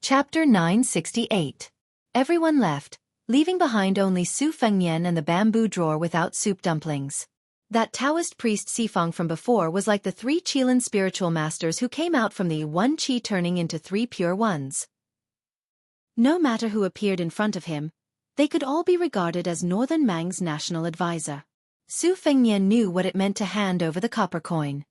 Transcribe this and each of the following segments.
Chapter 968. Everyone left, leaving behind only Su Fengnian and the bamboo drawer without soup dumplings. That Taoist priest Sifang from before was like the three Qilin spiritual masters who came out from the one Qi turning into three pure ones. No matter who appeared in front of him, they could all be regarded as Northern Mang's national advisor. Su Fengnian knew what it meant to hand over the copper coin.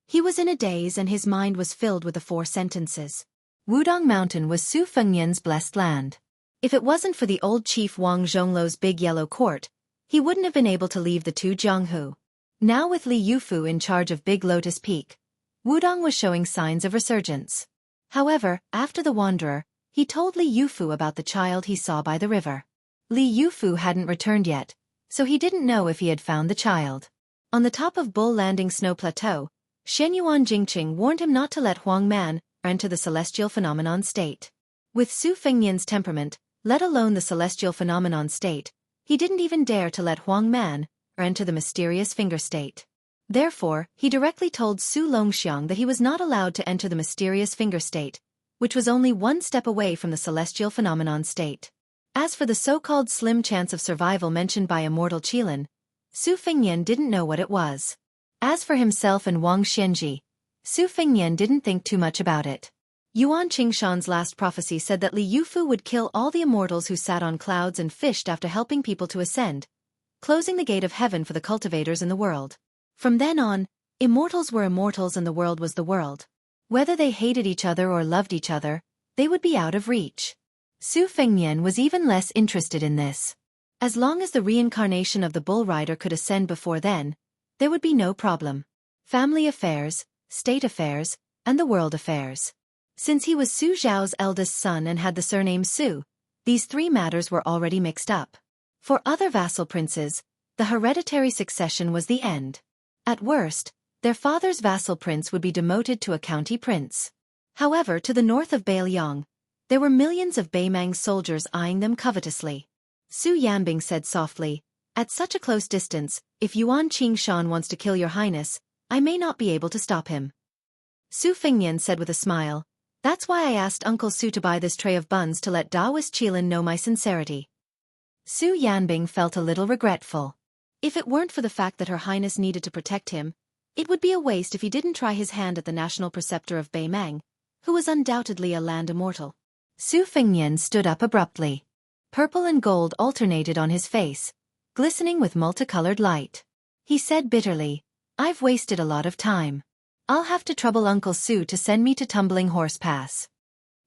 He was in a daze and his mind was filled with the four sentences. Wudong Mountain was Su Fengnian's blessed land. If it wasn't for the old chief Wang Zhongluo's big yellow court, he wouldn't have been able to leave the two Jianghu. Now with Li Yufu in charge of Big Lotus Peak, Wudong was showing signs of resurgence. However, after the wanderer, he told Li Yufu about the child he saw by the river. Li Yufu hadn't returned yet, so he didn't know if he had found the child. On the top of Bull Landing Snow Plateau, Shenyuan Jingqing warned him not to let Huang Man enter the celestial phenomenon state. With Su Fengnian's temperament, let alone the celestial phenomenon state, he didn't even dare to let Huang Man enter the mysterious finger state. Therefore, he directly told Su Longxiang that he was not allowed to enter the mysterious finger state, which was only one step away from the celestial phenomenon state. As for the so-called slim chance of survival mentioned by Immortal Qilin, Su Fengnian didn't know what it was. As for himself and Wang Xianji, Su Fengnian didn't think too much about it. Yuan Qingshan's last prophecy said that Li Yufu would kill all the immortals who sat on clouds and fished after helping people to ascend, closing the gate of heaven for the cultivators in the world. From then on, immortals were immortals and the world was the world. Whether they hated each other or loved each other, they would be out of reach. Su Fengnian was even less interested in this. As long as the reincarnation of the bull rider could ascend before then, there would be no problem. Family affairs, state affairs, and the world affairs. Since he was Su Zhao's eldest son and had the surname Su, these three matters were already mixed up. For other vassal princes, the hereditary succession was the end. At worst, their father's vassal prince would be demoted to a county prince. However, to the north of Beiliang, there were millions of Beimang's soldiers eyeing them covetously. Su Yanbing said softly, "At such a close distance, if Yuan Qingshan wants to kill your highness, I may not be able to stop him." Su Fengnian said with a smile, "That's why I asked Uncle Su to buy this tray of buns to let Taoist Qilin know my sincerity." Su Yanbing felt a little regretful. If it weren't for the fact that Her Highness needed to protect him, it would be a waste if he didn't try his hand at the national preceptor of Beimang, who was undoubtedly a land immortal. Su Fengnian stood up abruptly. Purple and gold alternated on his face, glistening with multicolored light. He said bitterly, "I've wasted a lot of time. I'll have to trouble Uncle Su to send me to Tumbling Horse Pass."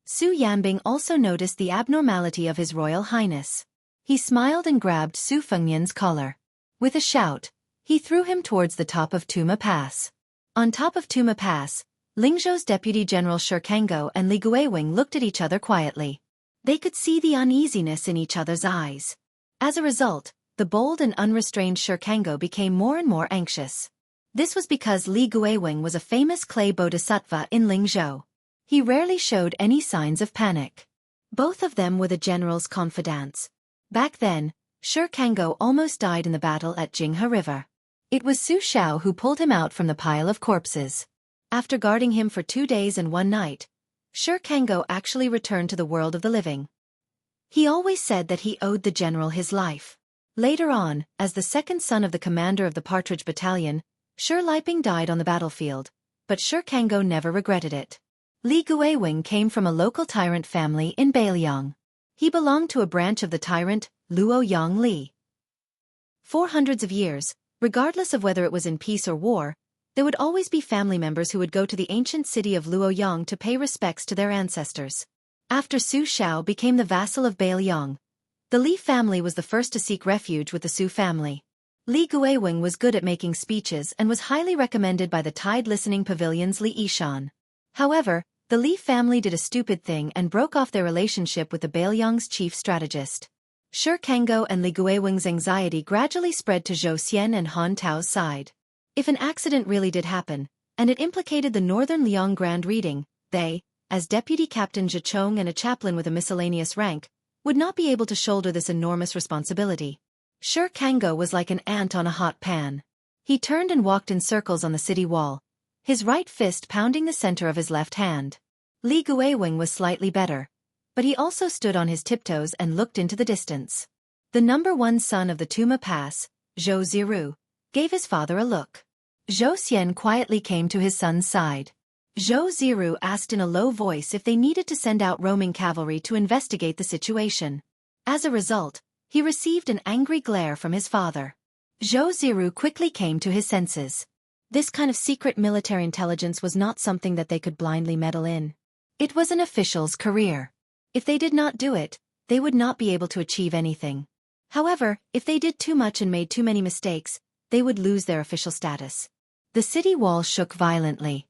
Su Yanbing also noticed the abnormality of his royal highness. He smiled and grabbed Su Fengnian's collar. With a shout, he threw him towards the top of Tuma Pass. On top of Tuma Pass, Lingzhou's Deputy General Xueqi and Li Guiwing looked at each other quietly. They could see the uneasiness in each other's eyes. As a result, the bold and unrestrained Xueqi became more and more anxious. This was because Li Guiwing was a famous clay bodhisattva in Lingzhou. He rarely showed any signs of panic. Both of them were the general's confidants. Back then, Xueqi almost died in the battle at Jinghe River. It was Su Xiao who pulled him out from the pile of corpses. After guarding him for 2 days and 1 night, Xueqi actually returned to the world of the living. He always said that he owed the general his life. Later on, as the second son of the commander of the Partridge Battalion, Shi Liping died on the battlefield, but Xueqi never regretted it. Li Guiwing came from a local tyrant family in Beiliang. He belonged to a branch of the tyrant, Luo Yang Li. For hundreds of years, regardless of whether it was in peace or war, there would always be family members who would go to the ancient city of Luoyang to pay respects to their ancestors. After Su Xiao became the vassal of Beiliang, the Li family was the first to seek refuge with the Su family. Li Guiwing was good at making speeches and was highly recommended by the Tide Listening Pavilion's Li Yishan. However, the Li family did a stupid thing and broke off their relationship with the Beiliang's chief strategist. Xueqi and Li Guiwing's anxiety gradually spread to Zhou Xian and Han Tao's side. If an accident really did happen, and it implicated the Northern Liang Grand Reading, they, as Deputy Captain Zhichong and a chaplain with a miscellaneous rank, would not be able to shoulder this enormous responsibility. Xueqi was like an ant on a hot pan. He turned and walked in circles on the city wall, his right fist pounding the center of his left hand. Li Guiwing was slightly better, but he also stood on his tiptoes and looked into the distance. The number one son of the Tuma Pass, Zhou Ziru, gave his father a look. Zhou Xian quietly came to his son's side. Zhou Ziru asked in a low voice if they needed to send out roaming cavalry to investigate the situation. As a result, he received an angry glare from his father. Zhou Ziru quickly came to his senses. This kind of secret military intelligence was not something that they could blindly meddle in. It was an official's career. If they did not do it, they would not be able to achieve anything. However, if they did too much and made too many mistakes, they would lose their official status. The city wall shook violently.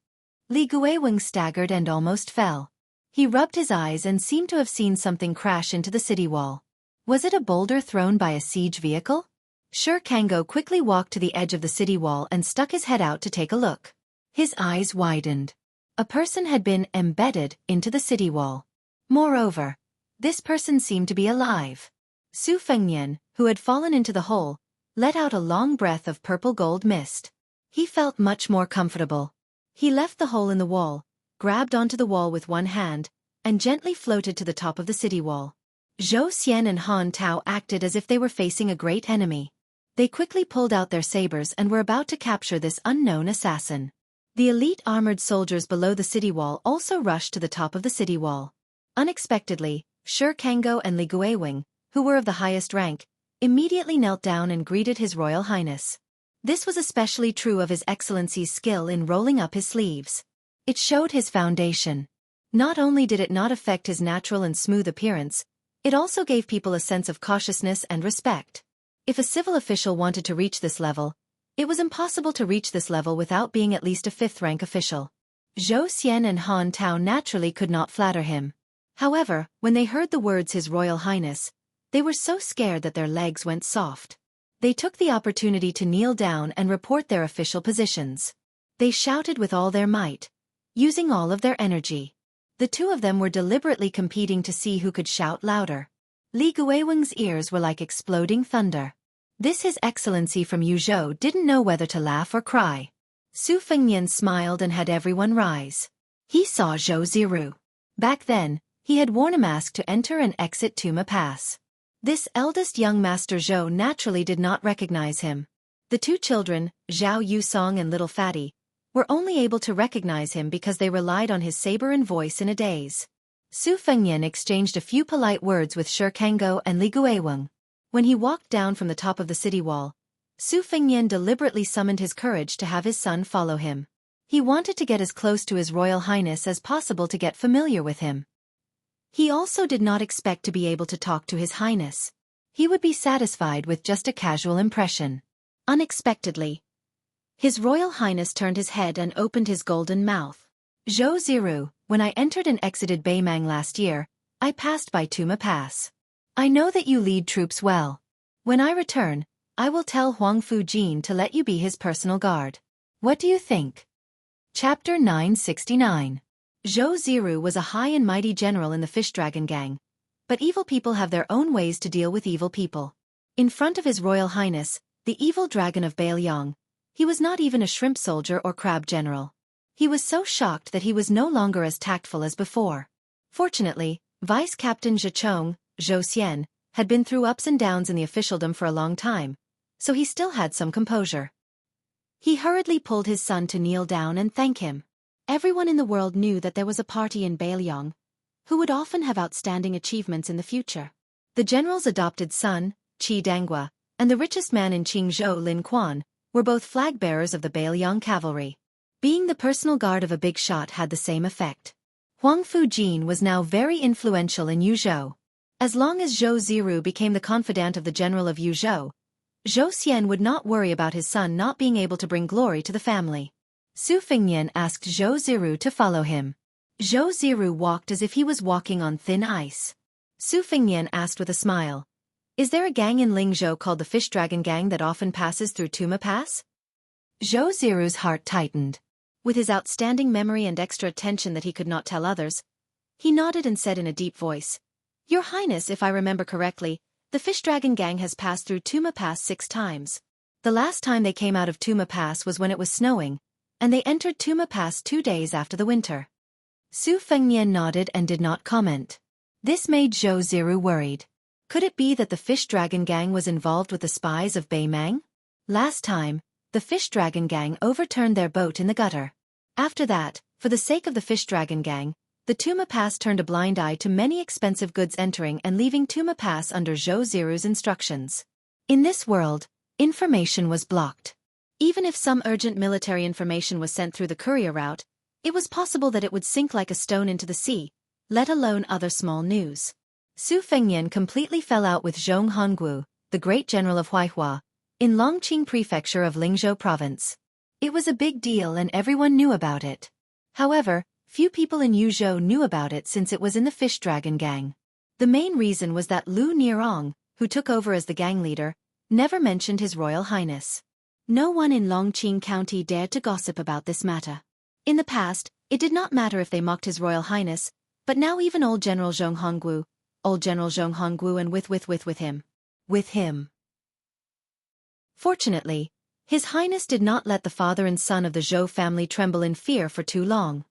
Li Guiwing staggered and almost fell. He rubbed his eyes and seemed to have seen something crash into the city wall. Was it a boulder thrown by a siege vehicle? Xueqi quickly walked to the edge of the city wall and stuck his head out to take a look. His eyes widened. A person had been embedded into the city wall. Moreover, this person seemed to be alive. Su Fengnian, who had fallen into the hole, let out a long breath of purple-gold mist. He felt much more comfortable. He left the hole in the wall, grabbed onto the wall with one hand, and gently floated to the top of the city wall. Zhou Xian and Han Tao acted as if they were facing a great enemy. They quickly pulled out their sabers and were about to capture this unknown assassin. The elite armored soldiers below the city wall also rushed to the top of the city wall. Unexpectedly, Xueqi and Li Guiwing, who were of the highest rank, immediately knelt down and greeted His Royal Highness. This was especially true of His Excellency's skill in rolling up his sleeves. It showed his foundation. Not only did it not affect his natural and smooth appearance, it also gave people a sense of cautiousness and respect. If a civil official wanted to reach this level, it was impossible to reach this level without being at least a fifth-rank official. Zhou Xian and Han Tao naturally could not flatter him. However, when they heard the words His Royal Highness, they were so scared that their legs went soft. They took the opportunity to kneel down and report their official positions. They shouted with all their might, using all of their energy. The two of them were deliberately competing to see who could shout louder. Li Guiwing's ears were like exploding thunder. This His Excellency from Yuzhou didn't know whether to laugh or cry. Su Fengnian smiled and had everyone rise. He saw Zhou Ziru. Back then, he had worn a mask to enter and exit Tuma Pass. This eldest young Master Zhou naturally did not recognize him. The two children, Zhao Yusong and Little Fatty, were only able to recognize him because they relied on his saber and voice in a daze. Su Fengnian exchanged a few polite words with Xueqi and Li Guiwing. When he walked down from the top of the city wall, Su Fengnian deliberately summoned his courage to have his son follow him. He wanted to get as close to His Royal Highness as possible to get familiar with him. He also did not expect to be able to talk to His Highness. He would be satisfied with just a casual impression. Unexpectedly, His Royal Highness turned his head and opened his golden mouth. Zhou Ziru, when I entered and exited Beimang last year, I passed by Tuma Pass. I know that you lead troops well. When I return, I will tell Huang Fujin to let you be his personal guard. What do you think? Chapter 969. Zhou Ziru was a high and mighty general in the Fish Dragon Gang, but evil people have their own ways to deal with evil people. In front of His Royal Highness, the evil dragon of Bailiang, he was not even a shrimp soldier or crab general. He was so shocked that he was no longer as tactful as before. Fortunately, Vice Captain Zhechong, Zhou Xian, had been through ups and downs in the officialdom for a long time, so he still had some composure. He hurriedly pulled his son to kneel down and thank him. Everyone in the world knew that there was a party in Bailiang, who would often have outstanding achievements in the future. The general's adopted son, Qi Dangua, and the richest man in Qingzhou, Lin Quan, were both flag-bearers of the Bailiang cavalry. Being the personal guard of a big shot had the same effect. Huang Fujin was now very influential in Yuzhou. As long as Zhou Ziru became the confidant of the general of Yuzhou, Zhou Xian would not worry about his son not being able to bring glory to the family. Su Fengnian asked Zhou Ziru to follow him. Zhou Ziru walked as if he was walking on thin ice. Su Fengnian asked with a smile, "Is there a gang in Lingzhou called the Fish Dragon Gang that often passes through Tuma Pass?" Zhou Ziru's heart tightened. With his outstanding memory and extra attention that he could not tell others, he nodded and said in a deep voice, "Your Highness, if I remember correctly, the Fish Dragon Gang has passed through Tuma Pass 6 times. The last time they came out of Tuma Pass was when it was snowing, and they entered Tuma Pass 2 days after the winter." Su Fengnian nodded and did not comment. This made Zhou Ziru worried. Could it be that the Fish Dragon Gang was involved with the spies of Beimang? Last time, the Fish Dragon Gang overturned their boat in the gutter. After that, for the sake of the Fish Dragon Gang, the Tuma Pass turned a blind eye to many expensive goods entering and leaving Tuma Pass under Zhou Ziru's instructions. In this world, information was blocked. Even if some urgent military information was sent through the courier route, it was possible that it would sink like a stone into the sea, let alone other small news. Su Fengnian completely fell out with Zhong Honggu, the great general of Huaihua, in Longqing Prefecture of Lingzhou Province. It was a big deal and everyone knew about it. However, few people in Yuzhou knew about it since it was in the Fish Dragon Gang. The main reason was that Lu Nirong, who took over as the gang leader, never mentioned His Royal Highness. No one in Longqing County dared to gossip about this matter. In the past, it did not matter if they mocked His Royal Highness, but now even old General Zhong Honggu and with him. Fortunately, His Highness did not let the father and son of the Zhou family tremble in fear for too long.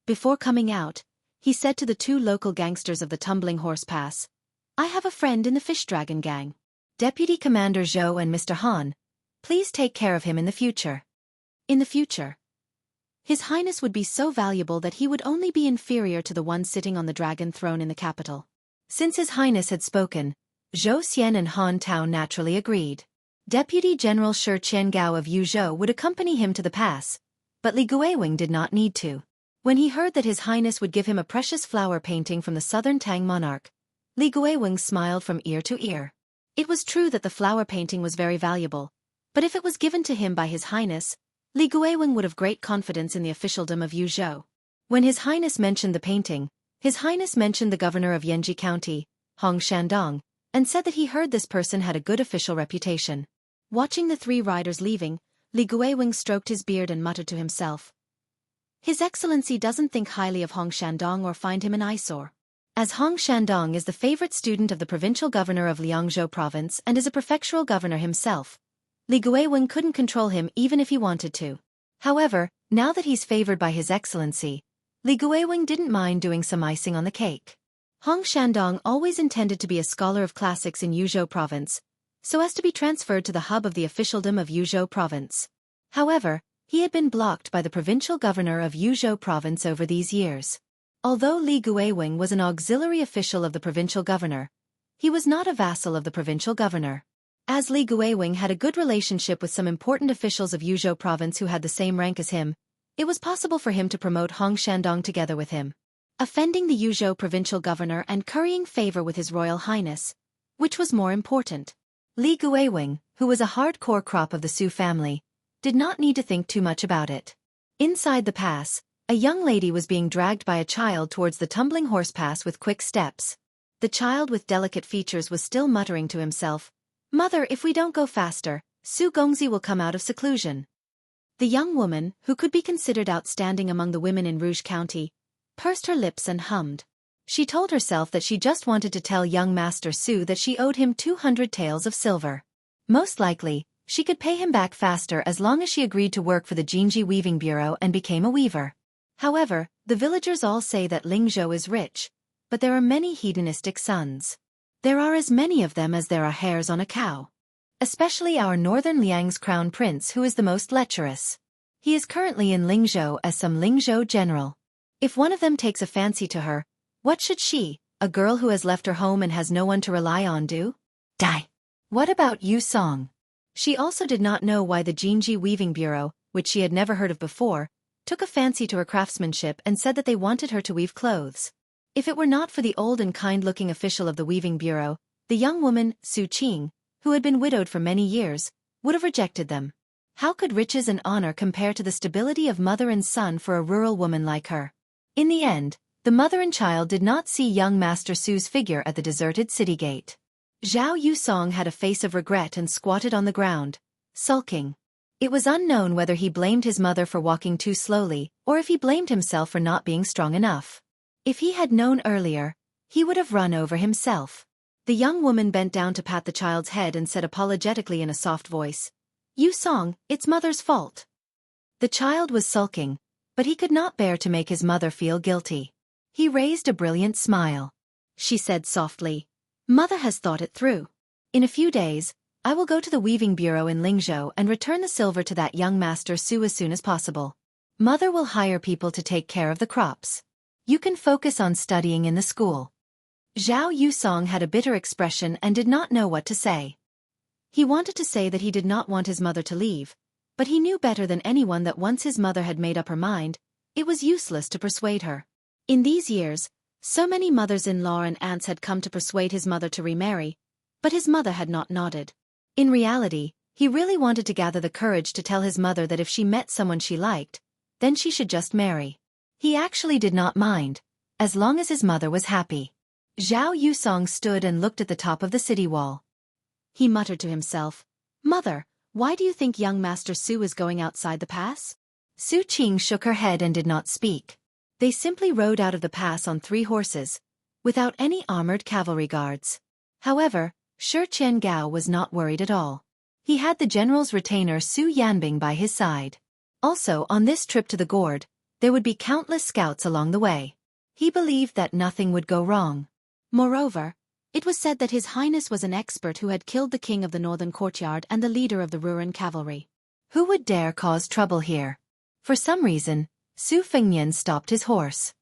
Before coming out, he said to the two local gangsters of the Tumbling Horse Pass, "I have a friend in the Fish Dragon Gang. Deputy Commander Zhou and Mr. Han. Please take care of him in the future." In the future, His Highness would be so valuable that he would only be inferior to the one sitting on the dragon throne in the capital. Since His Highness had spoken, Zhou Xian and Han Tao naturally agreed. Deputy General Shi Qiangao of Yuzhou would accompany him to the pass, but Li Guiwing did not need to. When he heard that His Highness would give him a precious flower painting from the southern Tang monarch, Li Guiwing smiled from ear to ear. It was true that the flower painting was very valuable, but if it was given to him by His Highness, Li Guiwing would have great confidence in the officialdom of Yuzhou. When His Highness mentioned the painting, His Highness mentioned the governor of Yanji County, Hong Shandong, and said that he heard this person had a good official reputation. Watching the three riders leaving, Li Guiwing stroked his beard and muttered to himself, "His Excellency doesn't think highly of Hong Shandong or find him an eyesore." As Hong Shandong is the favorite student of the provincial governor of Liangzhou province and is a prefectural governor himself, Li Guiwing couldn't control him even if he wanted to. However, now that he's favored by His Excellency, Li Guiwing didn't mind doing some icing on the cake. Hong Shandong always intended to be a scholar of classics in Yuzhou province, so as to be transferred to the hub of the officialdom of Yuzhou province. However, he had been blocked by the provincial governor of Yuzhou province over these years. Although Li Guiwing was an auxiliary official of the provincial governor, he was not a vassal of the provincial governor. As Li Guiwing had a good relationship with some important officials of Yuzhou province who had the same rank as him, it was possible for him to promote Hong Shandong together with him, offending the Yuzhou provincial governor and currying favor with His Royal Highness, which was more important. Li Guiwing, who was a hardcore crop of the Su family, did not need to think too much about it. Inside the pass, a young lady was being dragged by a child towards the Tumbling Horse Pass with quick steps. The child with delicate features was still muttering to himself, "Mother, if we don't go faster, Su Gongzi will come out of seclusion." The young woman, who could be considered outstanding among the women in Rouge County, pursed her lips and hummed. She told herself that she just wanted to tell young Master Su that she owed him 200 taels of silver. Most likely, she could pay him back faster as long as she agreed to work for the Jinji Weaving Bureau and became a weaver. However, the villagers all say that Lingzhou is rich, but there are many hedonistic sons. There are as many of them as there are hairs on a cow. Especially our northern Liang's crown prince, who is the most lecherous. He is currently in Lingzhou as some Lingzhou general. If one of them takes a fancy to her, what should she, a girl who has left her home and has no one to rely on, do? Die. What about Yu Song? She also did not know why the Jinji Weaving Bureau, which she had never heard of before, took a fancy to her craftsmanship and said that they wanted her to weave clothes. If it were not for the old and kind-looking official of the Weaving Bureau, the young woman, Su Qing, who had been widowed for many years, would have rejected them. How could riches and honor compare to the stability of mother and son for a rural woman like her? In the end, the mother and child did not see young Master Su's figure at the deserted city gate. Zhao Yusong had a face of regret and squatted on the ground, sulking. It was unknown whether he blamed his mother for walking too slowly, or if he blamed himself for not being strong enough. If he had known earlier, he would have run over himself. The young woman bent down to pat the child's head and said apologetically in a soft voice, "Yusong, it's mother's fault." The child was sulking, But he could not bear to make his mother feel guilty. He raised a brilliant smile. She said softly, "Mother has thought it through. In a few days, I will go to the weaving bureau in Lingzhou and return the silver to that young master Su as soon as possible. Mother will hire people to take care of the crops. You can focus on studying in the school." Zhao Yusong had a bitter expression and did not know what to say. He wanted to say that he did not want his mother to leave, but he knew better than anyone that once his mother had made up her mind, it was useless to persuade her. In these years, so many mothers-in-law and aunts had come to persuade his mother to remarry, but his mother had not nodded. In reality, he really wanted to gather the courage to tell his mother that if she met someone she liked, then she should just marry. He actually did not mind, as long as his mother was happy. Zhao Yusong stood and looked at the top of the city wall. He muttered to himself, "Mother, why do you think young Master Su is going outside the pass?" Su Qing shook her head and did not speak. They simply rode out of the pass on 3 horses, without any armored cavalry guards. However, Shi Qiangao was not worried at all. He had the general's retainer Su Yanbing by his side. Also, on this trip to the gourd, there would be countless scouts along the way. He believed that nothing would go wrong. Moreover, it was said that His Highness was an expert who had killed the king of the northern courtyard and the leader of the Ruran cavalry. Who would dare cause trouble here? For some reason, Su Fengnian stopped his horse.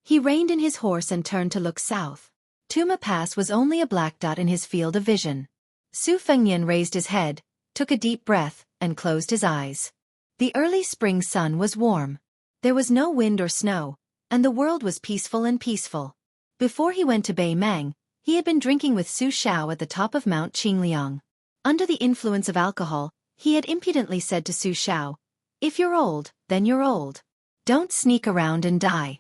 He reined in his horse and turned to look south. Tuma Pass was only a black dot in his field of vision. Su Fengnian raised his head, took a deep breath, and closed his eyes. The early spring sun was warm. There was no wind or snow, and the world was peaceful and peaceful. Before he went to Beimang, he had been drinking with Su Xiao at the top of Mount Qingliang. Under the influence of alcohol, he had impudently said to Su Xiao, "If you're old, then you're old. Don't sneak around and die."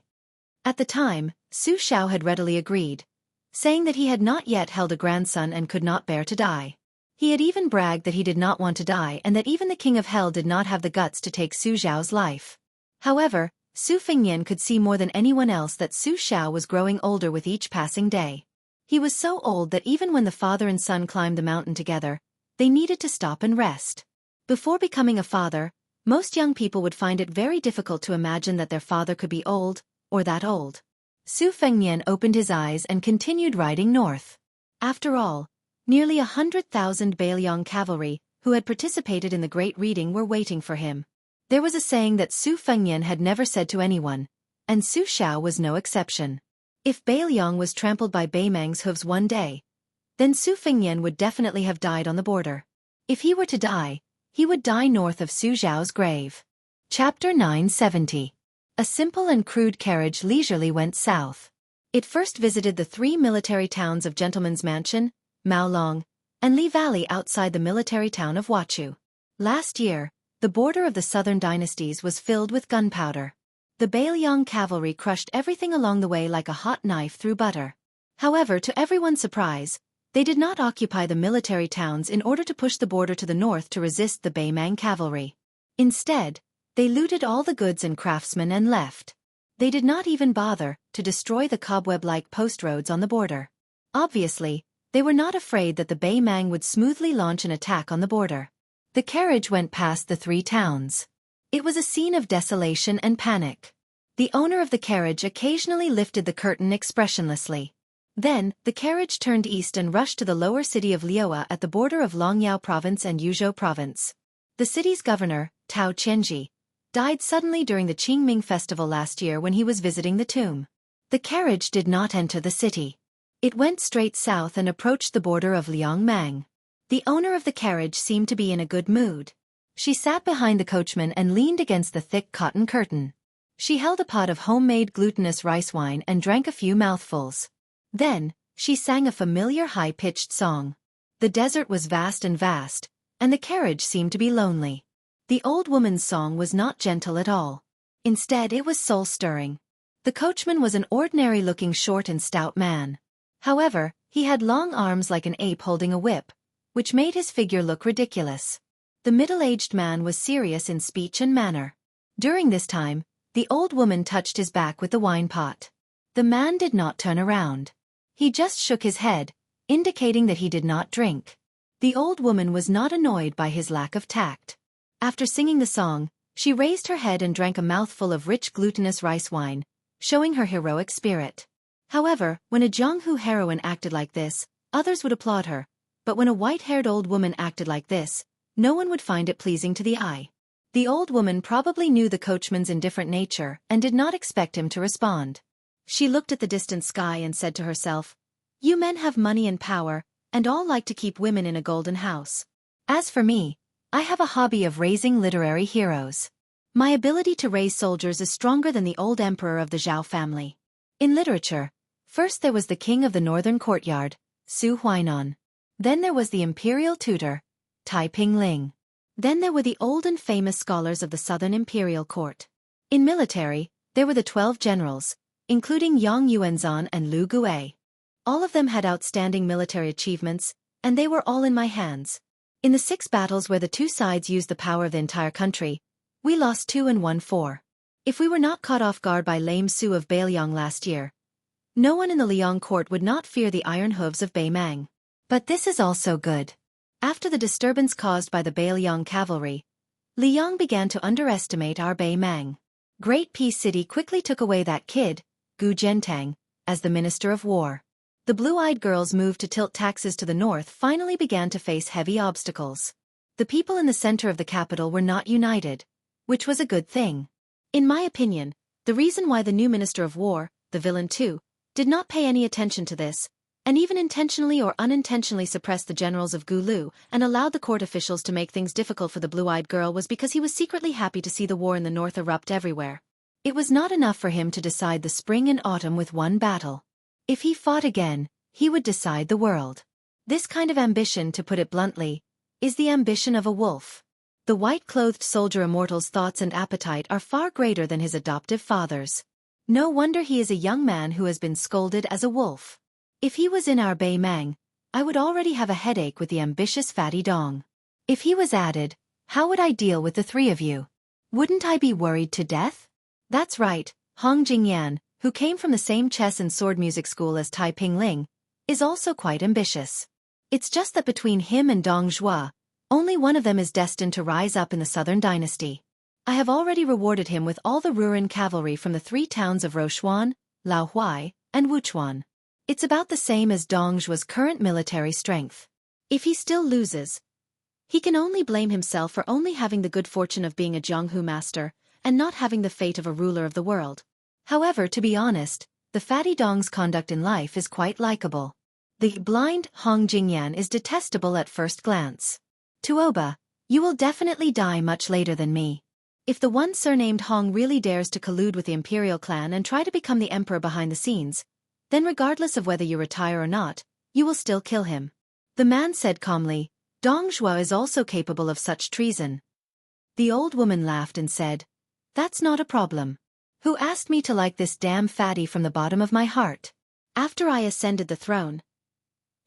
At the time, Su Xiao had readily agreed, saying that he had not yet held a grandson and could not bear to die. He had even bragged that he did not want to die and that even the king of hell did not have the guts to take Su Xiao's life. However, Su Fengnian could see more than anyone else that Su Xiao was growing older with each passing day. He was so old that even when the father and son climbed the mountain together, they needed to stop and rest. Before becoming a father, most young people would find it very difficult to imagine that their father could be old, or that old. Su Fengnian opened his eyes and continued riding north. After all, nearly 100,000 Bailiang cavalry, who had participated in the great reading, were waiting for him. There was a saying that Su Fengnian had never said to anyone, and Su Xiao was no exception. If Bailiang was trampled by Beimang's hooves one day, then Su Fengnian would definitely have died on the border. If he were to die, he would die north of Su Xiao's grave. Chapter 970. A simple and crude carriage leisurely went south. It first visited the 3 military towns of Gentleman's Mansion, Maolong, and Li Valley outside the military town of Huachu. Last year, the border of the southern dynasties was filled with gunpowder. The Bailiang cavalry crushed everything along the way like a hot knife through butter. However, to everyone's surprise, they did not occupy the military towns in order to push the border to the north to resist the Beimang cavalry. Instead, they looted all the goods and craftsmen and left. They did not even bother to destroy the cobweb-like post roads on the border. Obviously, they were not afraid that the Beimang would smoothly launch an attack on the border. The carriage went past the 3 towns. It was a scene of desolation and panic. The owner of the carriage occasionally lifted the curtain expressionlessly. Then, the carriage turned east and rushed to the lower city of Liuwa at the border of Longyao Province and Yuzhou Province. The city's governor, Tao Qianji, died suddenly during the Qingming festival last year when he was visiting the tomb. The carriage did not enter the city. It went straight south and approached the border of Liangmang. The owner of the carriage seemed to be in a good mood. She sat behind the coachman and leaned against the thick cotton curtain. She held a pot of homemade glutinous rice wine and drank a few mouthfuls. Then, she sang a familiar high-pitched song. The desert was vast, and the carriage seemed to be lonely. The old woman's song was not gentle at all. Instead, it was soul-stirring. The coachman was an ordinary-looking short and stout man. However, he had long arms like an ape holding a whip, which made his figure look ridiculous. The middle-aged man was serious in speech and manner. During this time, the old woman touched his back with the wine pot. The man did not turn around. He just shook his head, indicating that he did not drink. The old woman was not annoyed by his lack of tact. After singing the song, She raised her head and drank a mouthful of rich glutinous rice wine, showing her heroic spirit. However, when a Jianghu heroine acted like this, others would applaud her, but when a white-haired old woman acted like this, no one would find it pleasing to the eye. The old woman probably knew the coachman's indifferent nature and did not expect him to respond. She looked at the distant sky and said to herself, "You men have money and power, and all like to keep women in a golden house. As for me, I have a hobby of raising literary heroes. My ability to raise soldiers is stronger than the old emperor of the Zhao family." In literature, first there was the king of the northern courtyard, Su Huainan. Then there was the imperial tutor, Tai Pingling. Then there were the old and famous scholars of the southern imperial court. In military, there were the 12 generals, including Yang Yuanzhan and Lu Gui. All of them had outstanding military achievements, and they were all in my hands. In the 6 battles where the two sides used the power of the entire country, we lost 2 and won 4. If we were not caught off guard by lame Su of Beiliang last year, no one in the Liang court would not fear the iron hooves of Bei Mang. But this is also good. After the disturbance caused by the Beiliang cavalry, Liang began to underestimate our Bei Mang. Great Peace City quickly took away that kid, Gu Zhentang, as the Minister of War. The blue-eyed girls moved to tilt taxes to the north finally began to face heavy obstacles. The people in the center of the capital were not united, which was a good thing. In my opinion, the reason why the new Minister of War, the villain too, did not pay any attention to this, and even intentionally or unintentionally suppressed the generals of Gulu and allowed the court officials to make things difficult for the blue-eyed girl was because he was secretly happy to see the war in the north erupt everywhere. It was not enough for him to decide the spring and autumn with one battle. If he fought again, he would decide the world. This kind of ambition, to put it bluntly, is the ambition of a wolf. The white-clothed soldier Immortal's thoughts and appetite are far greater than his adoptive father's. No wonder he is a young man who has been scolded as a wolf. If he was in our Bei Mang, I would already have a headache with the ambitious fatty dong. If he was added, how would I deal with the 3 of you? Wouldn't I be worried to death? That's right, Hong Jingyan, who came from the same chess and sword music school as Tai Pingling, is also quite ambitious. It's just that between him and Dong Zhuo, only one of them is destined to rise up in the southern dynasty. I have already rewarded him with all the Ruren cavalry from the 3 towns of Rochuan, Laohuai, and Wuchuan. It's about the same as Dong Zhuo's current military strength. If he still loses, he can only blame himself for only having the good fortune of being a Jianghu master, and not having the fate of a ruler of the world. However, to be honest, the fatty dong's conduct in life is quite likable. The blind Hong Jingyan is detestable at first glance. Tuoba, you will definitely die much later than me. If the one surnamed Hong really dares to collude with the imperial clan and try to become the emperor behind the scenes, then regardless of whether you retire or not, you will still kill him. The man said calmly, Dong Zhuo is also capable of such treason. The old woman laughed and said, That's not a problem. Who asked me to like this damn fatty from the bottom of my heart? After I ascended the throne,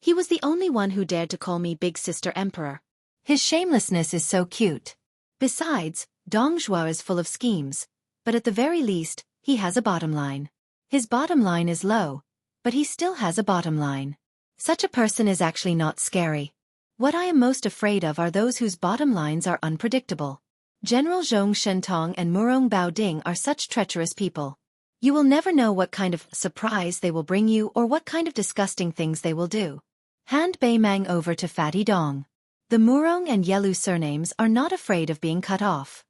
he was the only one who dared to call me Big Sister Emperor. His shamelessness is so cute. Besides, Dong Zhuo is full of schemes, but at the very least, he has a bottom line. His bottom line is low, but he still has a bottom line. Such a person is actually not scary. What I am most afraid of are those whose bottom lines are unpredictable. General Zhong Shentong and Murong Baoding are such treacherous people. You will never know what kind of surprise they will bring you or what kind of disgusting things they will do. Hand Bei Mang over to Fatty Dong. The Murong and Yelu surnames are not afraid of being cut off.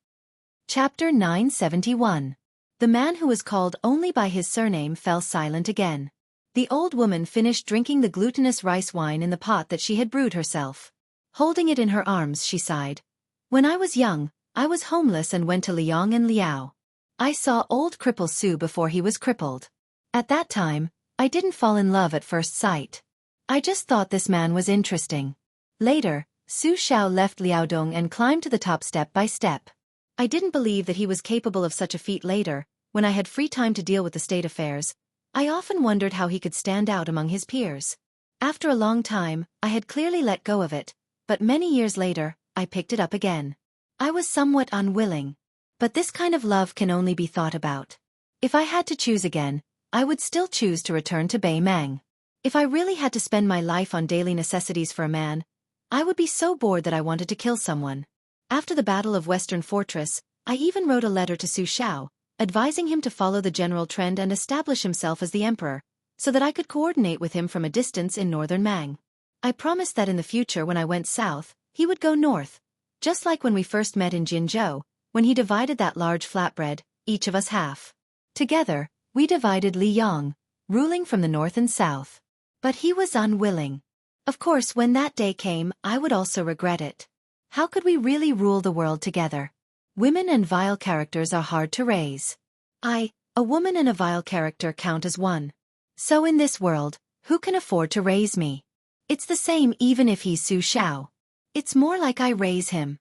Chapter 971. The man who was called only by his surname fell silent again. The old woman finished drinking the glutinous rice wine in the pot that she had brewed herself. Holding it in her arms, she sighed. When I was young, I was homeless and went to Liang and Liao. I saw old cripple Su before he was crippled. At that time, I didn't fall in love at first sight. I just thought this man was interesting. Later, Su Xiao left Liaodong and climbed to the top step by step. I didn't believe that he was capable of such a feat later, when I had free time to deal with the state affairs. I often wondered how he could stand out among his peers. After a long time, I had clearly let go of it, but many years later, I picked it up again. I was somewhat unwilling. But this kind of love can only be thought about. If I had to choose again, I would still choose to return to Bei Mang. If I really had to spend my life on daily necessities for a man, I would be so bored that I wanted to kill someone. After the Battle of Western Fortress, I even wrote a letter to Su Xiao, advising him to follow the general trend and establish himself as the emperor, so that I could coordinate with him from a distance in northern Mang. I promised that in the future when I went south, he would go north, just like when we first met in Jinzhou, when he divided that large flatbread, each of us half. Together, we divided Liyang, ruling from the north and south. But he was unwilling. Of course, when that day came, I would also regret it. How could we really rule the world together? Women and vile characters are hard to raise. A woman and a vile character count as one. So in this world, who can afford to raise me? It's the same even if he's Su Xiao. It's more like I raise him.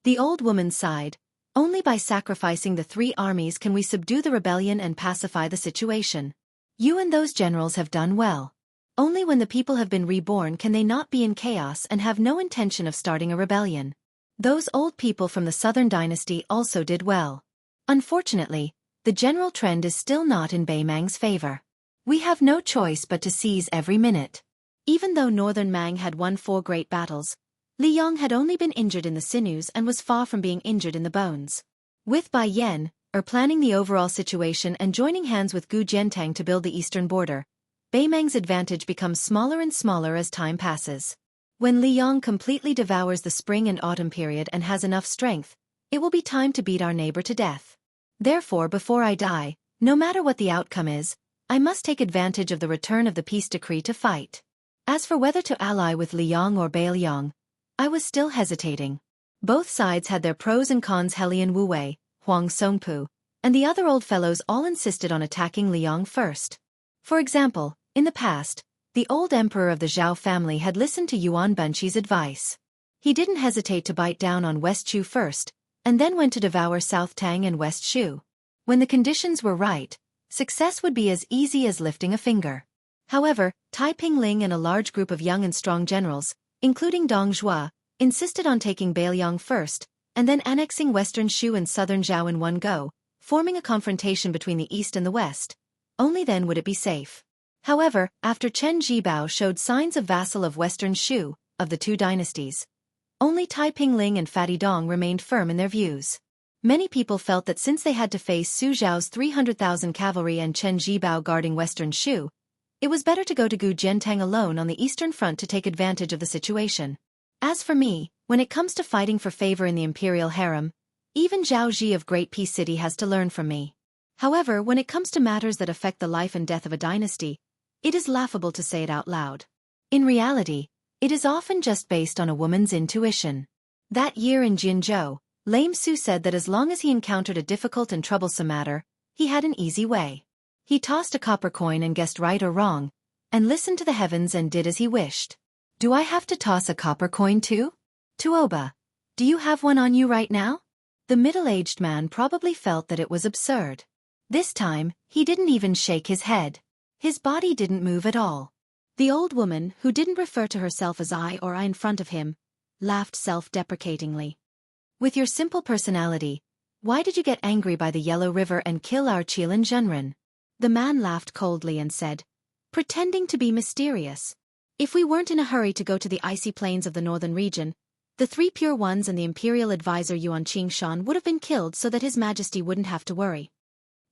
The old woman sighed. Only by sacrificing the 3 armies can we subdue the rebellion and pacify the situation. You and those generals have done well. Only when the people have been reborn can they not be in chaos and have no intention of starting a rebellion. Those old people from the southern dynasty also did well. Unfortunately, the general trend is still not in Beimang's favor. We have no choice but to seize every minute. Even though northern Mang had won 4 great battles, Liyang had only been injured in the sinews and was far from being injured in the bones. With Bai Yan, planning the overall situation and joining hands with Gu Jiantang to build the eastern border, Beimang's advantage becomes smaller and smaller as time passes. When Liyang completely devours the spring and autumn period and has enough strength, it will be time to beat our neighbor to death. Therefore, before I die, no matter what the outcome is, I must take advantage of the return of the peace decree to fight. As for whether to ally with Liyang or Beiliang, I was still hesitating. Both sides had their pros and cons. Helian Wu Wei, Huang Songpu, and the other old fellows all insisted on attacking Liyang first. For example, in the past, the old emperor of the Zhao family had listened to Yuan Bunqi's advice. He didn't hesitate to bite down on West Chu first, and then went to devour South Tang and West Shu. When the conditions were right, success would be as easy as lifting a finger. However, Tai Pingling and a large group of young and strong generals, including Dong Zhuo, insisted on taking Beiliang first, and then annexing western Shu and southern Zhao in one go, forming a confrontation between the east and the west. Only then would it be safe. However, after Chen Jibao showed signs of vassal of western Shu, of the 2 dynasties, only Tai Pingling and Fatty Dong remained firm in their views. Many people felt that since they had to face Su Zhao's 300,000 cavalry and Chen Jibao guarding western Shu, it was better to go to Gu Jiantang alone on the eastern front to take advantage of the situation. As for me, when it comes to fighting for favor in the imperial harem, even Zhao Ji of Great Peace City has to learn from me. However, when it comes to matters that affect the life and death of a dynasty, it is laughable to say it out loud. In reality, it is often just based on a woman's intuition. That year in Jinzhou, Lame Su said that as long as he encountered a difficult and troublesome matter, he had an easy way. He tossed a copper coin and guessed right or wrong, and listened to the heavens and did as he wished. Do I have to toss a copper coin too? Tuoba, do you have one on you right now? The middle-aged man probably felt that it was absurd. This time, he didn't even shake his head. His body didn't move at all. The old woman, who didn't refer to herself as I or I in front of him, laughed self-deprecatingly. With your simple personality, why did you get angry by the Yellow River and kill our Qilin Zhenren? The man laughed coldly and said, pretending to be mysterious. If we weren't in a hurry to go to the icy plains of the northern region, the 3 pure ones and the imperial advisor Yuan Qingshan would have been killed so that His Majesty wouldn't have to worry.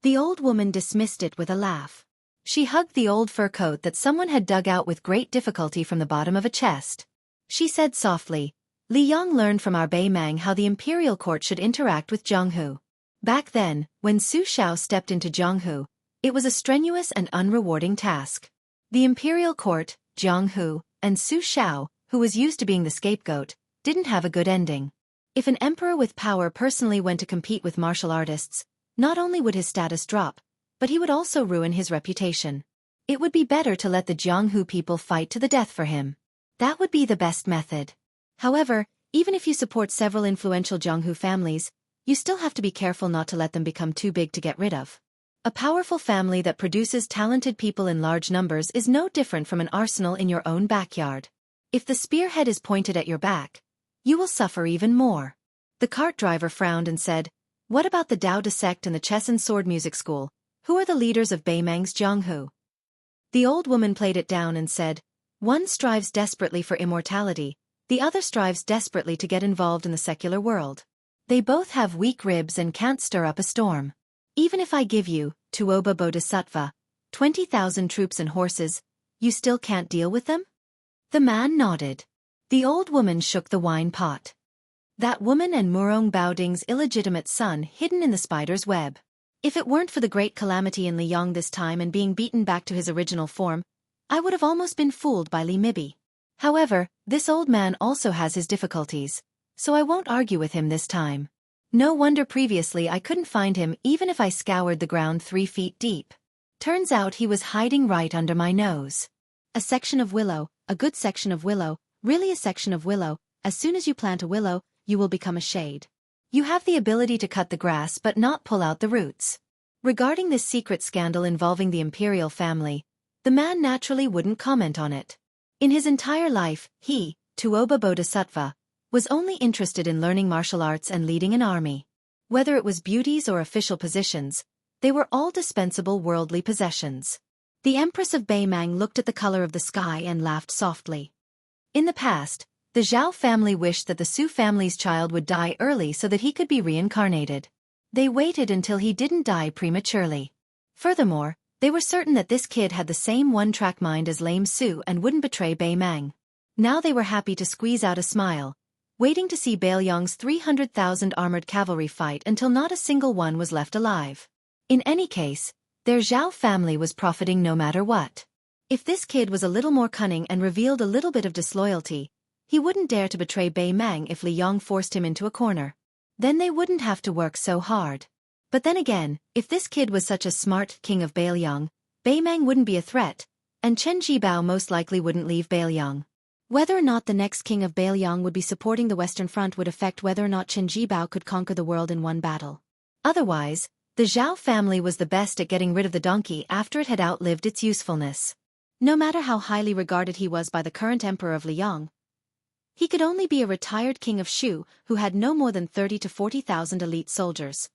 The old woman dismissed it with a laugh. She hugged the old fur coat that someone had dug out with great difficulty from the bottom of a chest. She said softly, Li Yang learned from our Beimang how the imperial court should interact with Zhonghu. Back then, when Su Xiao stepped into Zhonghu, it was a strenuous and unrewarding task. The imperial court, Zhonghu, and Su Xiao, who was used to being the scapegoat, didn't have a good ending. If an emperor with power personally went to compete with martial artists, not only would his status drop, but he would also ruin his reputation. It would be better to let the Zhonghu people fight to the death for him. That would be the best method. However, even if you support several influential Zhonghu families, you still have to be careful not to let them become too big to get rid of. A powerful family that produces talented people in large numbers is no different from an arsenal in your own backyard. If the spearhead is pointed at your back, you will suffer even more. The cart driver frowned and said, what about the Dao De sect and the chess and sword music school? Who are the leaders of Beimang's Zhonghu? The old woman played it down and said, one strives desperately for immortality, the other strives desperately to get involved in the secular world. They both have weak ribs and can't stir up a storm. Even if I give you, Tuoba Bodhisattva, 20,000 troops and horses, you still can't deal with them? The man nodded. The old woman shook the wine pot. That woman and Murong Baoding's illegitimate son hidden in the spider's web. If it weren't for the great calamity in Liyang this time and being beaten back to his original form, I would have almost been fooled by Li Mibi. However, this old man also has his difficulties, so I won't argue with him this time. No wonder previously I couldn't find him even if I scoured the ground 3 feet deep. Turns out he was hiding right under my nose. A section of willow, a good section of willow, really a section of willow. As soon as you plant a willow, you will become a shade. You have the ability to cut the grass but not pull out the roots. Regarding this secret scandal involving the imperial family, the man naturally wouldn't comment on it. In his entire life, he, Tuoba Bodhisattva, was only interested in learning martial arts and leading an army. Whether it was beauties or official positions, they were all dispensable worldly possessions. The Empress of Beimang looked at the color of the sky and laughed softly. In the past, the Zhao family wished that the Su family's child would die early so that he could be reincarnated. They waited until he didn't die prematurely. Furthermore, they were certain that this kid had the same one-track mind as lame Su and wouldn't betray Beimang. Now they were happy to squeeze out a smile, waiting to see Baoyang's 300,000 armored cavalry fight until not a single one was left alive. In any case, their Zhao family was profiting no matter what. If this kid was a little more cunning and revealed a little bit of disloyalty, he wouldn't dare to betray Beimang if Li Yong forced him into a corner. Then they wouldn't have to work so hard. But then again, if this kid was such a smart king of Baoyang, Beimang wouldn't be a threat, and Chen Jibao most likely wouldn't leave Baoyang. Whether or not the next king of Baoyang would be supporting the Western Front would affect whether or not Chen Jibao could conquer the world in one battle. Otherwise, the Zhao family was the best at getting rid of the donkey after it had outlived its usefulness. No matter how highly regarded he was by the current emperor of Liyang, he could only be a retired king of Shu who had no more than 30 to 40,000 elite soldiers.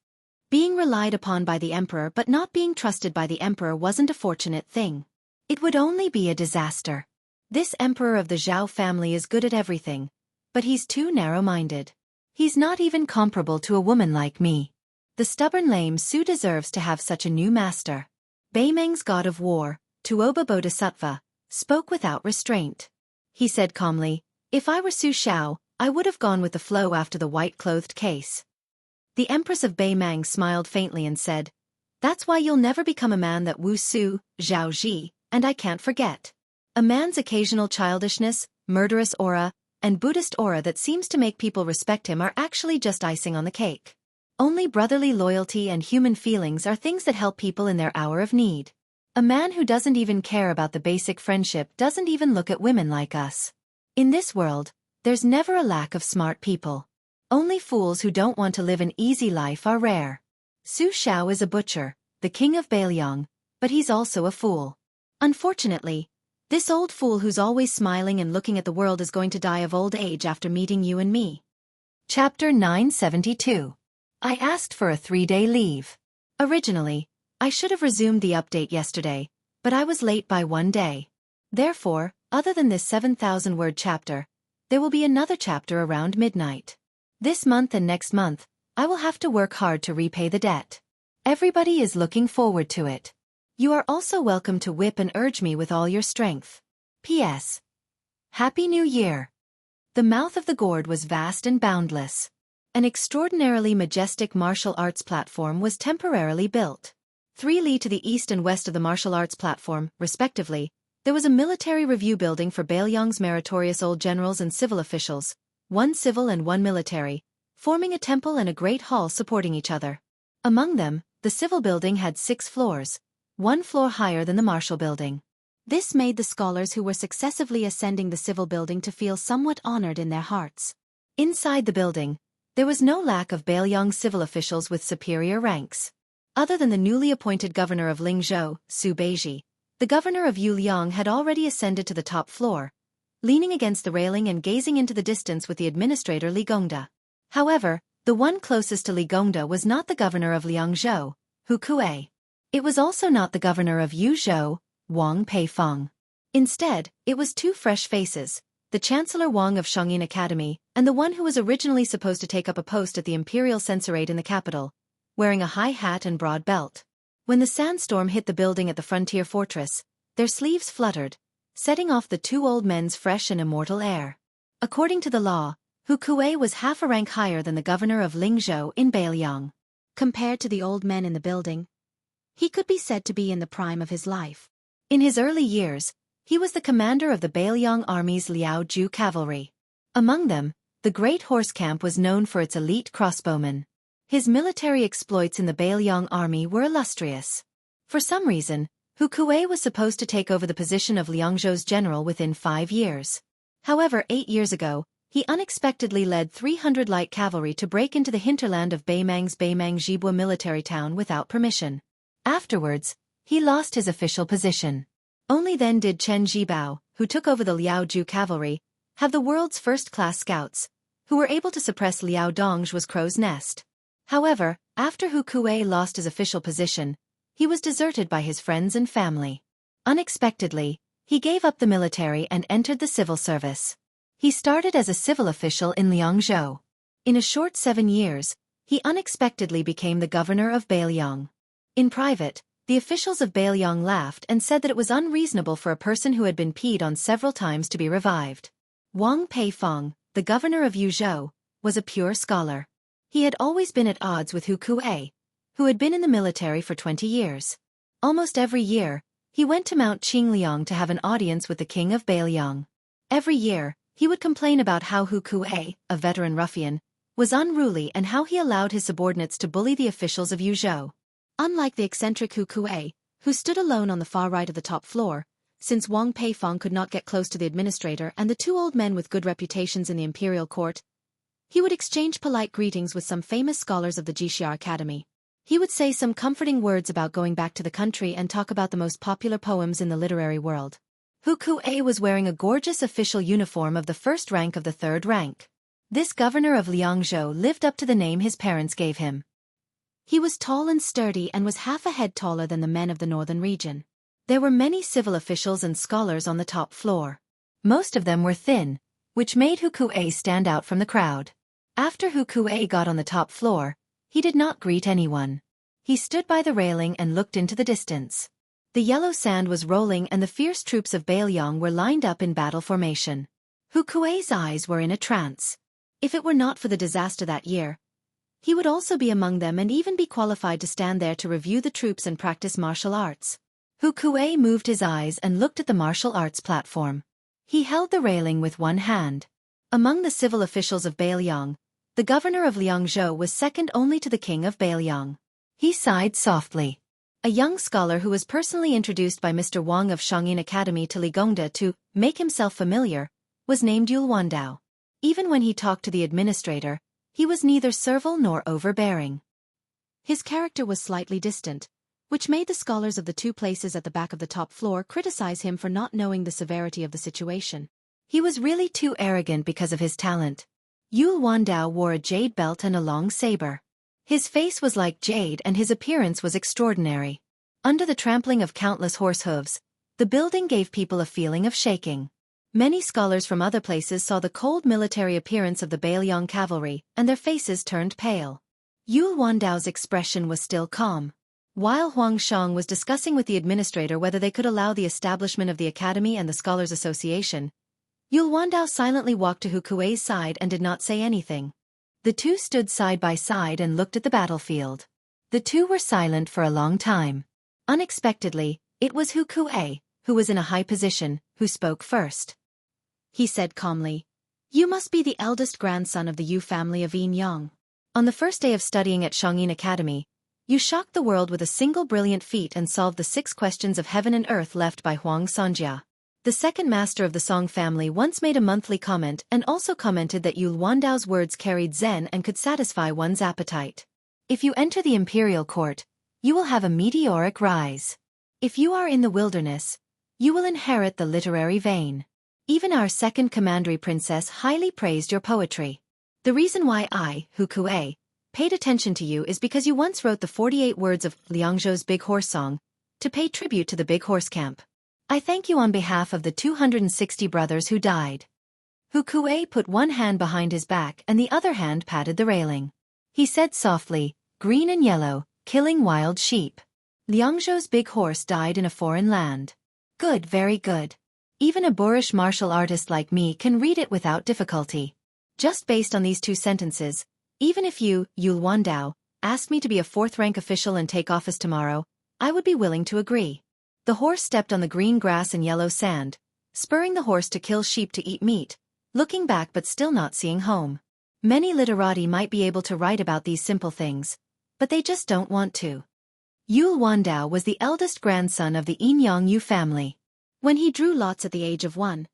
Being relied upon by the emperor but not being trusted by the emperor wasn't a fortunate thing. It would only be a disaster. This emperor of the Zhao family is good at everything, but he's too narrow-minded. He's not even comparable to a woman like me. The stubborn lame Su deserves to have such a new master. Beimeng's god of war, Tuoba Bodhisattva, spoke without restraint. He said calmly, "If I were Su Shao, I would have gone with the flow after the white-clothed case." The Empress of Beimang smiled faintly and said, "That's why you'll never become a man that Wu Su, Zhao Ji, and I can't forget. A man's occasional childishness, murderous aura, and Buddhist aura that seems to make people respect him are actually just icing on the cake. Only brotherly loyalty and human feelings are things that help people in their hour of need. A man who doesn't even care about the basic friendship doesn't even look at women like us. In this world, there's never a lack of smart people. Only fools who don't want to live an easy life are rare. Su Shao is a butcher, the king of Baoyang, but he's also a fool. Unfortunately, this old fool who's always smiling and looking at the world is going to die of old age after meeting you and me." Chapter 972. I asked for a 3-day leave. Originally, I should have resumed the update yesterday, but I was late by 1 day. Therefore, other than this 7,000-word chapter, there will be another chapter around midnight. This month and next month, I will have to work hard to repay the debt. Everybody is looking forward to it. You are also welcome to whip and urge me with all your strength. P.S. Happy New Year. The mouth of the gourd was vast and boundless. An extraordinarily majestic martial arts platform was temporarily built. 3 li to the east and west of the martial arts platform, respectively, there was a military review building for Baoyang's meritorious old generals and civil officials, 1 civil and 1 military, forming a temple and a great hall supporting each other. Among them, the civil building had 6 floors, 1 floor higher than the martial building. This made the scholars who were successively ascending the civil building to feel somewhat honored in their hearts. Inside the building, there was no lack of Baoyang civil officials with superior ranks. Other than the newly appointed governor of Lingzhou, Su Beiji, the governor of Yuliang had already ascended to the top floor, leaning against the railing and gazing into the distance with the administrator Li Gongda. However, the one closest to Li Gongda was not the governor of Liangzhou, Hu Kuei. It was also not the governor of Yuzhou, Wang Peifeng. Instead, it was 2 fresh faces, the Chancellor Wang of Xianxia Academy, and the one who was originally supposed to take up a post at the Imperial Censorate in the capital, wearing a high hat and broad belt. When the sandstorm hit the building at the frontier fortress, their sleeves fluttered, setting off the two old men's fresh and immortal air. According to the law, Xueqi was half a rank higher than the governor of Lingzhou in Beiliang. Compared to the old men in the building, he could be said to be in the prime of his life. In his early years, he was the commander of the Beiliang army's Liaoju cavalry. Among them, the Great Horse Camp was known for its elite crossbowmen. His military exploits in the Beiliang army were illustrious. For some reason, Xueqi was supposed to take over the position of Liangzhou's general within 5 years. However, 8 years ago, he unexpectedly led 300 light cavalry to break into the hinterland of Beimang's Beimang Jibwa military town without permission. Afterwards, he lost his official position. Only then did Chen Jibao, who took over the Liaoju cavalry, have the world's first-class scouts, who were able to suppress Liao Dongzhu's crow's nest. However, after Xueqi lost his official position, he was deserted by his friends and family. Unexpectedly, he gave up the military and entered the civil service. He started as a civil official in Liangzhou. In a short 7 years, he unexpectedly became the governor of Beiliang. In private, the officials of Beiliang laughed and said that it was unreasonable for a person who had been peed on several times to be revived. Wang Peifong, the governor of Yuzhou, was a pure scholar. He had always been at odds with Xueqi, who had been in the military for 20 years. Almost every year, he went to Mount Qingliang to have an audience with the king of Beiliang. Every year, he would complain about how Xueqi, a veteran ruffian, was unruly and how he allowed his subordinates to bully the officials of Yuzhou. Unlike the eccentric Xueqi, who stood alone on the far right of the top floor, since Wang Peifong could not get close to the administrator and the two old men with good reputations in the imperial court, he would exchange polite greetings with some famous scholars of the Jixia Academy. He would say some comforting words about going back to the country and talk about the most popular poems in the literary world. Xueqi was wearing a gorgeous official uniform of the first rank of the third rank. This governor of Liangzhou lived up to the name his parents gave him. He was tall and sturdy and was half a head taller than the men of the northern region. There were many civil officials and scholars on the top floor. Most of them were thin, which made Xueqi stand out from the crowd. After Xueqi got on the top floor, he did not greet anyone. He stood by the railing and looked into the distance. The yellow sand was rolling and the fierce troops of Beiliang were lined up in battle formation. Xueqi's eyes were in a trance. If it were not for the disaster that year, he would also be among them and even be qualified to stand there to review the troops and practice martial arts. Xueqi moved his eyes and looked at the martial arts platform. He held the railing with one hand. Among the civil officials of Beiliang, the governor of Liangzhou was second only to the king of Beiliang. He sighed softly. A young scholar who was personally introduced by Mr. Wang of Xianxia Academy to Li Gongda to make himself familiar, was named Yuanwandao. Even when he talked to the administrator, he was neither servile nor overbearing. His character was slightly distant, which made the scholars of the two places at the back of the top floor criticize him for not knowing the severity of the situation. He was really too arrogant because of his talent. Yuanwandao wore a jade belt and a long saber. His face was like jade and his appearance was extraordinary. Under the trampling of countless horse hooves, the building gave people a feeling of shaking. Many scholars from other places saw the cold military appearance of the Beiliang cavalry, and their faces turned pale. Yuandao's expression was still calm. While Huang Shang was discussing with the administrator whether they could allow the establishment of the academy and the Scholars' Association, Yuandao silently walked to Xueqi's side and did not say anything. The two stood side by side and looked at the battlefield. The two were silent for a long time. Unexpectedly, it was Xueqi, who was in a high position, who spoke first. He said calmly, "You must be the eldest grandson of the Yu family of Yin Yang. On the first day of studying at Xianxia Academy, you shocked the world with a single brilliant feat and solved the 6 questions of heaven and earth left by Huang Sanjia. The second master of the Song family once made a monthly comment and also commented that Yuandao's words carried zen and could satisfy one's appetite. If you enter the imperial court, you will have a meteoric rise. If you are in the wilderness, you will inherit the literary vein. Even our second commandery princess highly praised your poetry. The reason why I, Xueqi, paid attention to you is because you once wrote the 48 words of Liangzhou's Big Horse Song to pay tribute to the Big Horse Camp. I thank you on behalf of the 260 brothers who died. Xueqi put one hand behind his back and the other hand patted the railing. He said softly, "Green and yellow, killing wild sheep. Xianxia's big horse died in a foreign land." "Good, very good. Even a boorish martial artist like me can read it without difficulty." Just based on these 2 sentences, even if you, Yul Wandao, asked me to be a 4th-rank official and take office tomorrow, I would be willing to agree. The horse stepped on the green grass and yellow sand, spurring the horse to kill sheep to eat meat, looking back but still not seeing home. Many literati might be able to write about these simple things, but they just don't want to. Yul Wandao was the eldest grandson of the Inyang Yu family. When he drew lots at the age of 1,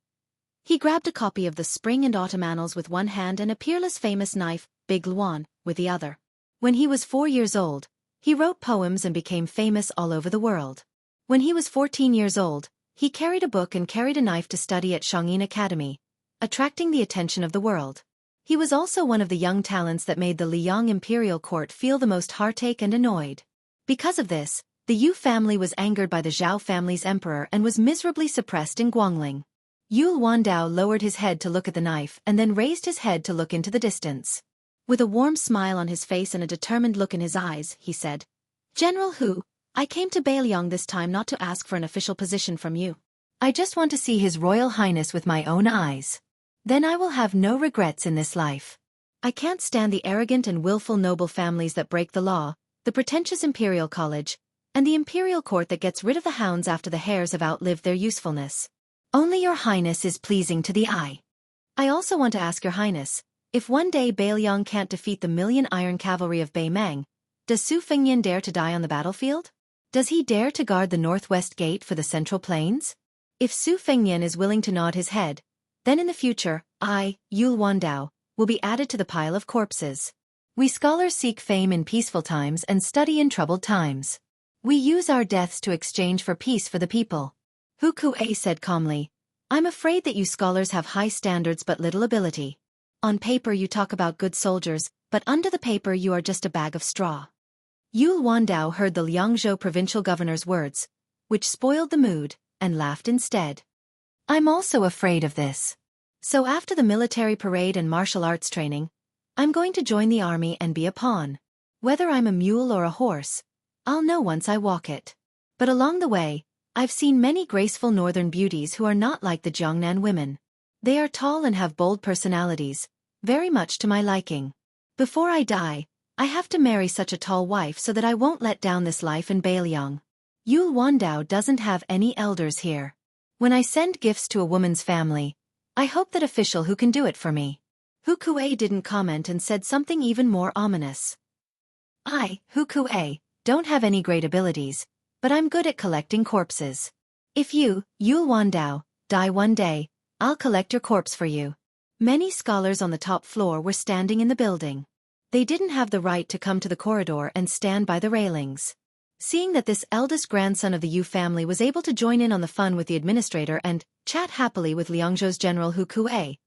he grabbed a copy of the Spring and Autumn Annals with one hand and a peerless famous knife, Big Luan, with the other. When he was 4 years old, he wrote poems and became famous all over the world. When he was 14 years old, he carried a book and carried a knife to study at Xianxia Academy, attracting the attention of the world. He was also one of the young talents that made the Liang imperial court feel the most heartache and annoyed. Because of this, the Yu family was angered by the Zhao family's emperor and was miserably suppressed in Guangling. Yul Wandao lowered his head to look at the knife and then raised his head to look into the distance. With a warm smile on his face and a determined look in his eyes, he said, "General Hu, I came to Beiliang this time not to ask for an official position from you. I just want to see His Royal Highness with my own eyes. Then I will have no regrets in this life. I can't stand the arrogant and willful noble families that break the law, the pretentious imperial college, and the imperial court that gets rid of the hounds after the hares have outlived their usefulness. Only your highness is pleasing to the eye. I also want to ask your highness, if one day Beiliang can't defeat the million iron cavalry of Bei Meng, does Su Fengnian dare to die on the battlefield? Does he dare to guard the northwest gate for the central plains? If Su Fengnian is willing to nod his head, then in the future, I, Yul Wandao, will be added to the pile of corpses. We scholars seek fame in peaceful times and study in troubled times. We use our deaths to exchange for peace for the people." Xueqi said calmly, "I'm afraid that you scholars have high standards but little ability. On paper you talk about good soldiers, but under the paper you are just a bag of straw." Yul Wandao heard the Liangzhou provincial governor's words, which spoiled the mood, and laughed instead. "I'm also afraid of this. So after the military parade and martial arts training, I'm going to join the army and be a pawn. Whether I'm a mule or a horse, I'll know once I walk it. But along the way, I've seen many graceful northern beauties who are not like the Jiangnan women. They are tall and have bold personalities, very much to my liking. Before I die, I have to marry such a tall wife so that I won't let down this life in Beiliang. Yul Wandao doesn't have any elders here. When I send gifts to a woman's family, I hope that official who can do it for me." Xueqi didn't comment and said something even more ominous. "I, Xueqi, don't have any great abilities, but I'm good at collecting corpses. If you, Yul Wandao, die one day, I'll collect your corpse for you." Many scholars on the top floor were standing in the building. They didn't have the right to come to the corridor and stand by the railings. Seeing that this eldest grandson of the Yu family was able to join in on the fun with the administrator and chat happily with Liangzhou's general Xueqi,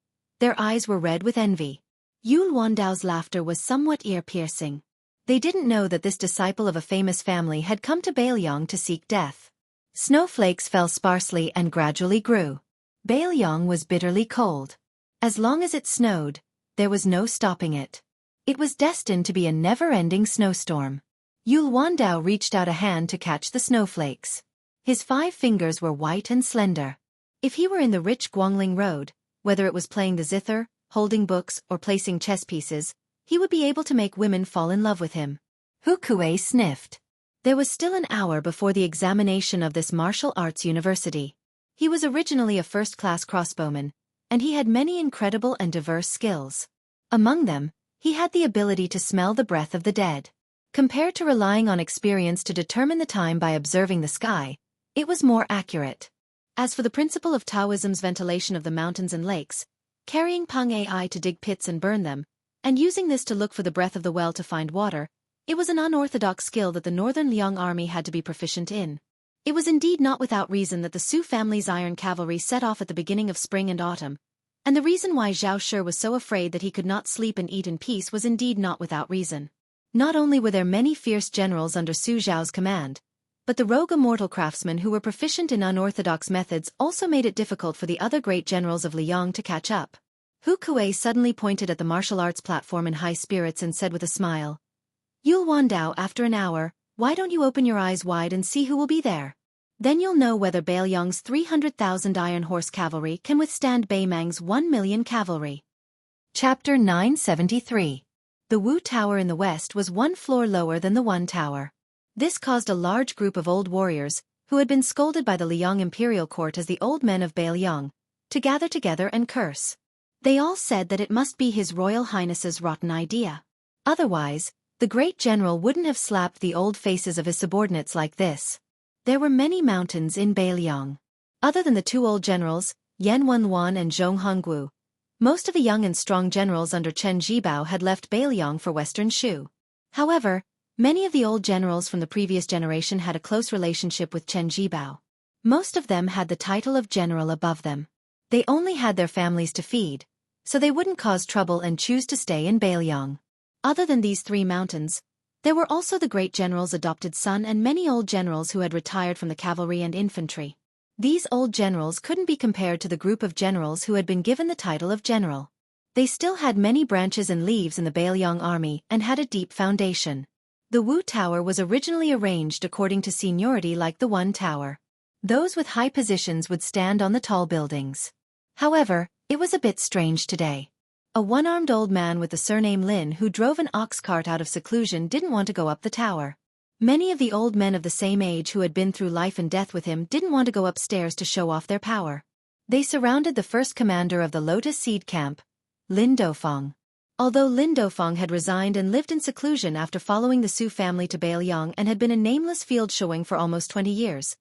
their eyes were red with envy. Yul Wandao's laughter was somewhat ear-piercing. They didn't know that this disciple of a famous family had come to Beiliang to seek death. Snowflakes fell sparsely and gradually grew. Beiliang was bitterly cold. As long as it snowed, there was no stopping it. It was destined to be a never-ending snowstorm. Yul Wandao reached out a hand to catch the snowflakes. His 5 fingers were white and slender. If he were in the rich Guangling road, whether it was playing the zither, holding books, or placing chess pieces, he would be able to make women fall in love with him. Xueqi sniffed. There was still an hour before the examination of this martial arts university. He was originally a first-class crossbowman, and he had many incredible and diverse skills. Among them, he had the ability to smell the breath of the dead. Compared to relying on experience to determine the time by observing the sky, it was more accurate. As for the principle of Taoism's ventilation of the mountains and lakes, carrying Peng Ai to dig pits and burn them, and using this to look for the breath of the well to find water, it was an unorthodox skill that the northern Liang army had to be proficient in. It was indeed not without reason that the Su family's iron cavalry set off at the beginning of spring and autumn, and the reason why Zhao Shi was so afraid that he could not sleep and eat in peace was indeed not without reason. Not only were there many fierce generals under Su Zhao's command, but the rogue immortal craftsmen who were proficient in unorthodox methods also made it difficult for the other great generals of Liang to catch up. Xueqi suddenly pointed at the martial arts platform in high spirits and said with a smile, "You'll Wandao after an hour, why don't you open your eyes wide and see who will be there? Then you'll know whether Bailiang's 300,000 iron horse cavalry can withstand Beimang's 1,000,000 cavalry." Chapter 973. The Wu Tower in the west was one floor lower than the One Tower. This caused a large group of old warriors, who had been scolded by the Liang imperial court as the old men of Bailiang, to gather together and curse. They all said that it must be His Royal Highness's rotten idea. Otherwise, the great general wouldn't have slapped the old faces of his subordinates like this. There were many mountains in Bailiang. Other than the two old generals, Yan Wenluan and Zhong Honggu, most of the young and strong generals under Chen Zhibao had left Bailiang for Western Shu. However, many of the old generals from the previous generation had a close relationship with Chen Zhibao. Most of them had the title of general above them. They only had their families to feed, so they wouldn't cause trouble and choose to stay in Bailiang. Other than these three mountains, there were also the great general's adopted son and many old generals who had retired from the cavalry and infantry. These old generals couldn't be compared to the group of generals who had been given the title of general. They still had many branches and leaves in the Bailiang army and had a deep foundation. The Wu Tower was originally arranged according to seniority like the One Tower. Those with high positions would stand on the tall buildings. However, it was a bit strange today. A one-armed old man with the surname Lin who drove an ox cart out of seclusion didn't want to go up the tower. Many of the old men of the same age who had been through life and death with him didn't want to go upstairs to show off their power. They surrounded the first commander of the Lotus Seed Camp, Lin Dofeng. Although Lin Dofeng had resigned and lived in seclusion after following the Su family to Bailiang and had been a nameless field showing for almost 20 years,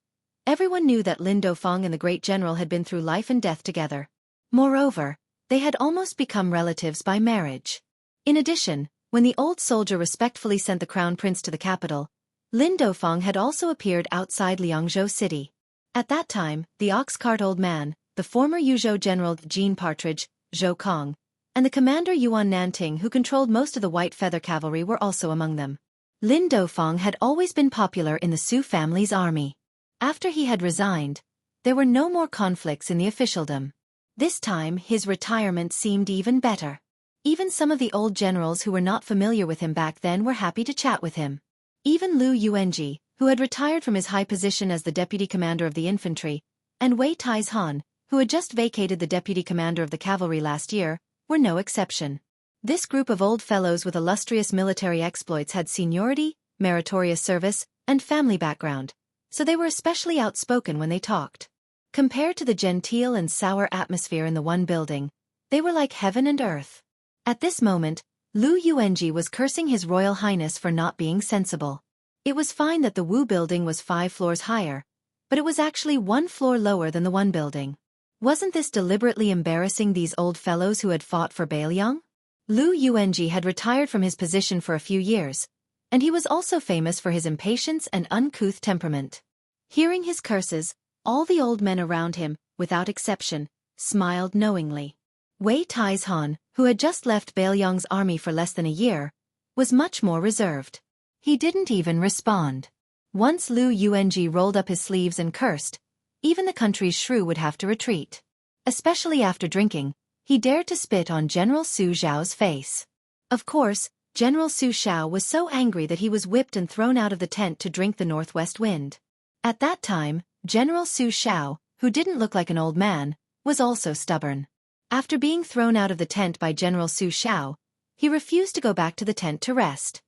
everyone knew that Lin Dofeng and the great general had been through life and death together. Moreover, they had almost become relatives by marriage. In addition, when the old soldier respectfully sent the crown prince to the capital, Lin Dofeng had also appeared outside Liangzhou city. At that time, the ox-cart old man, the former Yuzhou general Jean Partridge, Zhou Kong, and the commander Yuan Nanting who controlled most of the white feather cavalry were also among them. Lin Dofeng had always been popular in the Su family's army. After he had resigned, there were no more conflicts in the officialdom. This time his retirement seemed even better. Even some of the old generals who were not familiar with him back then were happy to chat with him. Even Lu Yuanji, who had retired from his high position as the deputy commander of the infantry, and Wei Taizhan, who had just vacated the deputy commander of the cavalry last year, were no exception. This group of old fellows with illustrious military exploits had seniority, meritorious service, and family background, so they were especially outspoken when they talked. Compared to the genteel and sour atmosphere in the one building, they were like heaven and earth. At this moment, Lu Yuanji was cursing His Royal Highness for not being sensible. It was fine that the Wu building was 5 floors higher, but it was actually 1 floor lower than the one building. Wasn't this deliberately embarrassing these old fellows who had fought for Bailiang? Lu Yuanji had retired from his position for a few years, and he was also famous for his impatience and uncouth temperament. Hearing his curses, all the old men around him, without exception, smiled knowingly. Wei Taizhan, who had just left Bailiang's army for less than a year, was much more reserved. He didn't even respond. Once Lu Yuanji rolled up his sleeves and cursed, even the country's shrew would have to retreat. Especially after drinking, he dared to spit on General Su Zhao's face. Of course, General Su Zhao was so angry that he was whipped and thrown out of the tent to drink the northwest wind. At that time, General Su Zhao, who didn't look like an old man, was also stubborn. After being thrown out of the tent by General Su Zhao, he refused to go back to the tent to rest.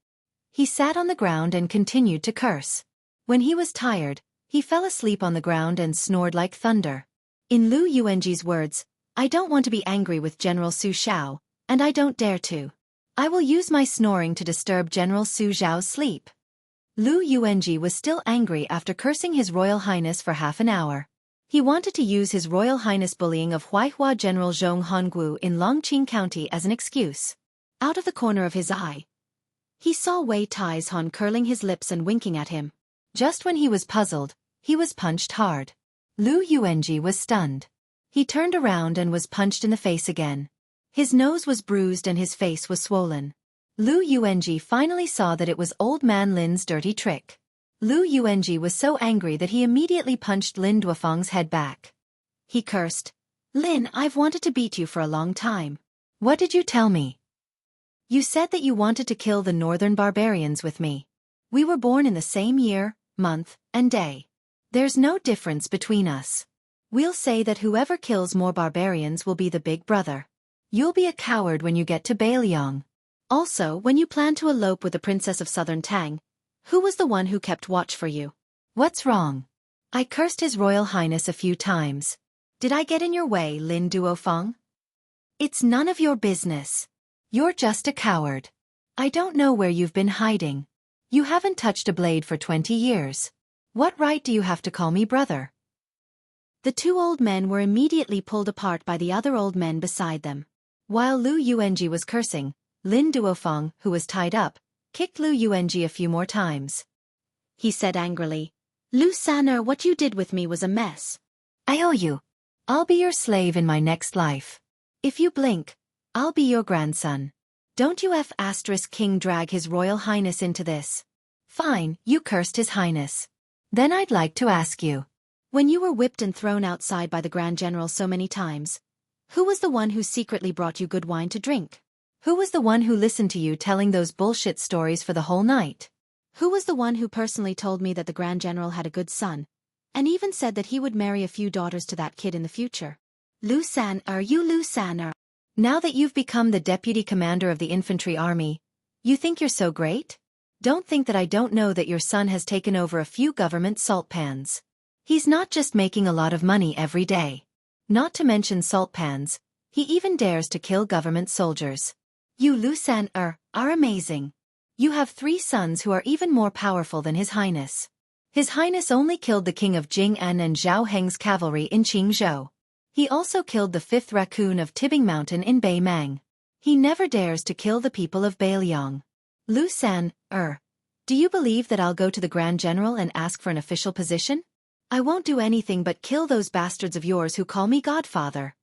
He sat on the ground and continued to curse. When he was tired, he fell asleep on the ground and snored like thunder. In Lu Yuanji's words, "I don't want to be angry with General Su Zhao, and I don't dare to. I will use my snoring to disturb General Su Zhao's sleep." Lu Yuanji was still angry after cursing His Royal Highness for half an hour. He wanted to use His Royal Highness bullying of Huaihua General Zhong Honggu in Longqing County as an excuse. Out of the corner of his eye, he saw Wei Taizhan curling his lips and winking at him. Just when he was puzzled, he was punched hard. Lu Yuanji was stunned. He turned around and was punched in the face again. His nose was bruised and his face was swollen. Lu Yuanji finally saw that it was old man Lin's dirty trick. Lu Yuanji was so angry that he immediately punched Lin Duofeng's head back. He cursed, "Lin, I've wanted to beat you for a long time. What did you tell me? You said that you wanted to kill the northern barbarians with me. We were born in the same year, month, and day. There's no difference between us. We'll say that whoever kills more barbarians will be the big brother. You'll be a coward when you get to Bailiang. Also, when you planned to elope with the princess of southern Tang, who was the one who kept watch for you? What's wrong? I cursed His Royal Highness a few times. Did I get in your way, Lin Duofeng? It's none of your business. You're just a coward. I don't know where you've been hiding. You haven't touched a blade for 20 years. What right do you have to call me brother? The two old men were immediately pulled apart by the other old men beside them. While Lu Yuanji was cursing, Lin Duofeng, who was tied up, kicked Lu Yuanji a few more times. He said angrily, Lu San'er, what you did with me was a mess. I owe you. I'll be your slave in my next life. If you blink, I'll be your grandson. Don't you King drag His Royal Highness into this. Fine, you cursed His Highness. Then I'd like to ask you. When you were whipped and thrown outside by the Grand General so many times, who was the one who secretly brought you good wine to drink? Who was the one who listened to you telling those bullshit stories for the whole night? Who was the one who personally told me that the Grand General had a good son, and even said that he would marry a few daughters to that kid in the future? Lu San'er, you Lu San'er. Now that you've become the deputy commander of the infantry army, you think you're so great? Don't think that I don't know that your son has taken over a few government salt pans. He's not just making a lot of money every day. Not to mention salt pans, he even dares to kill government soldiers. You Lu San'er are amazing. You have 3 sons who are even more powerful than His Highness. His Highness only killed the king of Jing'an and Zhao Heng's cavalry in Qingzhou. He also killed the 5th raccoon of Tibbing Mountain in Beimang. He never dares to kill the people of Bailiang. Lu San'er, do you believe that I'll go to the Grand General and ask for an official position? I won't do anything but kill those bastards of yours who call me godfather.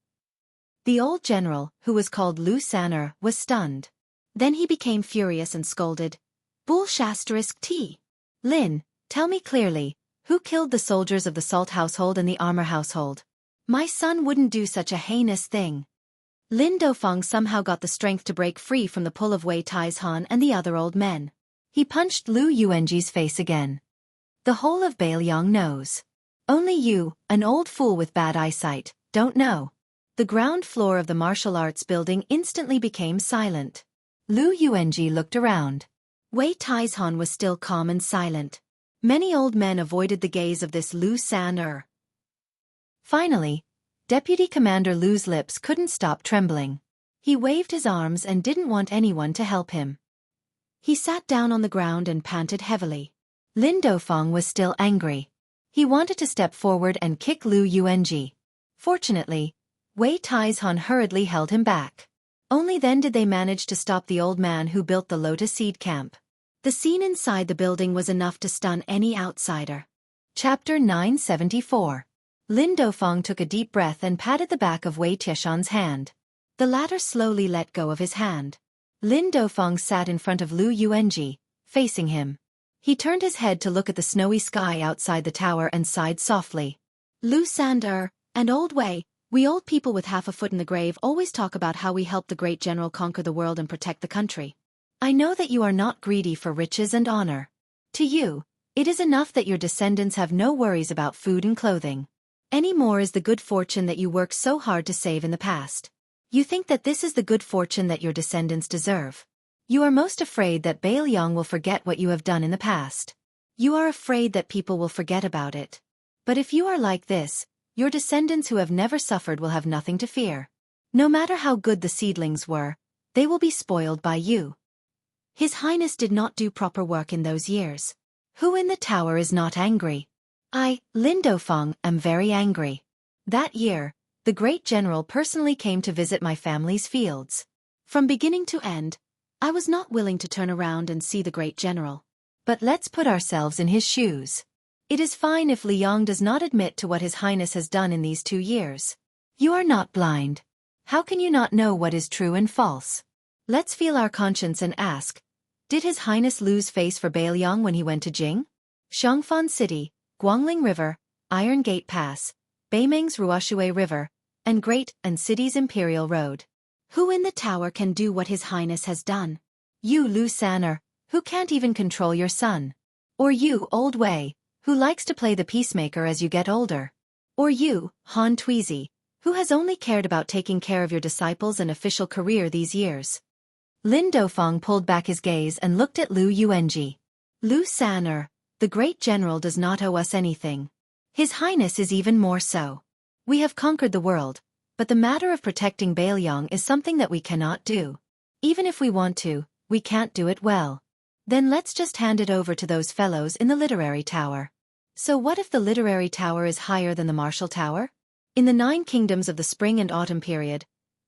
The old general, who was called Lu San'er, was stunned. Then he became furious and scolded. Bull**T. Lin, tell me clearly, who killed the soldiers of the Salt household and the Armor household? My son wouldn't do such a heinous thing. Lin Dofeng somehow got the strength to break free from the pull of Wei Taizhan and the other old men. He punched Lu Yuanji's face again. The whole of Bailiang knows. Only you, an old fool with bad eyesight, don't know. The ground floor of the martial arts building instantly became silent. Lu Yuanji looked around. Wei Taizhan was still calm and silent. Many old men avoided the gaze of this Lu San'er. Finally, Deputy Commander Lu's lips couldn't stop trembling. He waved his arms and didn't want anyone to help him. He sat down on the ground and panted heavily. Lin Dofeng was still angry. He wanted to step forward and kick Lu Yuanji. Fortunately, Wei Taizhan hurriedly held him back. Only then did they manage to stop the old man who built the Lotus Seed Camp. The scene inside the building was enough to stun any outsider. Chapter 974. Lin Dofeng took a deep breath and patted the back of Wei Tieshan's hand. The latter slowly let go of his hand. Lin Dofeng sat in front of Lu Yuanji, facing him. He turned his head to look at the snowy sky outside the tower and sighed softly. Lu San'er, and old Wei, we old people with half a foot in the grave always talk about how we helped the great general conquer the world and protect the country. I know that you are not greedy for riches and honor. To you, it is enough that your descendants have no worries about food and clothing. Any more is the good fortune that you worked so hard to save in the past. You think that this is the good fortune that your descendants deserve. You are most afraid that Bailiang will forget what you have done in the past. You are afraid that people will forget about it. But if you are like this, your descendants who have never suffered will have nothing to fear. No matter how good the seedlings were, they will be spoiled by you. His Highness did not do proper work in those years. Who in the tower is not angry? I, Lin Dofeng, am very angry. That year, the great general personally came to visit my family's fields. From beginning to end, I was not willing to turn around and see the great general. But let's put ourselves in his shoes. It is fine if Liang does not admit to what His Highness has done in these 2 years. You are not blind. How can you not know what is true and false? Let's feel our conscience and ask, did His Highness lose face for Bailiang when he went to Jing? Xiangfan City, Guangling River, Iron Gate Pass, Beimang's Ruoshui River, and Great and City's Imperial Road. Who in the tower can do what His Highness has done? You, Lu Sanner, who can't even control your son. Or you, Old Wei, who likes to play the peacemaker as you get older. Or you, Han Tweezy, who has only cared about taking care of your disciples and official career these years. Lin Dofeng pulled back his gaze and looked at Lu Yuanji. Lu Sanner, the great general does not owe us anything. His Highness is even more so. We have conquered the world, but the matter of protecting Bailiang is something that we cannot do. Even if we want to, we can't do it well. Then let's just hand it over to those fellows in the literary tower. So what if the literary tower is higher than the martial tower? In the 9 kingdoms of the spring and autumn period,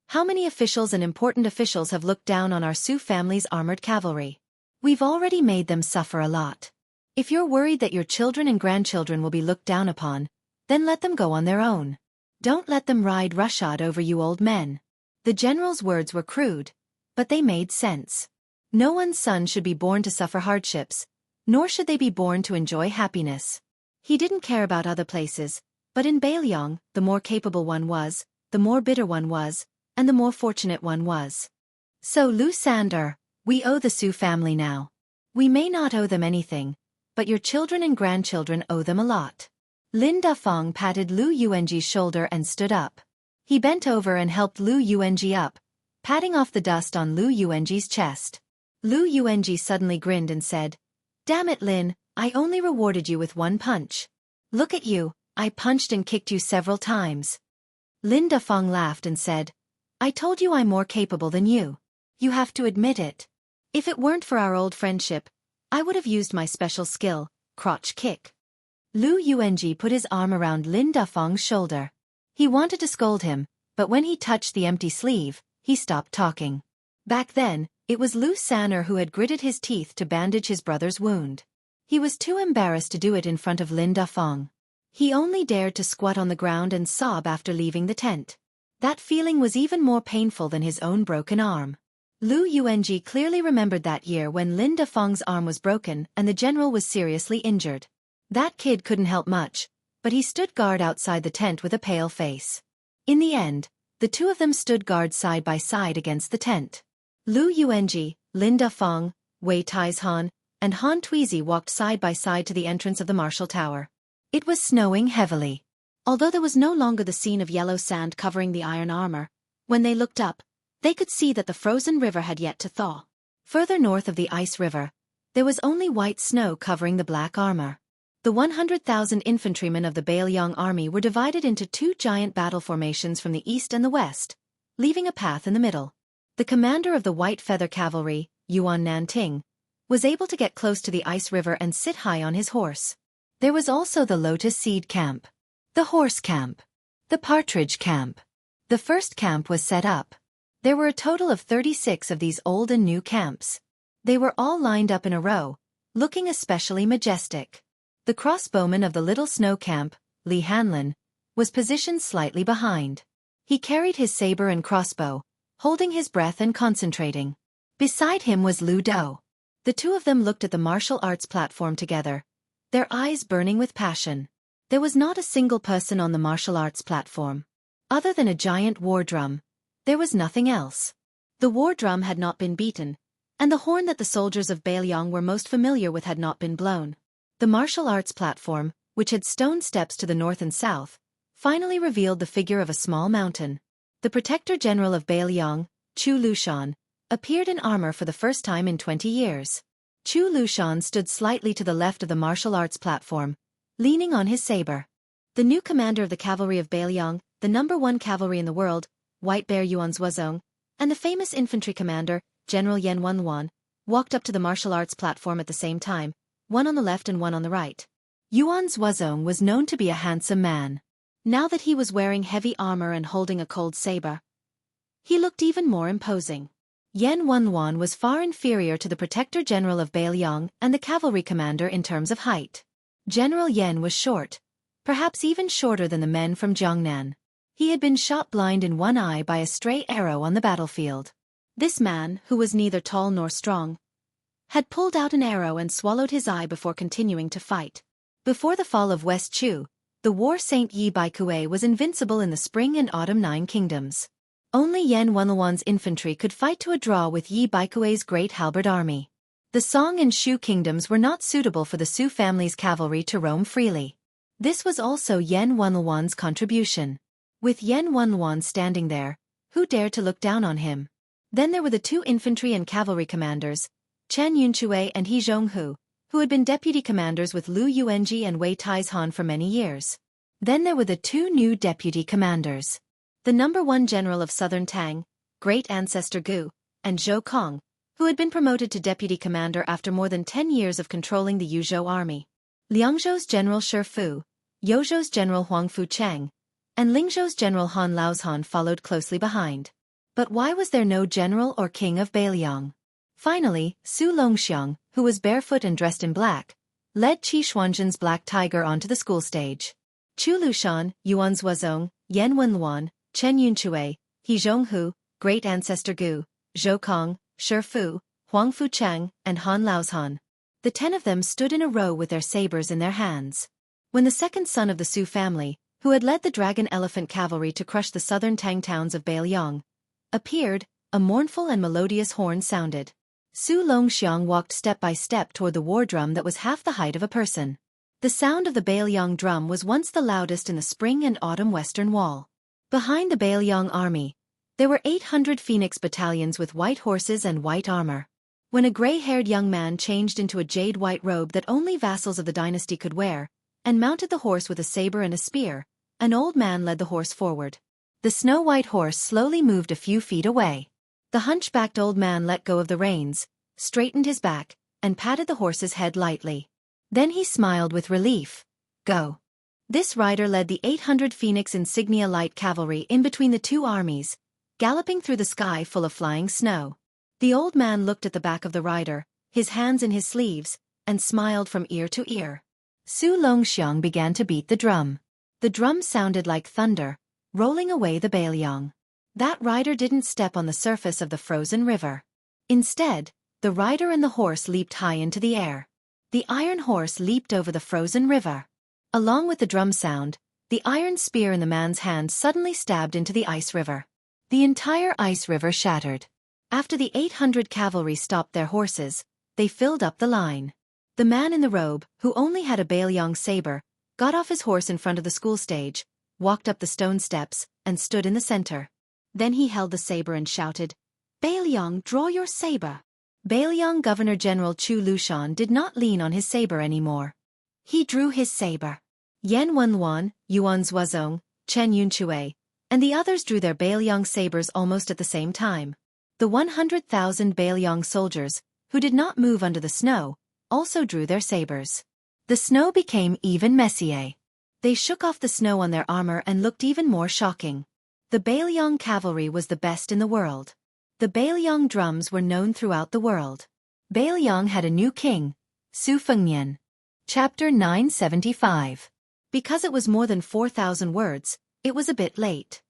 how many officials and important officials have looked down on our Su family's armored cavalry? We've already made them suffer a lot. If you're worried that your children and grandchildren will be looked down upon, then let them go on their own. Don't let them ride roughshod over you old men. The general's words were crude, but they made sense. No one's son should be born to suffer hardships, nor should they be born to enjoy happiness. He didn't care about other places, but in Bailiang, the more capable one was, the more bitter one was, and the more fortunate one was. So Lu Sander, we owe the Su family now. We may not owe them anything, but your children and grandchildren owe them a lot. Lin Dafeng patted Lu Yuanji's shoulder and stood up. He bent over and helped Lu Yuanji up, patting off the dust on Lu Yuanji's chest. Lu Yuanji suddenly grinned and said, "Damn it, Lin, I only rewarded you with 1 punch. Look at you, I punched and kicked you several times." Lin Dafeng laughed and said, "I told you I'm more capable than you. You have to admit it. If it weren't for our old friendship, I would have used my special skill, crotch kick." Lu Yuanji put his arm around Lin Dafeng's shoulder. He wanted to scold him, but when he touched the empty sleeve, he stopped talking. Back then, it was Lu Sanner who had gritted his teeth to bandage his brother's wound. He was too embarrassed to do it in front of Lin Dafeng. He only dared to squat on the ground and sob after leaving the tent. That feeling was even more painful than his own broken arm. Lu Yuanji clearly remembered that year when Lin Dafeng's arm was broken and the general was seriously injured. That kid couldn't help much, but he stood guard outside the tent with a pale face. In the end, the two of them stood guard side by side against the tent. Lu Yuanji, Lin Dafeng, Wei Taizhan, and Han Tweezy walked side by side to the entrance of the martial tower. It was snowing heavily. Although there was no longer the scene of yellow sand covering the iron armor, when they looked up, they could see that the frozen river had yet to thaw. Further north of the ice river, there was only white snow covering the black armor. The 100,000 infantrymen of the Bailiang army were divided into 2 giant battle formations from the east and the west, leaving a path in the middle. The commander of the White Feather Cavalry, Yuan Nanting, was able to get close to the ice river and sit high on his horse. There was also the Lotus Seed Camp, the Horse Camp, the Partridge Camp. The first camp was set up. There were a total of 36 of these old and new camps. They were all lined up in a row, looking especially majestic. The crossbowman of the Little Snow Camp, Li Hanlin, was positioned slightly behind. He carried his saber and crossbow, holding his breath and concentrating. Beside him was Lu Dou. The two of them looked at the martial arts platform together, their eyes burning with passion. There was not a single person on the martial arts platform. Other than a giant war drum, there was nothing else. The war drum had not been beaten, and the horn that the soldiers of Bailiang were most familiar with had not been blown. The martial arts platform, which had stone steps to the north and south, finally revealed the figure of a small mountain. The Protector General of Bailiang, Chu Lushan, appeared in armor for the first time in 20 years. Chu Lushan stood slightly to the left of the martial arts platform, leaning on his saber. The new commander of the cavalry of Bailiang, the #1 cavalry in the world, White Bear Yuan Zuozong, and the famous infantry commander, General Yan Wenwan, walked up to the martial arts platform at the same time, one on the left and one on the right. Yuan Zuozong was known to be a handsome man. Now that he was wearing heavy armor and holding a cold saber, he looked even more imposing. Yan Wenwan was far inferior to the Protector General of Bailiang and the cavalry commander in terms of height. General Yan was short, perhaps even shorter than the men from Jiangnan. He had been shot blind in one eye by a stray arrow on the battlefield. This man, who was neither tall nor strong, had pulled out an arrow and swallowed his eye before continuing to fight. Before the fall of West Chu, the war saint Yi Baikue was invincible in the spring and autumn 9 kingdoms. Only Yan Wenluan's infantry could fight to a draw with Yi Baikui's great halberd army. The Song and Shu kingdoms were not suitable for the Su family's cavalry to roam freely. This was also Yan Wenluan's contribution. With Yan Wenluan standing there, who dared to look down on him? Then there were the two infantry and cavalry commanders, Chen Yunchui and He Zhonghu, who had been deputy commanders with Lu Yuanji and Wei Taizhan for many years. Then there were the two new deputy commanders. The #1 general of Southern Tang, great ancestor Gu, and Zhou Kong, who had been promoted to deputy commander after more than 10 years of controlling the Yuzhou army. Liangzhou's general Shi Fu, Yozhou's general Huang Fucheng, and Lingzhou's general Han Laozhan followed closely behind. But why was there no general or king of Beiliang? Finally, Su Longxiang, who was barefoot and dressed in black, led Qi Xuanzhen's black tiger onto the school stage. Chu Lushan, Yuan Zuozong, Yan Wenluan, Chen Yunchui, He Zhonghu, great ancestor Gu, Zhou Kong, Shi Fu, Huang Fucheng, and Han Laozhan. The 10 of them stood in a row with their sabers in their hands. When the second son of the Su family, who had led the dragon elephant cavalry to crush the southern Tang towns of Beiliang, appeared, a mournful and melodious horn sounded. Su Longxiang walked step by step toward the war drum that was half the height of a person. The sound of the Beiliang drum was once the loudest in the spring and autumn western wall. Behind the Beiliang army, there were 800 phoenix battalions with white horses and white armor. When a gray-haired young man changed into a jade-white robe that only vassals of the dynasty could wear, and mounted the horse with a saber and a spear, an old man led the horse forward. The snow-white horse slowly moved a few feet away. The hunchbacked old man let go of the reins, straightened his back, and patted the horse's head lightly. Then he smiled with relief. Go. This rider led the 800 Phoenix insignia light cavalry in between the two armies, galloping through the sky full of flying snow. The old man looked at the back of the rider, his hands in his sleeves, and smiled from ear to ear. Su Longxiang began to beat the drum. The drum sounded like thunder, rolling away the Beiliang. That rider didn't step on the surface of the frozen river. Instead, the rider and the horse leaped high into the air. The iron horse leaped over the frozen river. Along with the drum sound, the iron spear in the man's hand suddenly stabbed into the ice river. The entire ice river shattered. After the 800 cavalry stopped their horses, they filled up the line. The man in the robe, who only had a Beiliang saber, got off his horse in front of the school stage, walked up the stone steps, and stood in the center. Then he held the saber and shouted, "Beiliang, draw your saber." Beiliang Governor-General Chu Lushan did not lean on his saber anymore. He drew his saber. Yan Wenluan, Yuan Zuozong, Chen Yunchui, and the others drew their Beiliang sabers almost at the same time. The 100,000 Beiliang soldiers, who did not move under the snow, also drew their sabers. The snow became even messier. They shook off the snow on their armor and looked even more shocking. The Beiliang cavalry was the best in the world. The Beiliang drums were known throughout the world. Beiliang had a new king, Su Fengnian. Chapter 975. Because it was more than 4,000 words, it was a bit late.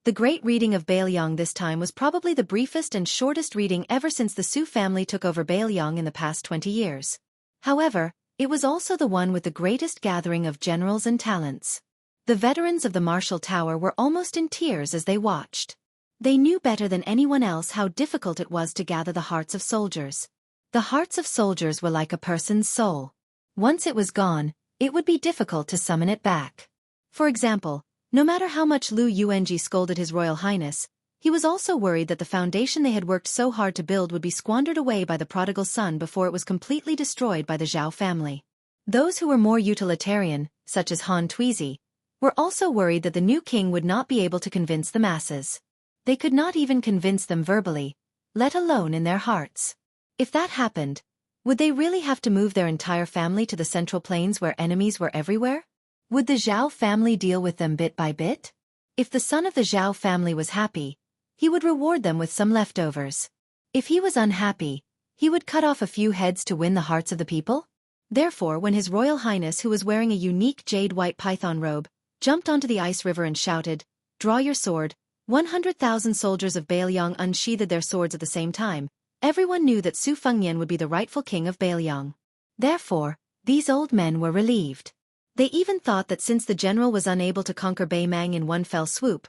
The great reading of Beiliang this time was probably the briefest and shortest reading ever since the Su family took over Beiliang in the past 20 years. However, it was also the one with the greatest gathering of generals and talents. The veterans of the Marshall Tower were almost in tears as they watched. They knew better than anyone else how difficult it was to gather the hearts of soldiers. The hearts of soldiers were like a person's soul. Once it was gone, it would be difficult to summon it back. For example, no matter how much Lu Yuanji scolded His Royal Highness, he was also worried that the foundation they had worked so hard to build would be squandered away by the prodigal son before it was completely destroyed by the Zhao family. Those who were more utilitarian, such as Han Tuizi, were also worried that the new king would not be able to convince the masses. They could not even convince them verbally, let alone in their hearts. If that happened, would they really have to move their entire family to the Central Plains where enemies were everywhere? Would the Zhao family deal with them bit by bit? If the son of the Zhao family was happy, he would reward them with some leftovers. If he was unhappy, he would cut off a few heads to win the hearts of the people. Therefore, when His Royal Highness, who was wearing a unique jade-white python robe, jumped onto the ice river and shouted, "Draw your sword," 100,000 soldiers of Beiliang unsheathed their swords at the same time. Everyone knew that Su Fengnian would be the rightful king of Beiliang. Therefore, these old men were relieved. They even thought that since the general was unable to conquer Beimang in one fell swoop,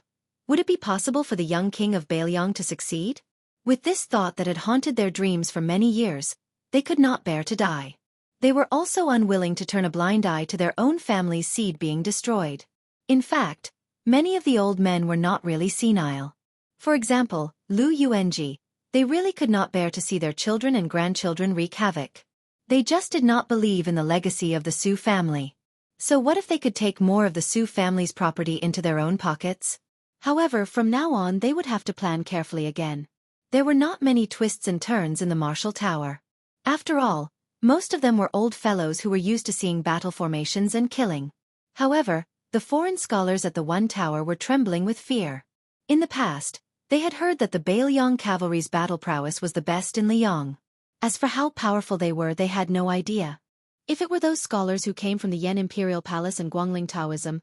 Would it be possible for the young king of Bailiang to succeed? With this thought that had haunted their dreams for many years, they could not bear to die. They were also unwilling to turn a blind eye to their own family's seed being destroyed. In fact, many of the old men were not really senile. For example, Lu Yuanji, they really could not bear to see their children and grandchildren wreak havoc. They just did not believe in the legacy of the Su family. So what if they could take more of the Su family's property into their own pockets? However, from now on they would have to plan carefully again. There were not many twists and turns in the martial tower. After all, most of them were old fellows who were used to seeing battle formations and killing. However, the foreign scholars at the One Tower were trembling with fear. In the past, they had heard that the Bailiang cavalry's battle prowess was the best in Liang. As for how powerful they were, they had no idea. If it were those scholars who came from the Yan Imperial Palace and Guangling Taoism,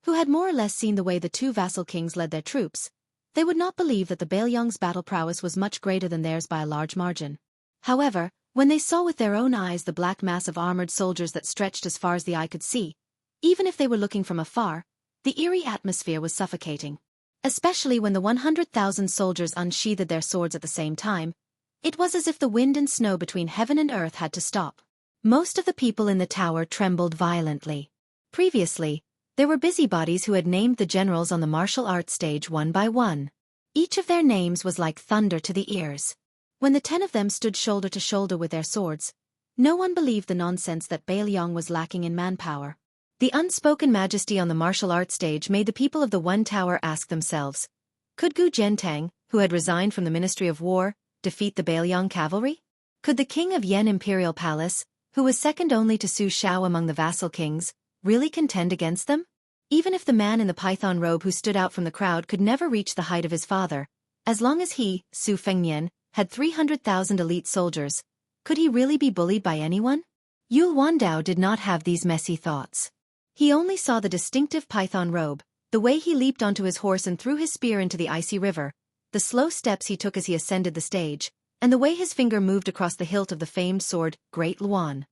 who had more or less seen the way the two vassal kings led their troops, they would not believe that the Bailiang's battle prowess was much greater than theirs by a large margin. However, when they saw with their own eyes the black mass of armored soldiers that stretched as far as the eye could see, even if they were looking from afar, the eerie atmosphere was suffocating. Especially when the 100,000 soldiers unsheathed their swords at the same time, it was as if the wind and snow between heaven and earth had to stop. Most of the people in the tower trembled violently. Previously, there were busybodies who had named the generals on the martial arts stage one by one. Each of their names was like thunder to the ears. When the 10 of them stood shoulder to shoulder with their swords, no one believed the nonsense that Bailiang was lacking in manpower. The unspoken majesty on the martial arts stage made the people of the One Tower ask themselves, could Gu Zhentang, who had resigned from the Ministry of War, defeat the Bailiang cavalry? Could the king of Yan Imperial Palace, who was second only to Su Shao among the vassal kings, really contend against them? Even if the man in the python robe who stood out from the crowd could never reach the height of his father, as long as he, Su Fengnian, had 300,000 elite soldiers, could he really be bullied by anyone? Yul Wandao did not have these messy thoughts. He only saw the distinctive python robe, the way he leaped onto his horse and threw his spear into the icy river, the slow steps he took as he ascended the stage, and the way his finger moved across the hilt of the famed sword, Great Luan.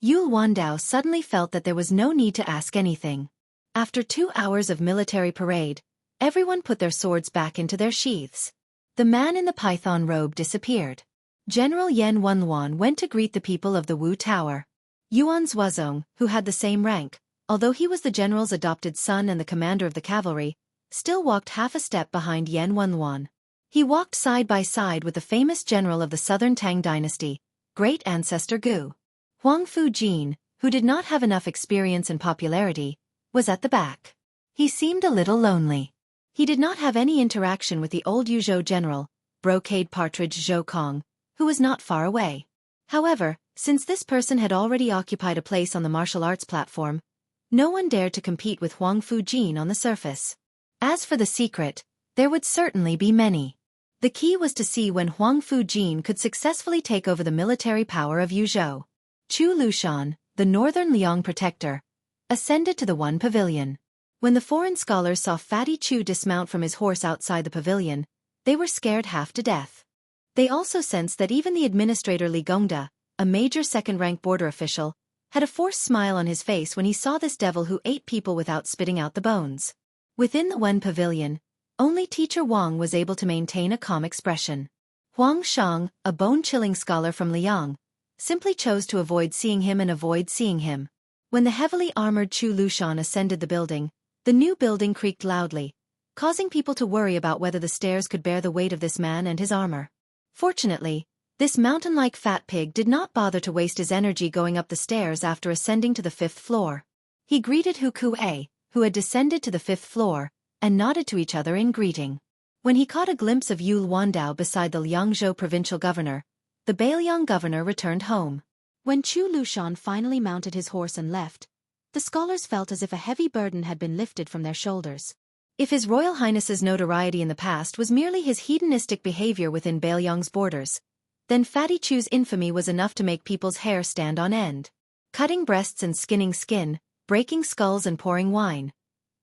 Yul Wandao suddenly felt that there was no need to ask anything. After 2 hours of military parade, everyone put their swords back into their sheaths. The man in the python robe disappeared. General Yan Wenluan went to greet the people of the Wu Tower. Yuan Zuozong, who had the same rank, although he was the general's adopted son and the commander of the cavalry, still walked half a step behind Yan Wenluan. He walked side by side with the famous general of the southern Tang dynasty, great ancestor Gu. Huang Fujin, who did not have enough experience and popularity, was at the back. He seemed a little lonely. He did not have any interaction with the old Yuzhou general, Brocade Partridge Zhou Kong, who was not far away. However, since this person had already occupied a place on the martial arts platform, no one dared to compete with Huang Fujin on the surface. As for the secret, there would certainly be many. The key was to see when Huang Fujin could successfully take over the military power of Yuzhou. Chu Lushan, the northern Liang protector, ascended to the one pavilion. When the foreign scholars saw Fatty Chu dismount from his horse outside the pavilion, they were scared half to death. They also sensed that even the administrator Li Gongda, a major second-rank border official, had a forced smile on his face when he saw this devil who ate people without spitting out the bones. Within the one pavilion, only teacher Wang was able to maintain a calm expression. Huang Shang, a bone-chilling scholar from Liang, simply chose to avoid seeing him and avoid seeing him. When the heavily armored Chu Lushan ascended the building, the new building creaked loudly, causing people to worry about whether the stairs could bear the weight of this man and his armor. Fortunately, this mountain-like fat pig did not bother to waste his energy going up the stairs after ascending to the 5th floor. He greeted Hu Kuei, who had descended to the 5th floor, and nodded to each other in greeting. When he caught a glimpse of Yul Wandao beside the Liangzhou provincial governor, the Bailiang governor returned home. When Chu Lushan finally mounted his horse and left, the scholars felt as if a heavy burden had been lifted from their shoulders. If His Royal Highness's notoriety in the past was merely his hedonistic behavior within Bailiang's borders, then Fatty Chu's infamy was enough to make people's hair stand on end. Cutting breasts and skinning skin, breaking skulls and pouring wine.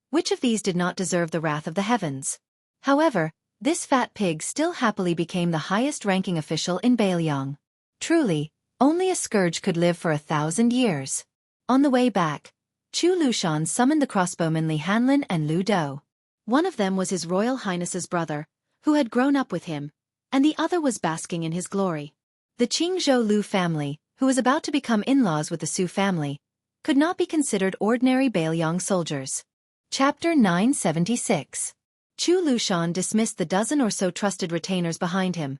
Which of these did not deserve the wrath of the heavens? However, this fat pig still happily became the highest-ranking official in Bailiang. Truly, only a scourge could live for 1,000 years. On the way back, Chu Lushan summoned the crossbowmen Li Hanlin and Lu Dou. One of them was His Royal Highness's brother, who had grown up with him, and the other was basking in his glory. The Qingzhou Lu family, who was about to become in-laws with the Su family, could not be considered ordinary Bailiang soldiers. Chapter 976. Chu Lushan dismissed the dozen or so trusted retainers behind him,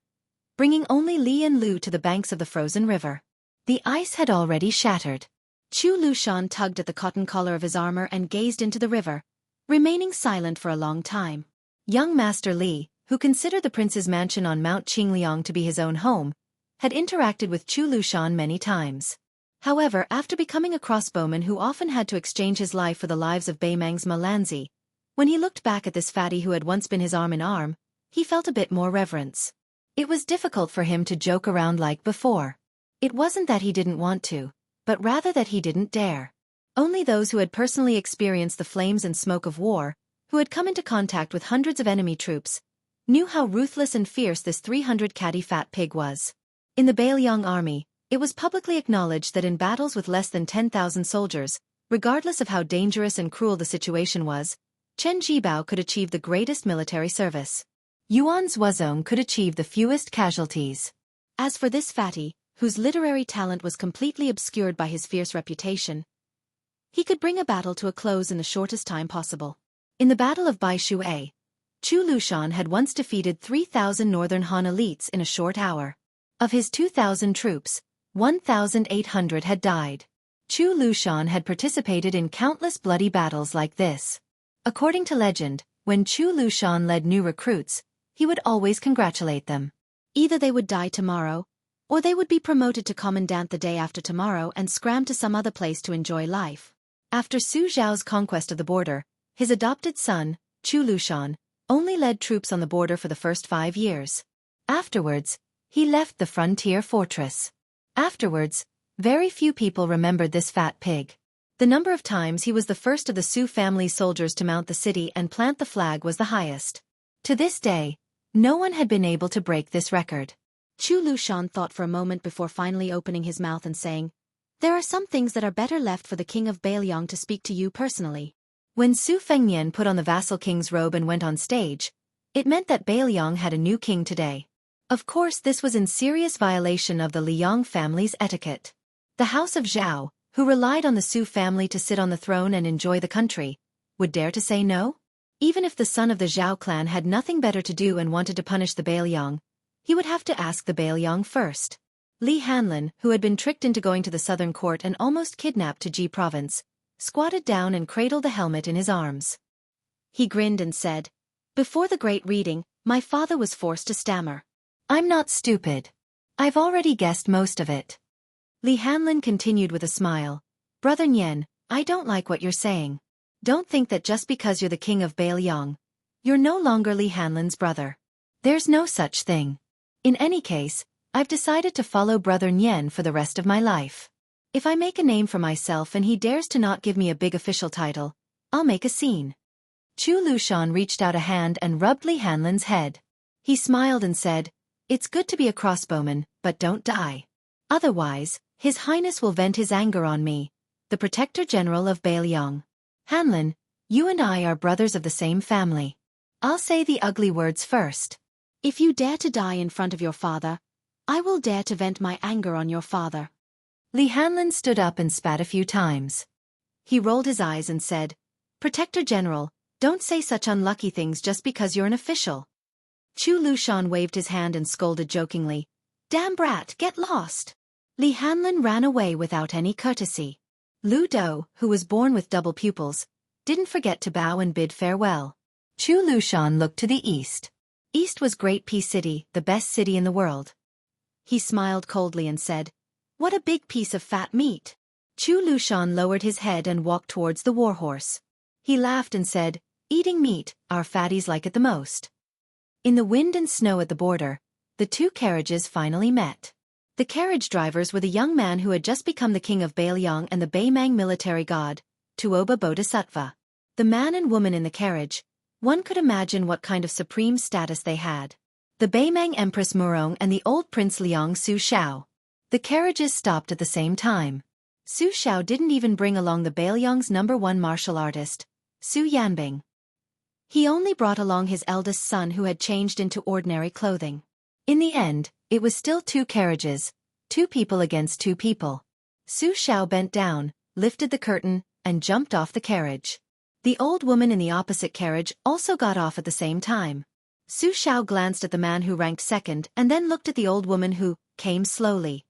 bringing only Li and Lu to the banks of the frozen river. The ice had already shattered. Chu Lushan tugged at the cotton collar of his armor and gazed into the river, remaining silent for a long time. Young Master Li, who considered the prince's mansion on Mount Qingliang to be his own home, had interacted with Chu Lushan many times. However, after becoming a crossbowman who often had to exchange his life for the lives of Beimang's Malanzi, when he looked back at this fatty who had once been his arm in arm, he felt a bit more reverence. It was difficult for him to joke around like before. It wasn't that he didn't want to, but rather that he didn't dare. Only those who had personally experienced the flames and smoke of war, who had come into contact with hundreds of enemy troops, knew how ruthless and fierce this 300-catty fat pig was. In the Bailiang army, it was publicly acknowledged that in battles with less than 10,000 soldiers, regardless of how dangerous and cruel the situation was, Chen Jibao could achieve the greatest military service. Yuan Zuozong could achieve the fewest casualties. As for this fatty, whose literary talent was completely obscured by his fierce reputation, he could bring a battle to a close in the shortest time possible. In the Battle of Bai Shui, Chu Lushan had once defeated 3,000 Northern Han elites in a short hour. Of his 2,000 troops, 1,800 had died. Chu Lushan had participated in countless bloody battles like this. According to legend, when Chu Lushan led new recruits, he would always congratulate them. Either they would die tomorrow, or they would be promoted to commandant the day after tomorrow and scram to some other place to enjoy life. After Su Zhao's conquest of the border, his adopted son, Chu Lushan, only led troops on the border for the first 5 years. Afterwards, he left the frontier fortress. Afterwards, very few people remembered this fat pig. The number of times he was the first of the Su family's soldiers to mount the city and plant the flag was the highest. To this day, no one had been able to break this record. Chu Lushan thought for a moment before finally opening his mouth and saying, "There are some things that are better left for the king of Bailiang to speak to you personally." When Su Fengnian put on the vassal king's robe and went on stage, it meant that Bailiang had a new king today. Of course, this was in serious violation of the Liang family's etiquette. The house of Zhao, who relied on the Su family to sit on the throne and enjoy the country, would dare to say no? Even if the son of the Zhao clan had nothing better to do and wanted to punish the Bailiang, he would have to ask the Bailiang first. Li Hanlin, who had been tricked into going to the southern court and almost kidnapped to Ji province, squatted down and cradled the helmet in his arms. He grinned and said, "Before the great reading, my father was forced to stammer. I'm not stupid. I've already guessed most of it." Li Hanlin continued with a smile, "Brother Nian, I don't like what you're saying. Don't think that just because you're the king of Bailiang, you're no longer Li Hanlin's brother. There's no such thing. In any case, I've decided to follow Brother Nian for the rest of my life. If I make a name for myself and he dares to not give me a big official title, I'll make a scene." Chu Lushan reached out a hand and rubbed Li Hanlin's head. He smiled and said, "It's good to be a crossbowman, but don't die. Otherwise, His Highness will vent his anger on me, the Protector General of Bailiang. Hanlin, you and I are brothers of the same family. I'll say the ugly words first. If you dare to die in front of your father, I will dare to vent my anger on your father." Li Hanlin stood up and spat a few times. He rolled his eyes and said, "Protector General, don't say such unlucky things just because you're an official." Chu Lushan waved his hand and scolded jokingly, "Damn brat, get lost." Li Hanlin ran away without any courtesy. Lu Dou, who was born with double pupils, didn't forget to bow and bid farewell. Chu Lushan looked to the east. East was Great Peace City, the best city in the world. He smiled coldly and said, "What a big piece of fat meat." Chu Lushan lowered his head and walked towards the warhorse. He laughed and said, "Eating meat, our fatties like it the most." In the wind and snow at the border, the two carriages finally met. The carriage drivers were the young man who had just become the king of Bailiang and the Baimang military god, Tuoba Bodhisattva. The man and woman in the carriage, one could imagine what kind of supreme status they had. The Baimang Empress Murong and the old Prince Liang Su Xiao. The carriages stopped at the same time. Su Xiao didn't even bring along the Bailiang's #1 martial artist, Su Yanbing. He only brought along his eldest son who had changed into ordinary clothing. In the end, it was still 2 carriages, 2 people against 2 people. Su Xiao bent down, lifted the curtain, and jumped off the carriage. The old woman in the opposite carriage also got off at the same time. Su Xiao glanced at the man who ranked second and then looked at the old woman who came slowly.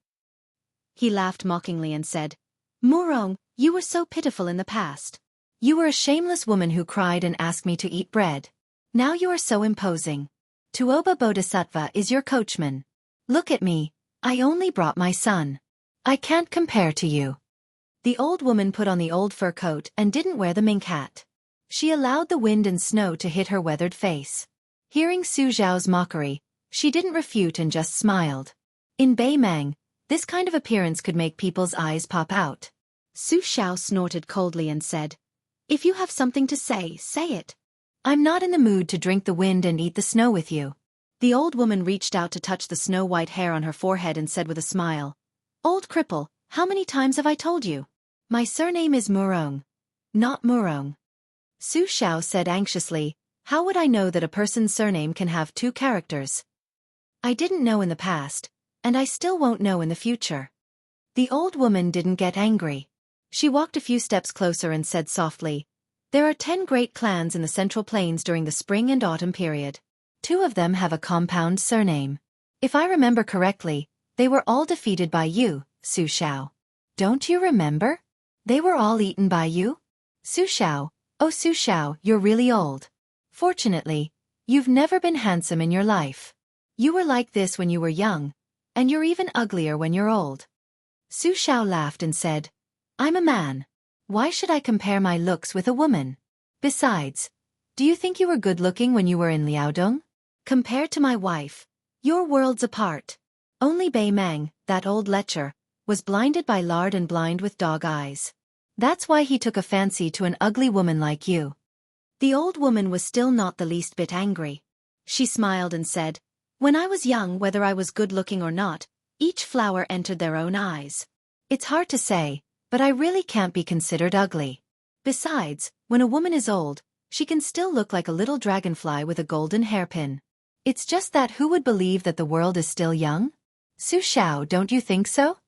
He laughed mockingly and said, "Murong, you were so pitiful in the past. You were a shameless woman who cried and asked me to eat bread. Now you are so imposing. Tuoba Bodhisattva is your coachman. Look at me, I only brought my son. I can't compare to you." The old woman put on the old fur coat and didn't wear the mink hat. She allowed the wind and snow to hit her weathered face. Hearing Su Xiao's mockery, she didn't refute and just smiled. In Beimang, this kind of appearance could make people's eyes pop out. Su Xiao snorted coldly and said, "If you have something to say, say it. I'm not in the mood to drink the wind and eat the snow with you." The old woman reached out to touch the snow-white hair on her forehead and said with a smile, "Old cripple, how many times have I told you? My surname is Murong, not Murong." Su Xiao said anxiously, "How would I know that a person's surname can have 2 characters? I didn't know in the past, and I still won't know in the future." The old woman didn't get angry. She walked a few steps closer and said softly, "There are 10 great clans in the Central Plains during the spring and autumn period. 2 of them have a compound surname. If I remember correctly, they were all defeated by you, Su Xiao. Don't you remember? They were all eaten by you? Su Xiao, oh Su Xiao, you're really old. Fortunately, you've never been handsome in your life. You were like this when you were young, and you're even uglier when you're old." Su Xiao laughed and said, "I'm a man. Why should I compare my looks with a woman? Besides, do you think you were good-looking when you were in Liaodong? Compared to my wife, you're worlds apart. Only Beimang, that old lecher, was blinded by lard and blind with dog eyes. That's why he took a fancy to an ugly woman like you." The old woman was still not the least bit angry. She smiled and said, "When I was young, whether I was good-looking or not, each flower entered their own eyes. It's hard to say, but I really can't be considered ugly. Besides, when a woman is old, she can still look like a little dragonfly with a golden hairpin. It's just that who would believe that the world is still young? Su Xiao, don't you think so?"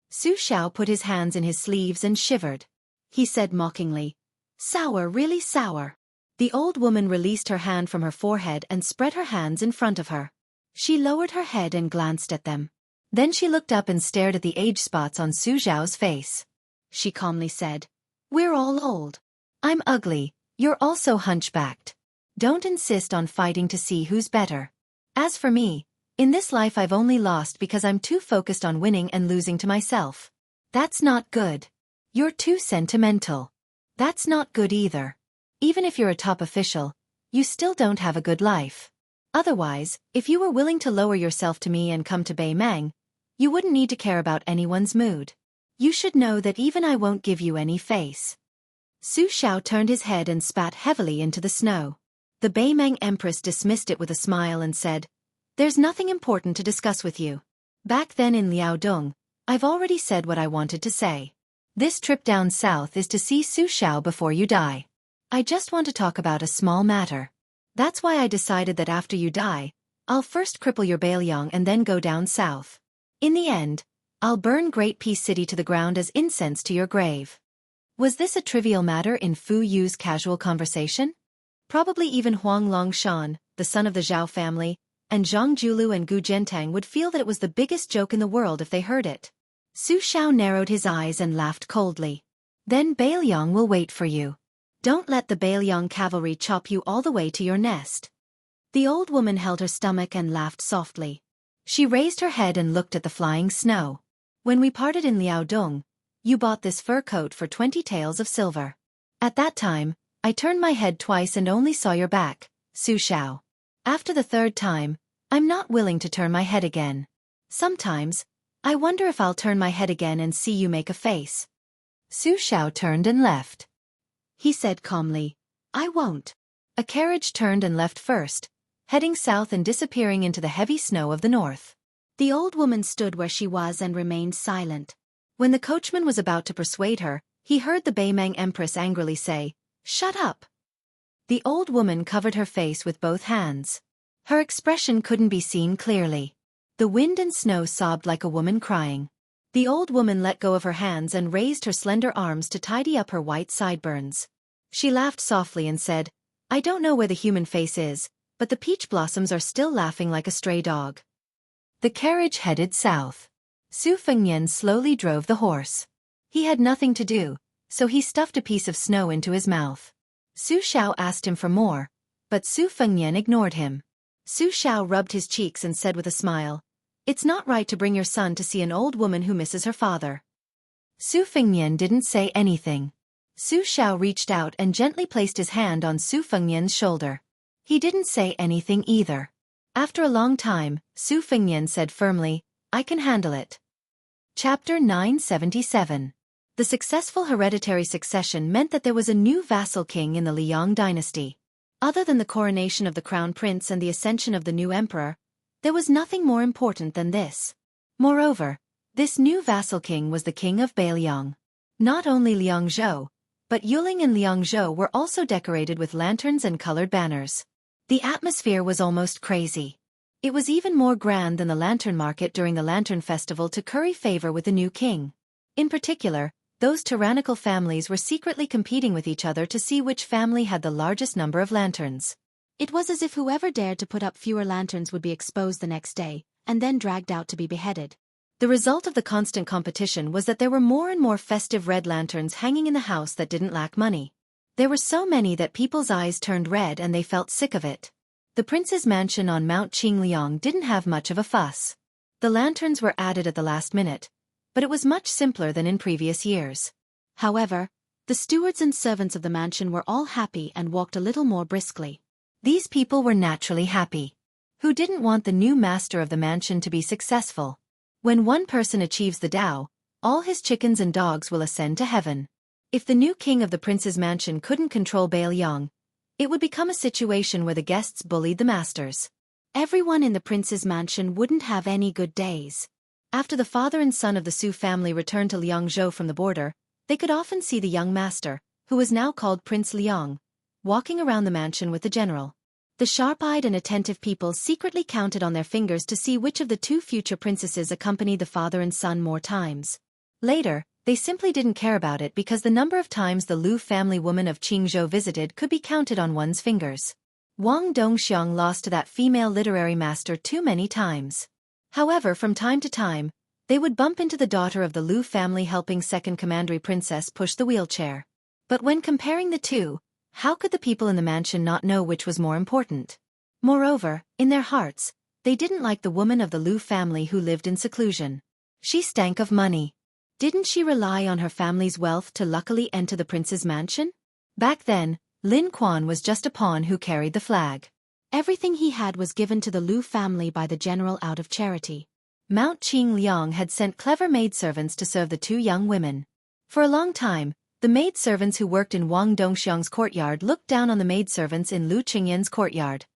Su Xiao put his hands in his sleeves and shivered. He said mockingly, "Sour, really sour." The old woman released her hand from her forehead and spread her hands in front of her. She lowered her head and glanced at them. Then she looked up and stared at the age spots on Su Xiao's face. She calmly said, "We're all old. I'm ugly, you're also hunchbacked. Don't insist on fighting to see who's better. As for me, in this life I've only lost because I'm too focused on winning and losing to myself. That's not good. You're too sentimental. That's not good either. Even if you're a top official, you still don't have a good life. Otherwise, if you were willing to lower yourself to me and come to Beimang, you wouldn't need to care about anyone's mood. You should know that even I won't give you any face." Su Xiao turned his head and spat heavily into the snow. The Beimang Empress dismissed it with a smile and said, "There's nothing important to discuss with you. Back then in Liaodong, I've already said what I wanted to say. This trip down south is to see Su Xiao before you die. I just want to talk about a small matter. That's why I decided that after you die, I'll first cripple your Bailiang and then go down south. In the end, I'll burn Great Peace City to the ground as incense to your grave." Was this a trivial matter in Fu Yu's casual conversation? Probably even Huang Longshan, the son of the Zhao family, and Zhang Julu and Gu Jiantang would feel that it was the biggest joke in the world if they heard it. Su Xiao narrowed his eyes and laughed coldly. "Then Bailiang will wait for you. Don't let the Bailiang cavalry chop you all the way to your nest." The old woman held her stomach and laughed softly. She raised her head and looked at the flying snow. "When we parted in Liaodong, you bought this fur coat for 20 taels of silver. At that time, I turned my head twice and only saw your back, Su Xiao. After the 3rd time, I'm not willing to turn my head again. Sometimes, I wonder if I'll turn my head again and see you make a face." Su Xiao turned and left. He said calmly, "I won't." A carriage turned and left first, heading south and disappearing into the heavy snow of the north. The old woman stood where she was and remained silent. When the coachman was about to persuade her, he heard the Beimang Empress angrily say, "Shut up." The old woman covered her face with both hands. Her expression couldn't be seen clearly. The wind and snow sobbed like a woman crying. The old woman let go of her hands and raised her slender arms to tidy up her white sideburns. She laughed softly and said, "I don't know where the human face is, but the peach blossoms are still laughing like a stray dog." The carriage headed south. Su Fengnian slowly drove the horse. He had nothing to do, so he stuffed a piece of snow into his mouth. Su Xiao asked him for more, but Su Fengnian ignored him. Su Xiao rubbed his cheeks and said with a smile, "It's not right to bring your son to see an old woman who misses her father." Su Fengnian didn't say anything. Su Xiao reached out and gently placed his hand on Su Fengnian's shoulder. He didn't say anything either. After a long time, Su Fengnian said firmly, "I can handle it." Chapter 977. The successful hereditary succession meant that there was a new vassal king in the Liang dynasty. Other than the coronation of the crown prince and the ascension of the new emperor, there was nothing more important than this. Moreover, this new vassal king was the king of Beiliang. Not only Liangzhou, but Yuling and Liangzhou were also decorated with lanterns and colored banners. The atmosphere was almost crazy. It was even more grand than the lantern market during the lantern festival to curry favor with the new king. In particular, those tyrannical families were secretly competing with each other to see which family had the largest number of lanterns. It was as if whoever dared to put up fewer lanterns would be exposed the next day, and then dragged out to be beheaded. The result of the constant competition was that there were more and more festive red lanterns hanging in the house that didn't lack money. There were so many that people's eyes turned red and they felt sick of it. The prince's mansion on Mount Qingliang didn't have much of a fuss. The lanterns were added at the last minute, but it was much simpler than in previous years. However, the stewards and servants of the mansion were all happy and walked a little more briskly. These people were naturally happy. Who didn't want the new master of the mansion to be successful? When one person achieves the Tao, all his chickens and dogs will ascend to heaven. If the new king of the prince's mansion couldn't control Beiliang, it would become a situation where the guests bullied the masters. Everyone in the prince's mansion wouldn't have any good days. After the father and son of the Su family returned to Liangzhou from the border, they could often see the young master, who was now called Prince Liang, walking around the mansion with the general. The sharp-eyed and attentive people secretly counted on their fingers to see which of the two future princesses accompanied the father and son more times. Later, they simply didn't care about it because the number of times the Lu family woman of Qingzhou visited could be counted on one's fingers. Wang Dongxiang lost to that female literary master too many times. However, from time to time, they would bump into the daughter of the Lu family helping second commandery princess push the wheelchair. But when comparing the two, how could the people in the mansion not know which was more important? Moreover, in their hearts, they didn't like the woman of the Lu family who lived in seclusion. She stank of money. Didn't she rely on her family's wealth to luckily enter the prince's mansion? Back then, Lin Quan was just a pawn who carried the flag. Everything he had was given to the Lu family by the general out of charity. Mount Qingliang had sent clever maidservants to serve the two young women. For a long time, the maidservants who worked in Wang Dongxiang's courtyard looked down on the maidservants in Lu Qingyan's courtyard.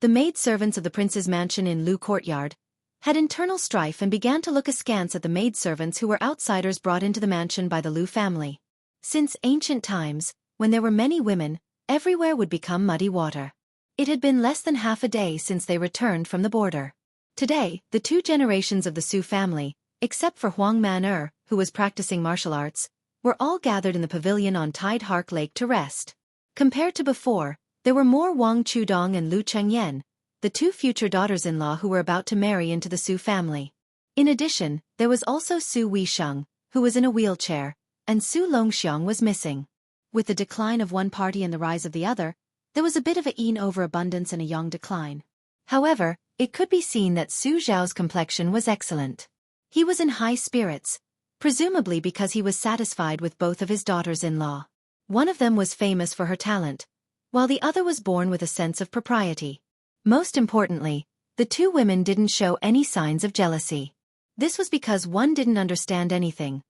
The maidservants of the prince's mansion in Lu courtyard had internal strife and began to look askance at the maidservants who were outsiders brought into the mansion by the Lu family. Since ancient times, when there were many women, everywhere would become muddy water. It had been less than half a day since they returned from the border. Today, the two generations of the Su family, except for Huang Man who was practicing martial arts, were all gathered in the pavilion on Tide Hark Lake to rest. Compared to before, there were more Wang Chudong and Lu Chengyan, the two future daughters-in-law who were about to marry into the Su family. In addition, there was also Su Weisheng, who was in a wheelchair, and Su Longxiang was missing. With the decline of one party and the rise of the other, there was a bit of a yin overabundance and a yang decline. However, it could be seen that Su Zhao's complexion was excellent. He was in high spirits, presumably because he was satisfied with both of his daughters-in-law. One of them was famous for her talent, while the other was born with a sense of propriety. Most importantly, the two women didn't show any signs of jealousy. This was because one didn't understand anything,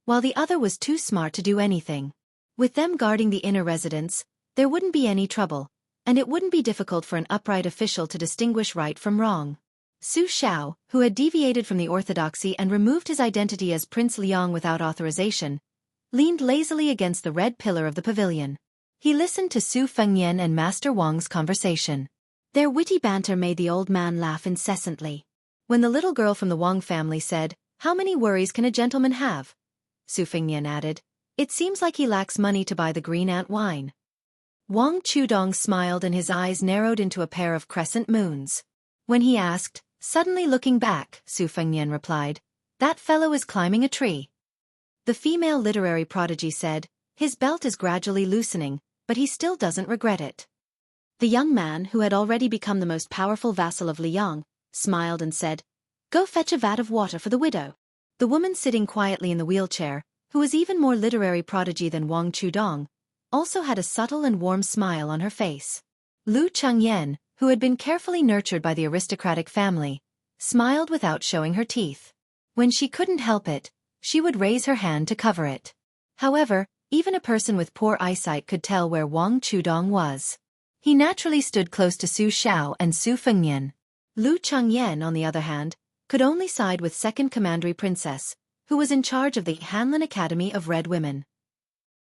while the other was too smart to do anything. With them guarding the inner residence, there wouldn't be any trouble, and it wouldn't be difficult for an upright official to distinguish right from wrong. Su Xiao, who had deviated from the orthodoxy and removed his identity as Prince Liang without authorization, leaned lazily against the red pillar of the pavilion. He listened to Su Fengnian and Master Wang's conversation. Their witty banter made the old man laugh incessantly. When the little girl from the Wang family said, "How many worries can a gentleman have?" Su Fengnian added, "It seems like he lacks money to buy the green ant wine." Wang Chudong smiled and his eyes narrowed into a pair of crescent moons. When he asked, suddenly looking back, Su Fengnian replied, "That fellow is climbing a tree." The female literary prodigy said, "His belt is gradually loosening, but he still doesn't regret it." The young man, who had already become the most powerful vassal of Liang, smiled and said, "Go fetch a vat of water for the widow." The woman sitting quietly in the wheelchair, who was even more literary prodigy than Wang Chudong, also had a subtle and warm smile on her face. Lu Chengyan, who had been carefully nurtured by the aristocratic family, smiled without showing her teeth. When she couldn't help it, she would raise her hand to cover it. However, even a person with poor eyesight could tell where Wang Chudong was. He naturally stood close to Su Xiao and Su Fengnian. Lu Chengyan, on the other hand, could only side with Second Commandery Princess, who was in charge of the Hanlin Academy of Red Women.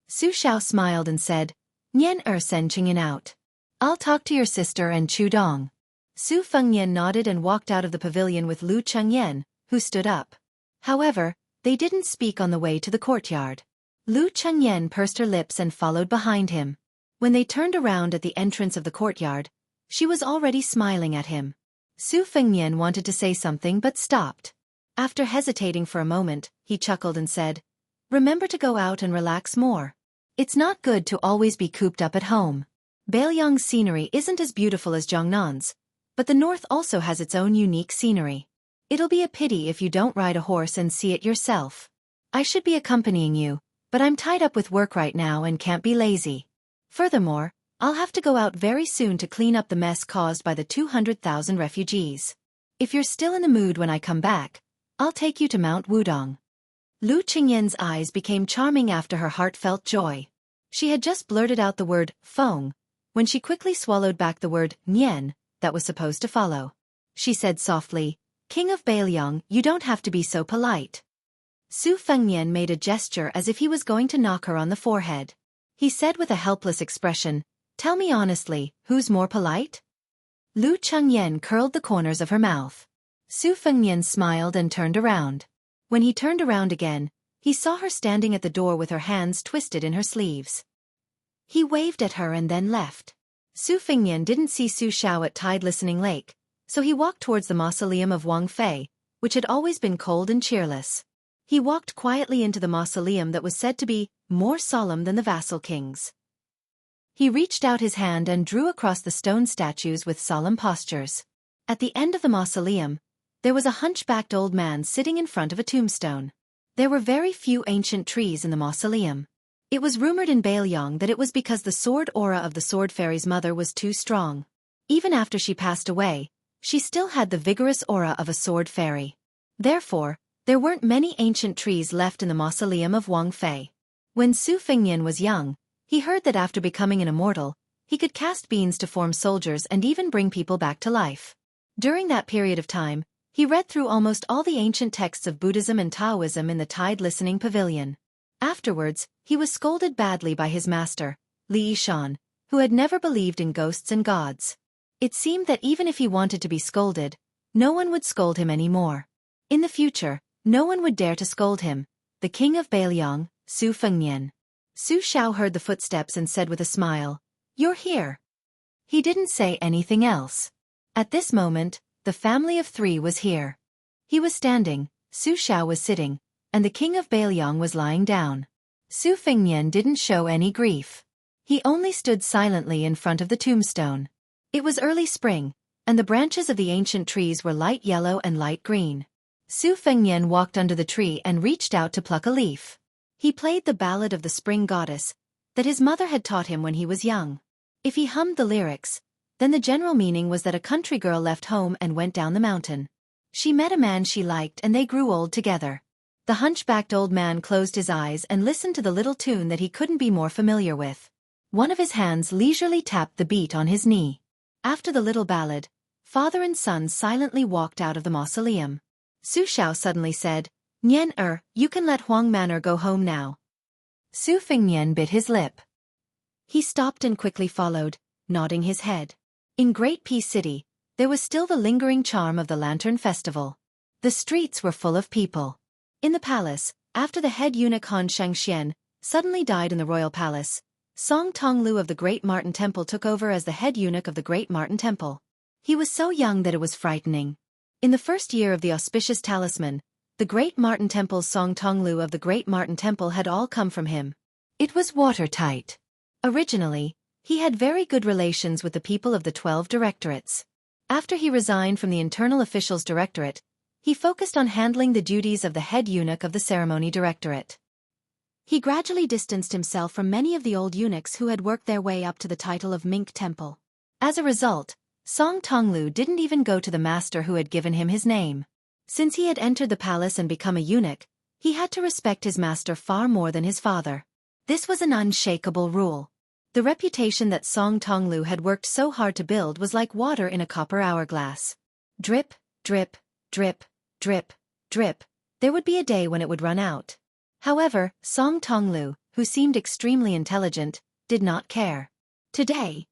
Su Xiao smiled and said, "Nian sen Qingyan out. I'll talk to your sister and Chudong." Su Fengnian nodded and walked out of the pavilion with Lu Chengyan, who stood up. However, they didn't speak on the way to the courtyard. Lu Chengyan pursed her lips and followed behind him. When they turned around at the entrance of the courtyard, she was already smiling at him. Su Fengnian wanted to say something but stopped. After hesitating for a moment, he chuckled and said, "Remember to go out and relax more. It's not good to always be cooped up at home. Bailiang's scenery isn't as beautiful as Jiangnan's, but the north also has its own unique scenery. It'll be a pity if you don't ride a horse and see it yourself. I should be accompanying you, but I'm tied up with work right now and can't be lazy. Furthermore, I'll have to go out very soon to clean up the mess caused by the 200,000 refugees. If you're still in the mood when I come back, I'll take you to Mount Wudong." Lu Qingyan's eyes became charming after her heartfelt joy. She had just blurted out the word "feng" when she quickly swallowed back the word "nian" that was supposed to follow. She said softly, "King of Bailiang, you don't have to be so polite." Su Fengnian made a gesture as if he was going to knock her on the forehead. He said with a helpless expression, "Tell me honestly, who's more polite?" Lu Chengyan curled the corners of her mouth. Su Fengnian smiled and turned around. When he turned around again, he saw her standing at the door with her hands twisted in her sleeves. He waved at her and then left. Su Fengnian didn't see Su Xiao at Tide Listening Lake, so he walked towards the mausoleum of Wang Fei, which had always been cold and cheerless. He walked quietly into the mausoleum that was said to be more solemn than the vassal kings. He reached out his hand and drew across the stone statues with solemn postures. At the end of the mausoleum, there was a hunchbacked old man sitting in front of a tombstone. There were very few ancient trees in the mausoleum. It was rumored in Bailiang that it was because the sword aura of the sword fairy's mother was too strong. Even after she passed away, she still had the vigorous aura of a sword fairy. Therefore, there weren't many ancient trees left in the mausoleum of Wang Fei. When Su Fengnian was young, he heard that after becoming an immortal, he could cast beams to form soldiers and even bring people back to life. During that period of time, he read through almost all the ancient texts of Buddhism and Taoism in the Tide Listening Pavilion. Afterwards, he was scolded badly by his master, Li Yishan, who had never believed in ghosts and gods. It seemed that even if he wanted to be scolded, no one would scold him anymore. In the future, no one would dare to scold him, the king of Bailiang, Su Fengnian. Su Xiao heard the footsteps and said with a smile, "You're here." He didn't say anything else. At this moment, the family of three was here. He was standing, Su Xiao was sitting, and the king of Bailiang was lying down. Su Fengnian didn't show any grief. He only stood silently in front of the tombstone. It was early spring, and the branches of the ancient trees were light yellow and light green. Su Fengnian walked under the tree and reached out to pluck a leaf. He played the ballad of the spring goddess that his mother had taught him when he was young. If he hummed the lyrics, then the general meaning was that a country girl left home and went down the mountain. She met a man she liked and they grew old together. The hunchbacked old man closed his eyes and listened to the little tune that he couldn't be more familiar with. One of his hands leisurely tapped the beat on his knee. After the little ballad, father and son silently walked out of the mausoleum. Su Xiao suddenly said, "Nian, you can let Huang Man'er go home now." Su Fengnian bit his lip. He stopped and quickly followed, nodding his head. In Great Peace City, there was still the lingering charm of the Lantern Festival. The streets were full of people. In the palace, after the head eunuch Han Xianxia suddenly died in the royal palace, Song Tonglu of the Great Martin Temple took over as the head eunuch of the Great Martin Temple. He was so young that it was frightening. In the first year of the auspicious talisman, the Great Martin Temple's Song Tonglu of the Great Martin Temple had all come from him. It was watertight. Originally, he had very good relations with the people of the 12 directorates. After he resigned from the Internal Officials Directorate, he focused on handling the duties of the head eunuch of the Ceremony Directorate. He gradually distanced himself from many of the old eunuchs who had worked their way up to the title of Mink Temple. As a result, Song Tonglu didn't even go to the master who had given him his name. Since he had entered the palace and become a eunuch, he had to respect his master far more than his father. This was an unshakable rule. The reputation that Song Tonglu had worked so hard to build was like water in a copper hourglass. Drip, drip, drip, drip, drip, there would be a day when it would run out. However, Song Tonglu, who seemed extremely intelligent, did not care. Today,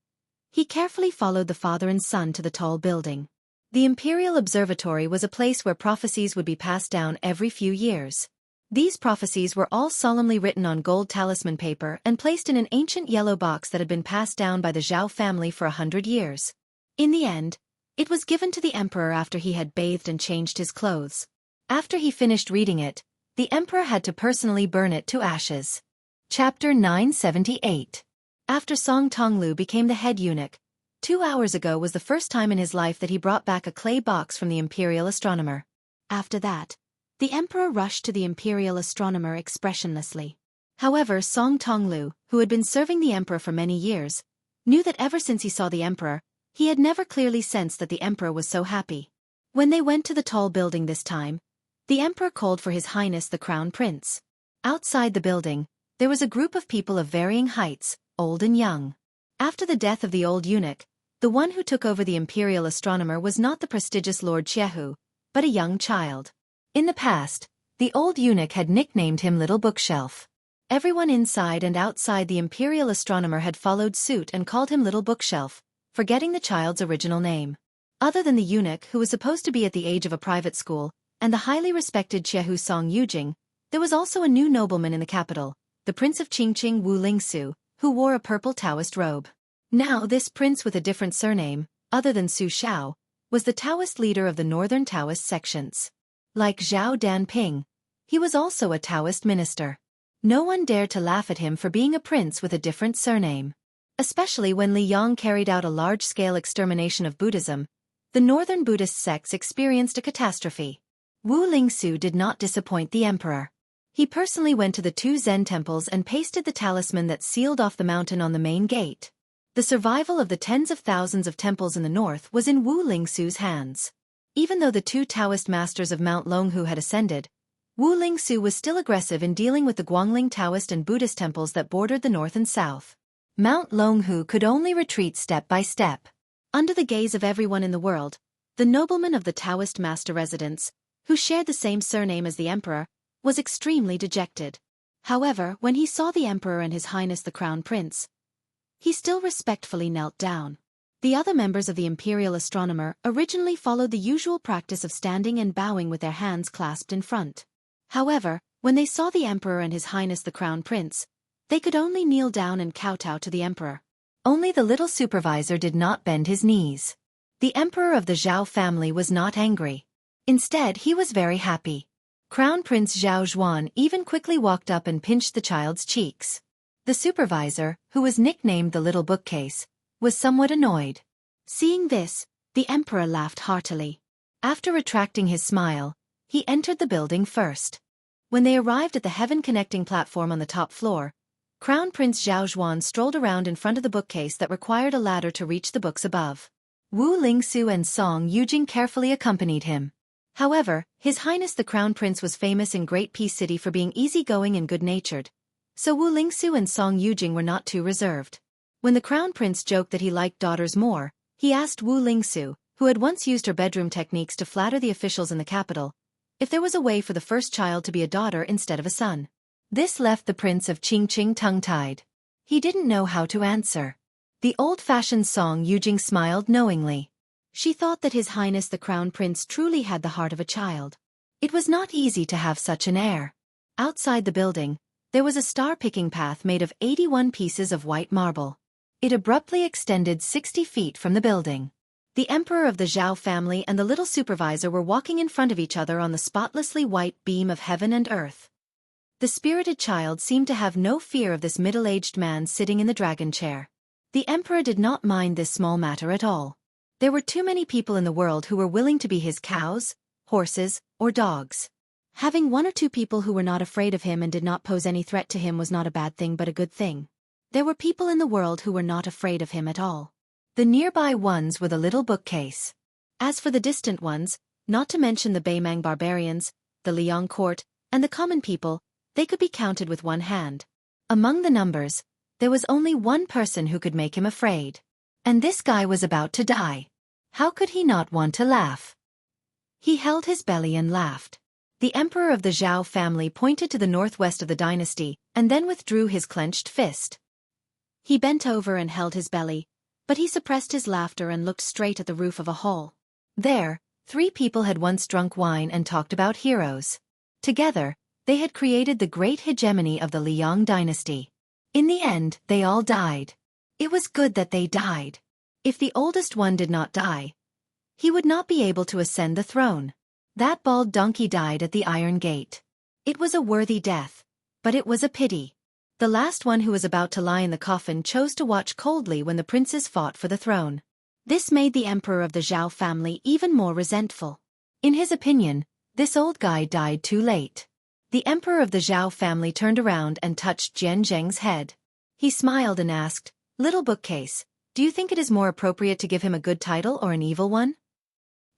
he carefully followed the father and son to the tall building. The Imperial Observatory was a place where prophecies would be passed down every few years. These prophecies were all solemnly written on gold talisman paper and placed in an ancient yellow box that had been passed down by the Zhao family for 100 years. In the end, it was given to the emperor after he had bathed and changed his clothes. After he finished reading it, the emperor had to personally burn it to ashes. Chapter 978. After Song Tonglu became the head eunuch, 2 hours ago was the first time in his life that he brought back a clay box from the imperial astronomer. After that, the emperor rushed to the imperial astronomer expressionlessly. However, Song Tonglu, who had been serving the emperor for many years, knew that ever since he saw the emperor, he had never clearly sensed that the emperor was so happy. When they went to the tall building this time, the emperor called for His Highness the Crown Prince. Outside the building, there was a group of people of varying heights, old and young. After the death of the old eunuch, the one who took over the imperial astronomer was not the prestigious Lord Xueqi, but a young child. In the past, the old eunuch had nicknamed him Little Bookshelf. Everyone inside and outside the imperial astronomer had followed suit and called him Little Bookshelf, forgetting the child's original name. Other than the eunuch who was supposed to be at the age of a private school, and the highly respected Xueqi Song Yujing, there was also a new nobleman in the capital, the Prince of Qingqing Wu Lingsu, who wore a purple Taoist robe. Now this prince with a different surname, other than Su Xiao, was the Taoist leader of the northern Taoist sections. Like Zhao Danping, he was also a Taoist minister. No one dared to laugh at him for being a prince with a different surname. Especially when Li Yang carried out a large-scale extermination of Buddhism, the northern Buddhist sects experienced a catastrophe. Wu Lingsu did not disappoint the emperor. He personally went to the 2 Zen temples and pasted the talisman that sealed off the mountain on the main gate. The survival of the tens of thousands of temples in the north was in Wu Lingsu's hands. Even though the 2 Taoist masters of Mount Longhu had ascended, Wu Lingsu was still aggressive in dealing with the Guangling Taoist and Buddhist temples that bordered the north and south. Mount Longhu could only retreat step by step. Under the gaze of everyone in the world, the nobleman of the Taoist master residence, who shared the same surname as the emperor, was extremely dejected. However, when he saw the emperor and His Highness the Crown Prince, he still respectfully knelt down. The other members of the imperial astronomer originally followed the usual practice of standing and bowing with their hands clasped in front. However, when they saw the emperor and His Highness the Crown Prince, they could only kneel down and kowtow to the emperor. Only the little supervisor did not bend his knees. The emperor of the Zhao family was not angry. Instead, he was very happy. Crown Prince Zhao Zhuan even quickly walked up and pinched the child's cheeks. The supervisor, who was nicknamed the Little Bookcase, was somewhat annoyed. Seeing this, the emperor laughed heartily. After retracting his smile, he entered the building first. When they arrived at the heaven-connecting platform on the top floor, Crown Prince Zhao Zhuan strolled around in front of the bookcase that required a ladder to reach the books above. Wu Lingsu and Song Yujing carefully accompanied him. However, His Highness the Crown Prince was famous in Great Peace City for being easygoing and good-natured, so Wu Lingsu and Song Yujing were not too reserved. When the Crown Prince joked that he liked daughters more, he asked Wu Lingsu, who had once used her bedroom techniques to flatter the officials in the capital, if there was a way for the first child to be a daughter instead of a son. This left the Prince of Qingqing tongue-tied. He didn't know how to answer. The old-fashioned Song Yujing smiled knowingly. She thought that His Highness the Crown Prince truly had the heart of a child. It was not easy to have such an heir. Outside the building, there was a star-picking path made of 81 pieces of white marble. It abruptly extended 60 feet from the building. The emperor of the Zhao family and the little supervisor were walking in front of each other on the spotlessly white beam of heaven and earth. The spirited child seemed to have no fear of this middle-aged man sitting in the dragon chair. The emperor did not mind this small matter at all. There were too many people in the world who were willing to be his cows, horses, or dogs. Having one or two people who were not afraid of him and did not pose any threat to him was not a bad thing but a good thing. There were people in the world who were not afraid of him at all. The nearby ones were the little bookcase. As for the distant ones, not to mention the Beimang barbarians, the Liang court, and the common people, they could be counted with one hand. Among the numbers, there was only one person who could make him afraid. And this guy was about to die. How could he not want to laugh? He held his belly and laughed. The emperor of the Zhao family pointed to the northwest of the dynasty, and then withdrew his clenched fist. He bent over and held his belly, but he suppressed his laughter and looked straight at the roof of a hall. There, 3 people had once drunk wine and talked about heroes. Together, they had created the great hegemony of the Liang dynasty. In the end, they all died. It was good that they died. If the oldest one did not die, he would not be able to ascend the throne. That bald donkey died at the Iron Gate. It was a worthy death, but it was a pity. The last one who was about to lie in the coffin chose to watch coldly when the princes fought for the throne. This made the emperor of the Zhao family even more resentful. In his opinion, this old guy died too late. The emperor of the Zhao family turned around and touched Jian Zheng's head. He smiled and asked, "Little bookcase, do you think it is more appropriate to give him a good title or an evil one?"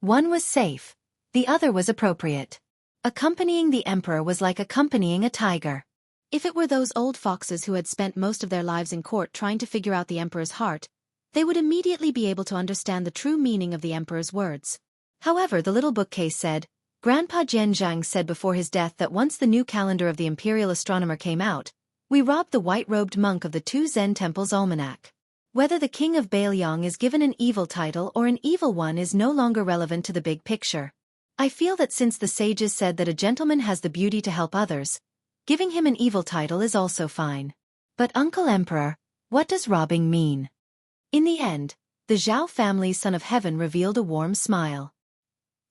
One was safe. The other was appropriate. Accompanying the emperor was like accompanying a tiger. If it were those old foxes who had spent most of their lives in court trying to figure out the emperor's heart, they would immediately be able to understand the true meaning of the emperor's words. However, the little bookcase said, Grandpa Jianzhang said before his death that once the new calendar of the imperial astronomer came out, we robbed the white-robed monk of the 2 Zen temple's almanac. Whether the king of Bailiang is given an evil title or an evil one is no longer relevant to the big picture. I feel that since the sages said that a gentleman has the beauty to help others, giving him an evil title is also fine. But Uncle Emperor, what does robbing mean? In the end, the Zhao family's son of heaven revealed a warm smile.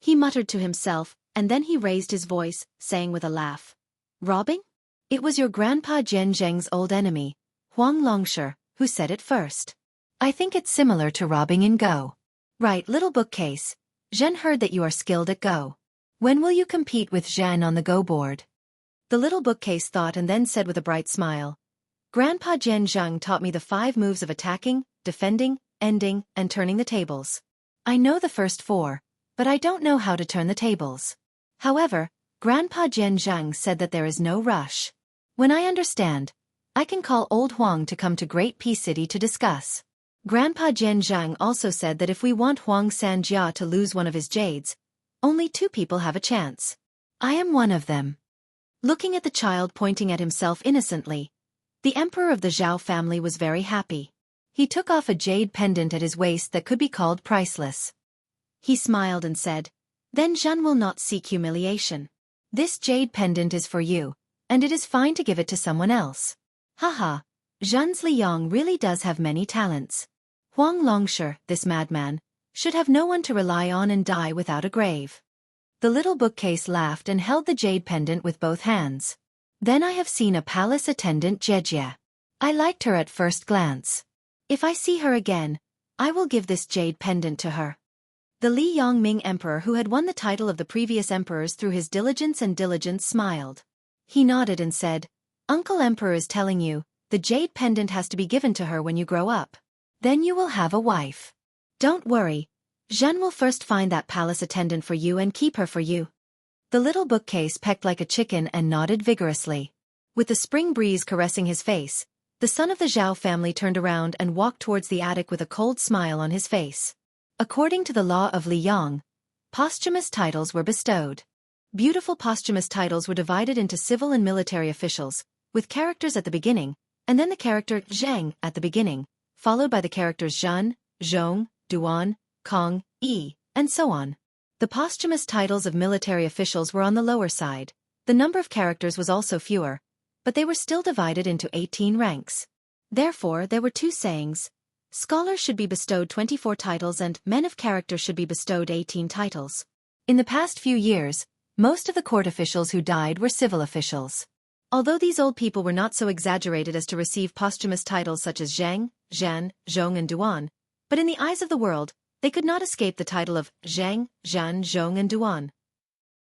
He muttered to himself, and then he raised his voice, saying with a laugh, "Robbing? It was your grandpa Jian Zheng's old enemy, Huang Longshi, who said it first. I think it's similar to robbing in Go. Right, little bookcase. Zhen heard that you are skilled at Go. When will you compete with Zhen on the Go board?" The little bookcase thought and then said with a bright smile, "Grandpa Jian Zheng taught me the 5 moves of attacking, defending, ending, and turning the tables. I know the first 4, but I don't know how to turn the tables. However, Grandpa Jian Zheng said that there is no rush. When I understand, I can call old Huang to come to Great Peace City to discuss. Grandpa Jian Zheng also said that if we want Huang Sanjia to lose one of his jades, only 2 people have a chance. I am one of them." Looking at the child pointing at himself innocently, the emperor of the Zhao family was very happy. He took off a jade pendant at his waist that could be called priceless. He smiled and said, "Then Zhen will not seek humiliation. This jade pendant is for you, and it is fine to give it to someone else. Haha, Zhen's Liang really does have many talents. Huang Longshi, this madman, should have no one to rely on and die without a grave." The little bookcase laughed and held the jade pendant with both hands. "Then I have seen a palace attendant Jejia. I liked her at first glance. If I see her again, I will give this jade pendant to her." The Li Yongming emperor who had won the title of the previous emperors through his diligence smiled. He nodded and said, "Uncle Emperor is telling you, the jade pendant has to be given to her when you grow up. Then you will have a wife. Don't worry, Zhen will first find that palace attendant for you and keep her for you." The little bookcase pecked like a chicken and nodded vigorously. With the spring breeze caressing his face, the son of the Zhao family turned around and walked towards the attic with a cold smile on his face. According to the law of Liang, posthumous titles were bestowed. Beautiful posthumous titles were divided into civil and military officials, with characters at the beginning, and then the character Zhang at the beginning, followed by the characters Zhan, Zhong, Duan, Kong, Yi, and so on. The posthumous titles of military officials were on the lower side. The number of characters was also fewer, but they were still divided into 18 ranks. Therefore, there were two sayings. Scholars should be bestowed 24 titles and men of character should be bestowed 18 titles. In the past few years, most of the court officials who died were civil officials. Although these old people were not so exaggerated as to receive posthumous titles such as Zhang, Zhan, Zhong and Duan, but in the eyes of the world, they could not escape the title of Zhang, Zhan, Zhong and Duan.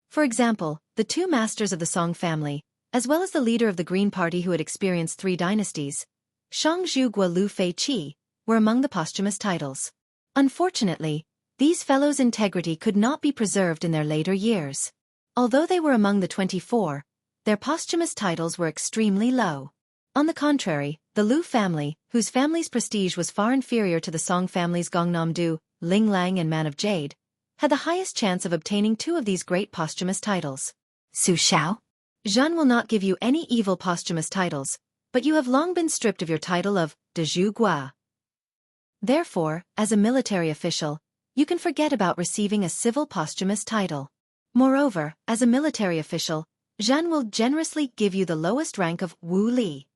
For example, the two masters of the Song family, as well as the leader of the Green Party who had experienced 3 dynasties, Shangzhu Gua Lu Fei Qi, were among the posthumous titles. Unfortunately, these fellows' integrity could not be preserved in their later years. Although they were among the 24, their posthumous titles were extremely low. On the contrary, the Lu family, whose family's prestige was far inferior to the Song family's Gongnam-du, Ling Lang and Man of Jade, had the highest chance of obtaining 2 of these great posthumous titles. Su Xiao? Zhan will not give you any evil posthumous titles, but you have long been stripped of your title of de Zhu Gua. Therefore, as a military official, you can forget about receiving a civil posthumous title. Moreover, as a military official, Zhan will generously give you the lowest rank of Wu Li.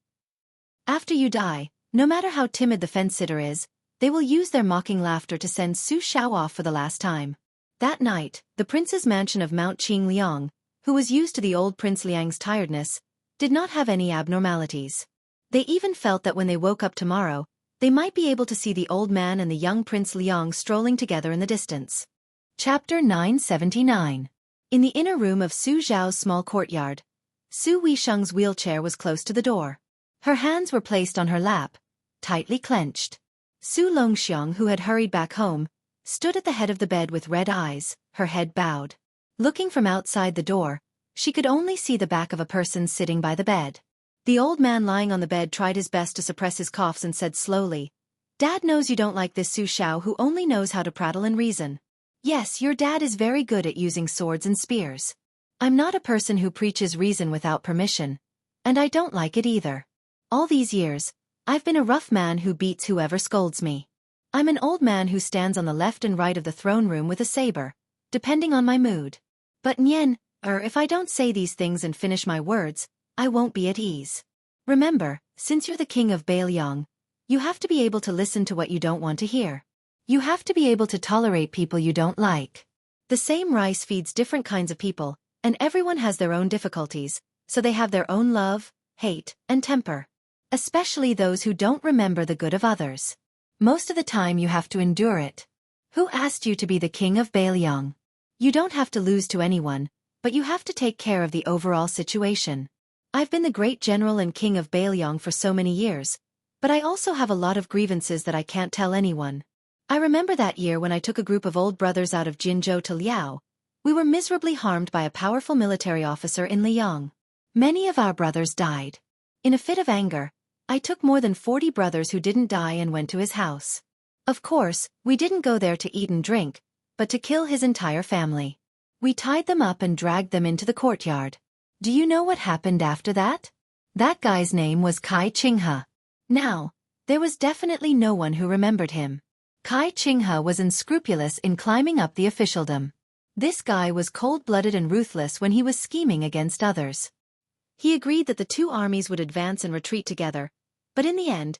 After you die, no matter how timid the fence-sitter is, they will use their mocking laughter to send Su Xiao off for the last time. That night, the prince's mansion of Mount Qing Liang, who was used to the old Prince Liang's tiredness, did not have any abnormalities. They even felt that when they woke up tomorrow, they might be able to see the old man and the young Prince Liang strolling together in the distance. Chapter 979. In the inner room of Su Zhao's small courtyard, Su Weisheng's wheelchair was close to the door. Her hands were placed on her lap, tightly clenched. Su Longxiang, who had hurried back home, stood at the head of the bed with red eyes, her head bowed. Looking from outside the door, she could only see the back of a person sitting by the bed. The old man lying on the bed tried his best to suppress his coughs and said slowly, "Dad knows you don't like this Su Xiao who only knows how to prattle and reason. Yes, your dad is very good at using swords and spears. I'm not a person who preaches reason without permission, and I don't like it either. All these years, I've been a rough man who beats whoever scolds me. I'm an old man who stands on the left and right of the throne room with a saber, depending on my mood. But if I don't say these things and finish my words, I won't be at ease. Remember, since you're the king of Beiliang, you have to be able to listen to what you don't want to hear. You have to be able to tolerate people you don't like. The same rice feeds different kinds of people, and everyone has their own difficulties, so they have their own love, hate, and temper. Especially those who don't remember the good of others. Most of the time you have to endure it. Who asked you to be the king of Beiliang? You don't have to lose to anyone, but you have to take care of the overall situation. I've been the great general and king of Beiliang for so many years, but I also have a lot of grievances that I can't tell anyone. I remember that year when I took a group of old brothers out of Jinzhou to Liao. We were miserably harmed by a powerful military officer in Liang. Many of our brothers died. In a fit of anger, I took more than 40 brothers who didn't die and went to his house. Of course, we didn't go there to eat and drink, but to kill his entire family. We tied them up and dragged them into the courtyard. Do you know what happened after that? That guy's name was Kai Qinghe. Now, there was definitely no one who remembered him. Kai Qinghe was unscrupulous in climbing up the officialdom. This guy was cold-blooded and ruthless when he was scheming against others. He agreed that the two armies would advance and retreat together, but in the end,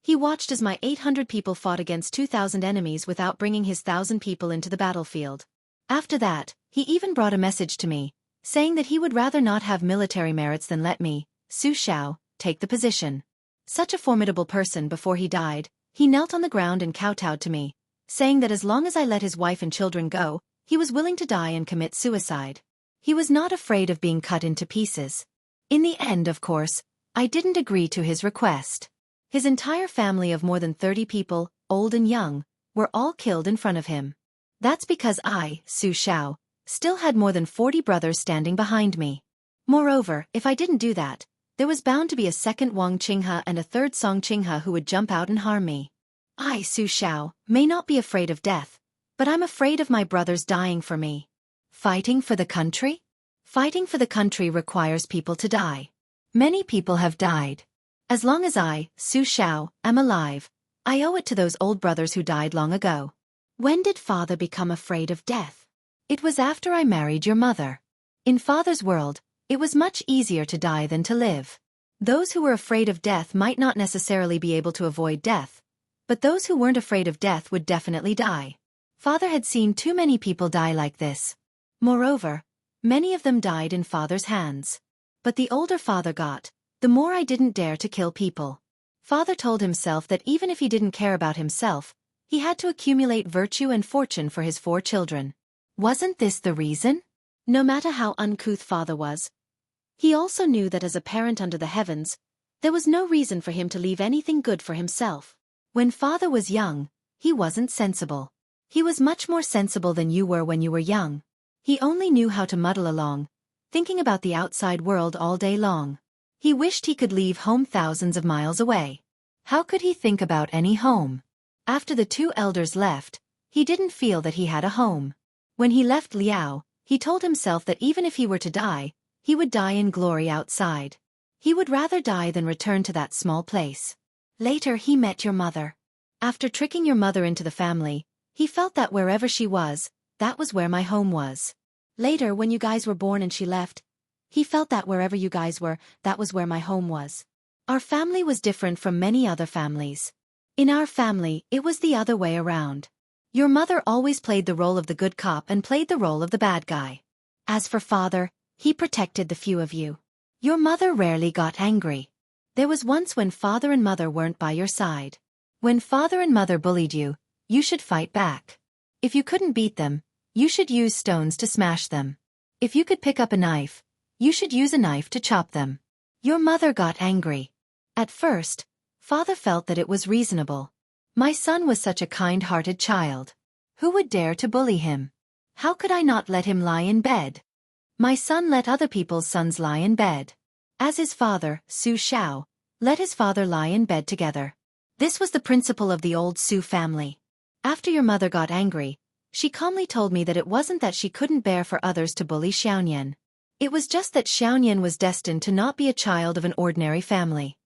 he watched as my 800 people fought against 2,000 enemies without bringing his 1,000 people into the battlefield. After that, he even brought a message to me, saying that he would rather not have military merits than let me, Su Xiao, take the position. Such a formidable person. Before he died, he knelt on the ground and kowtowed to me, saying that as long as I let his wife and children go, he was willing to die and commit suicide. He was not afraid of being cut into pieces. In the end, of course, I didn't agree to his request. His entire family of more than 30 people, old and young, were all killed in front of him. That's because I, Su Xiao, still had more than 40 brothers standing behind me. Moreover, if I didn't do that, there was bound to be a second Wang Qinghe and a third Song Qinghe who would jump out and harm me. I, Su Xiao, may not be afraid of death, but I'm afraid of my brothers dying for me. Fighting for the country? Fighting for the country requires people to die. Many people have died. As long as I, Su Xiao, am alive, I owe it to those old brothers who died long ago. When did father become afraid of death? It was after I married your mother. In father's world, it was much easier to die than to live. Those who were afraid of death might not necessarily be able to avoid death, but those who weren't afraid of death would definitely die. Father had seen too many people die like this. Moreover, many of them died in father's hands. But the older father got, the more I didn't dare to kill people. Father told himself that even if he didn't care about himself, he had to accumulate virtue and fortune for his 4 children. Wasn't this the reason? No matter how uncouth father was, he also knew that as a parent under the heavens, there was no reason for him to leave anything good for himself. When father was young, he wasn't sensible. He was much more sensible than you were when you were young. He only knew how to muddle along, thinking about the outside world all day long. He wished he could leave home thousands of miles away. How could he think about any home? After the 2 elders left, he didn't feel that he had a home. When he left Liao, he told himself that even if he were to die, he would die in glory outside. He would rather die than return to that small place. Later he met your mother. After tricking your mother into the family, he felt that wherever she was, that was where my home was. Later when you guys were born and she left, he felt that wherever you guys were, that was where my home was. Our family was different from many other families. In our family, it was the other way around. Your mother always played the role of the good cop and played the role of the bad guy. As for father, he protected the few of you. Your mother rarely got angry. There was once when father and mother weren't by your side. When father and mother bullied you, you should fight back. If you couldn't beat them, you should use stones to smash them. If you could pick up a knife, you should use a knife to chop them. Your mother got angry. At first, father felt that it was reasonable. My son was such a kind-hearted child. Who would dare to bully him? How could I not let him lie in bed? My son let other people's sons lie in bed. As his father, Su Xiao, let his father lie in bed together. This was the principle of the old Su family. After your mother got angry, she calmly told me that it wasn't that she couldn't bear for others to bully Xianyan. It was just that Xianyan was destined to not be a child of an ordinary family.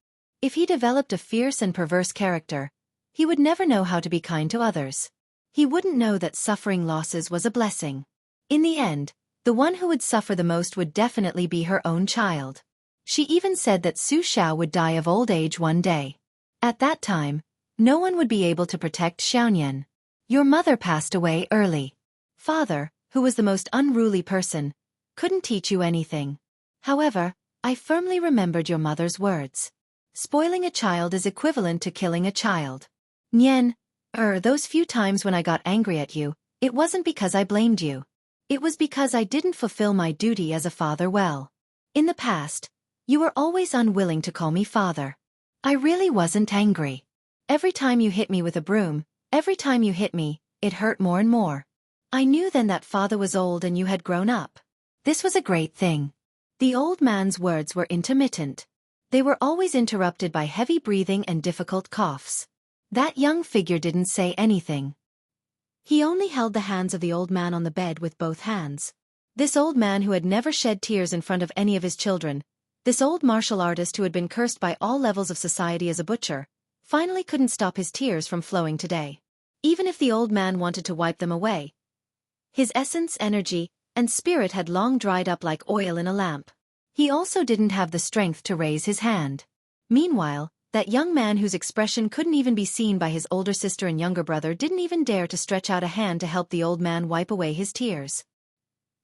If he developed a fierce and perverse character, he would never know how to be kind to others. He wouldn't know that suffering losses was a blessing. In the end, the one who would suffer the most would definitely be her own child. She even said that Su Xiao would die of old age one day. At that time, no one would be able to protect Xianyan. Your mother passed away early. Father, who was the most unruly person, couldn't teach you anything. However, I firmly remembered your mother's words. Spoiling a child is equivalent to killing a child. Nian, those few times when I got angry at you, it wasn't because I blamed you. It was because I didn't fulfill my duty as a father well. In the past, you were always unwilling to call me father. I really wasn't angry. Every time you hit me with a broom, every time you hit me, it hurt more and more. I knew then that father was old and you had grown up. This was a great thing. The old man's words were intermittent. They were always interrupted by heavy breathing and difficult coughs. That young figure didn't say anything. He only held the hands of the old man on the bed with both hands. This old man who had never shed tears in front of any of his children, this old martial artist who had been cursed by all levels of society as a butcher, finally couldn't stop his tears from flowing today. Even if the old man wanted to wipe them away, his essence, energy, and spirit had long dried up like oil in a lamp. He also didn't have the strength to raise his hand. Meanwhile, that young man whose expression couldn't even be seen by his older sister and younger brother didn't even dare to stretch out a hand to help the old man wipe away his tears.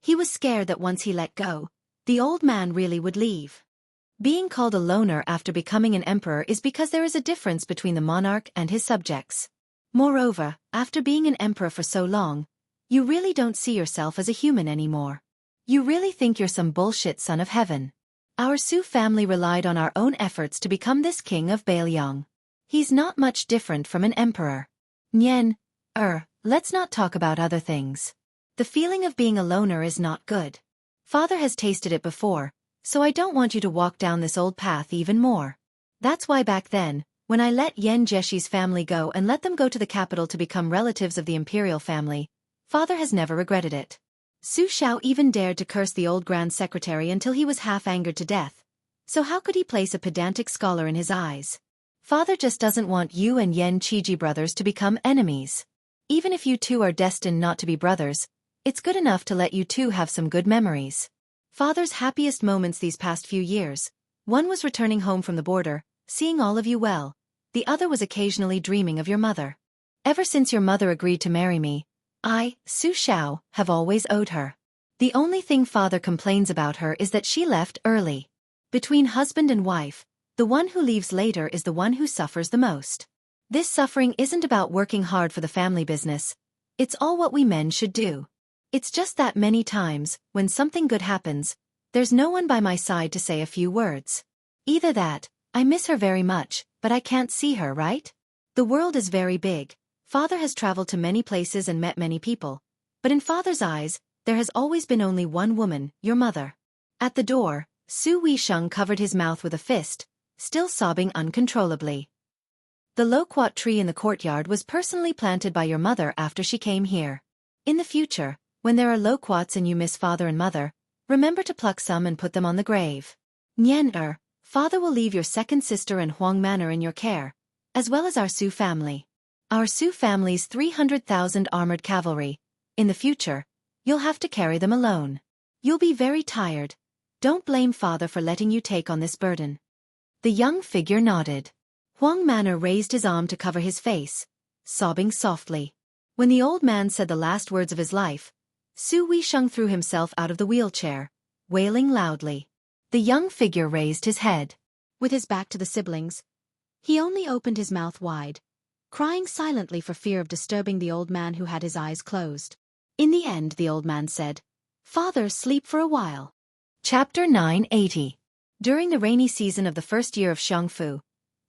He was scared that once he let go, the old man really would leave. Being called a loner after becoming an emperor is because there is a difference between the monarch and his subjects. Moreover, after being an emperor for so long, you really don't see yourself as a human anymore. You really think you're some bullshit son of heaven. Our Su family relied on our own efforts to become this king of Bailiang. He's not much different from an emperor. Nian, let's not talk about other things. The feeling of being a loner is not good. Father has tasted it before, so I don't want you to walk down this old path even more. That's why back then, when I let Yan Jeshi's family go and let them go to the capital to become relatives of the imperial family, Father has never regretted it. Su Xiao even dared to curse the old grand secretary until he was half angered to death, So how could he place a pedantic scholar in his eyes? Father just doesn't want you and Yen Chiji brothers to become enemies. Even if you two are destined not to be brothers, it's good enough to let you two have some good memories. Father's happiest moments these past few years, one was returning home from the border, seeing all of you well, the other was occasionally dreaming of your mother. Ever since your mother agreed to marry me, I, Su Xiao, have always owed her. The only thing father complains about her is that she left early. Between husband and wife, the one who leaves later is the one who suffers the most. This suffering isn't about working hard for the family business. It's all what we men should do. It's just that many times, when something good happens, there's no one by my side to say a few words. Either that, I miss her very much, but I can't see her, right? The world is very big. Father has traveled to many places and met many people. But in father's eyes, there has always been only one woman, your mother. At the door, Su Weisheng covered his mouth with a fist, still sobbing uncontrollably. The loquat tree in the courtyard was personally planted by your mother after she came here. In the future, when there are loquats and you miss father and mother, remember to pluck some and put them on the grave. Nian father will leave your second sister and Huang Manor in your care, as well as our Su family. Our Su family's 300,000 armored cavalry. In the future, you'll have to carry them alone. You'll be very tired. Don't blame father for letting you take on this burden. The young figure nodded. Huang Manor raised his arm to cover his face, sobbing softly. When the old man said the last words of his life, Su Weisheng threw himself out of the wheelchair, wailing loudly. The young figure raised his head. With his back to the siblings, he only opened his mouth wide, crying silently for fear of disturbing the old man who had his eyes closed. In the end, the old man said, "Father, sleep for a while." Chapter 980. During the rainy season of the first year of Xiangfu,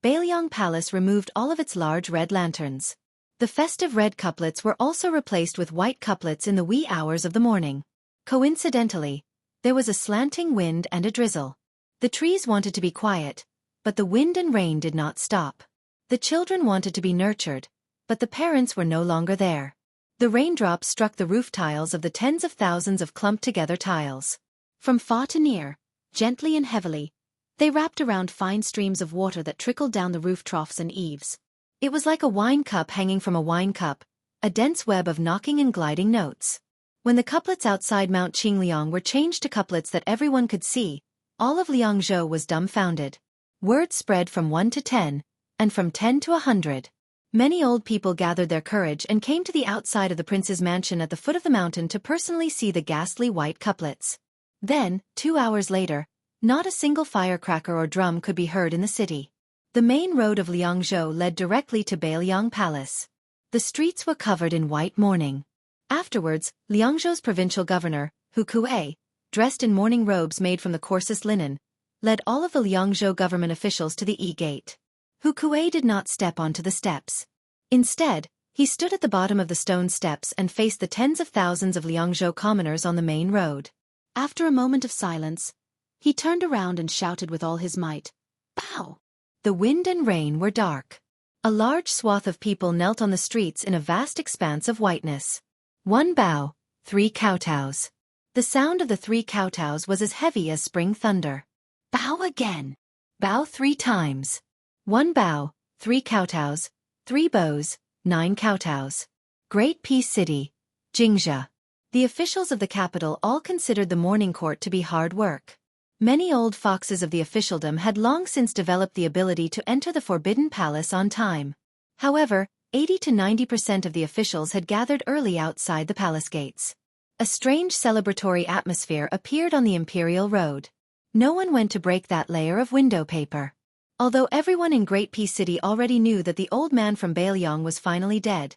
Beiliang Palace removed all of its large red lanterns. The festive red couplets were also replaced with white couplets in the wee hours of the morning. Coincidentally, there was a slanting wind and a drizzle. The trees wanted to be quiet, but the wind and rain did not stop. The children wanted to be nurtured, but the parents were no longer there. The raindrops struck the roof tiles of the tens of thousands of clumped-together tiles. From far to near, gently and heavily, they wrapped around fine streams of water that trickled down the roof troughs and eaves. It was like a wine cup hanging from a wine cup, a dense web of knocking and gliding notes. When the couplets outside Mount Qingliang were changed to couplets that everyone could see, all of Liangzhou was dumbfounded. Word spread from 1 to 10, and from 10 to 100. Many old people gathered their courage and came to the outside of the prince's mansion at the foot of the mountain to personally see the ghastly white couplets. Then, 2 hours later, not a single firecracker or drum could be heard in the city. The main road of Liangzhou led directly to Beiliang Palace. The streets were covered in white mourning. Afterwards, Liangzhou's provincial governor, Xueqi, dressed in mourning robes made from the coarsest linen, led all of the Liangzhou government officials to the E-gate. Xueqi did not step onto the steps. Instead, he stood at the bottom of the stone steps and faced the tens of thousands of Liangzhou commoners on the main road. After a moment of silence, he turned around and shouted with all his might, "Bow!" The wind and rain were dark. A large swath of people knelt on the streets in a vast expanse of whiteness. 1 bow, 3 kowtows. The sound of the 3 kowtows was as heavy as spring thunder. Bow again. Bow 3 times. 1 bow, 3 kowtows, 3 bows, 9 kowtows. Great Peace City, Jingxia. The officials of the capital all considered the mourning court to be hard work. Many old foxes of the officialdom had long since developed the ability to enter the Forbidden Palace on time. However, 80 to 90% of the officials had gathered early outside the palace gates. A strange celebratory atmosphere appeared on the Imperial Road. No one went to break that layer of window paper. Although everyone in Great Peace City already knew that the old man from Beiliang was finally dead,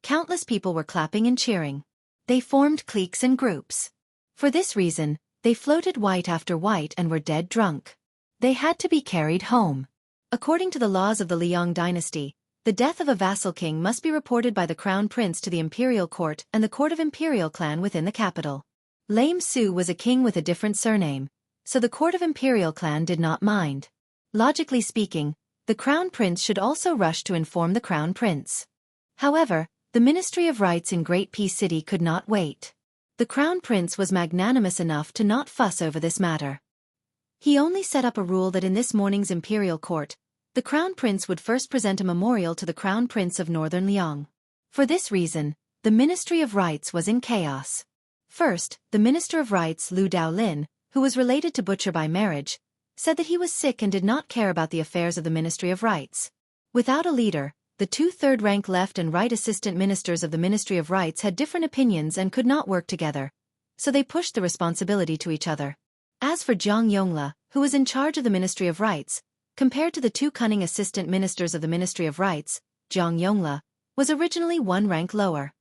countless people were clapping and cheering. They formed cliques and groups. For this reason, they floated white after white and were dead drunk. They had to be carried home. According to the laws of the Liang dynasty, the death of a vassal king must be reported by the crown prince to the imperial court and the court of imperial clan within the capital. Lame Su was a king with a different surname, so the court of imperial clan did not mind. Logically speaking, the crown prince should also rush to inform the crown prince. However, the Ministry of Rights in Great Peace City could not wait. The crown prince was magnanimous enough to not fuss over this matter. He only set up a rule that in this morning's imperial court, the crown prince would first present a memorial to the crown prince of northern Liang. For this reason, the Ministry of Rites was in chaos. First, the Minister of Rites Lu Daolin, who was related to Butcher by marriage, said that he was sick and did not care about the affairs of the Ministry of Rites. Without a leader, the two third-rank left and right assistant ministers of the Ministry of Rites had different opinions and could not work together, so they pushed the responsibility to each other. As for Zhang Yongla, who was in charge of the Ministry of Rites, compared to the two cunning assistant ministers of the Ministry of Rites, Zhang Yongla was originally one rank lower.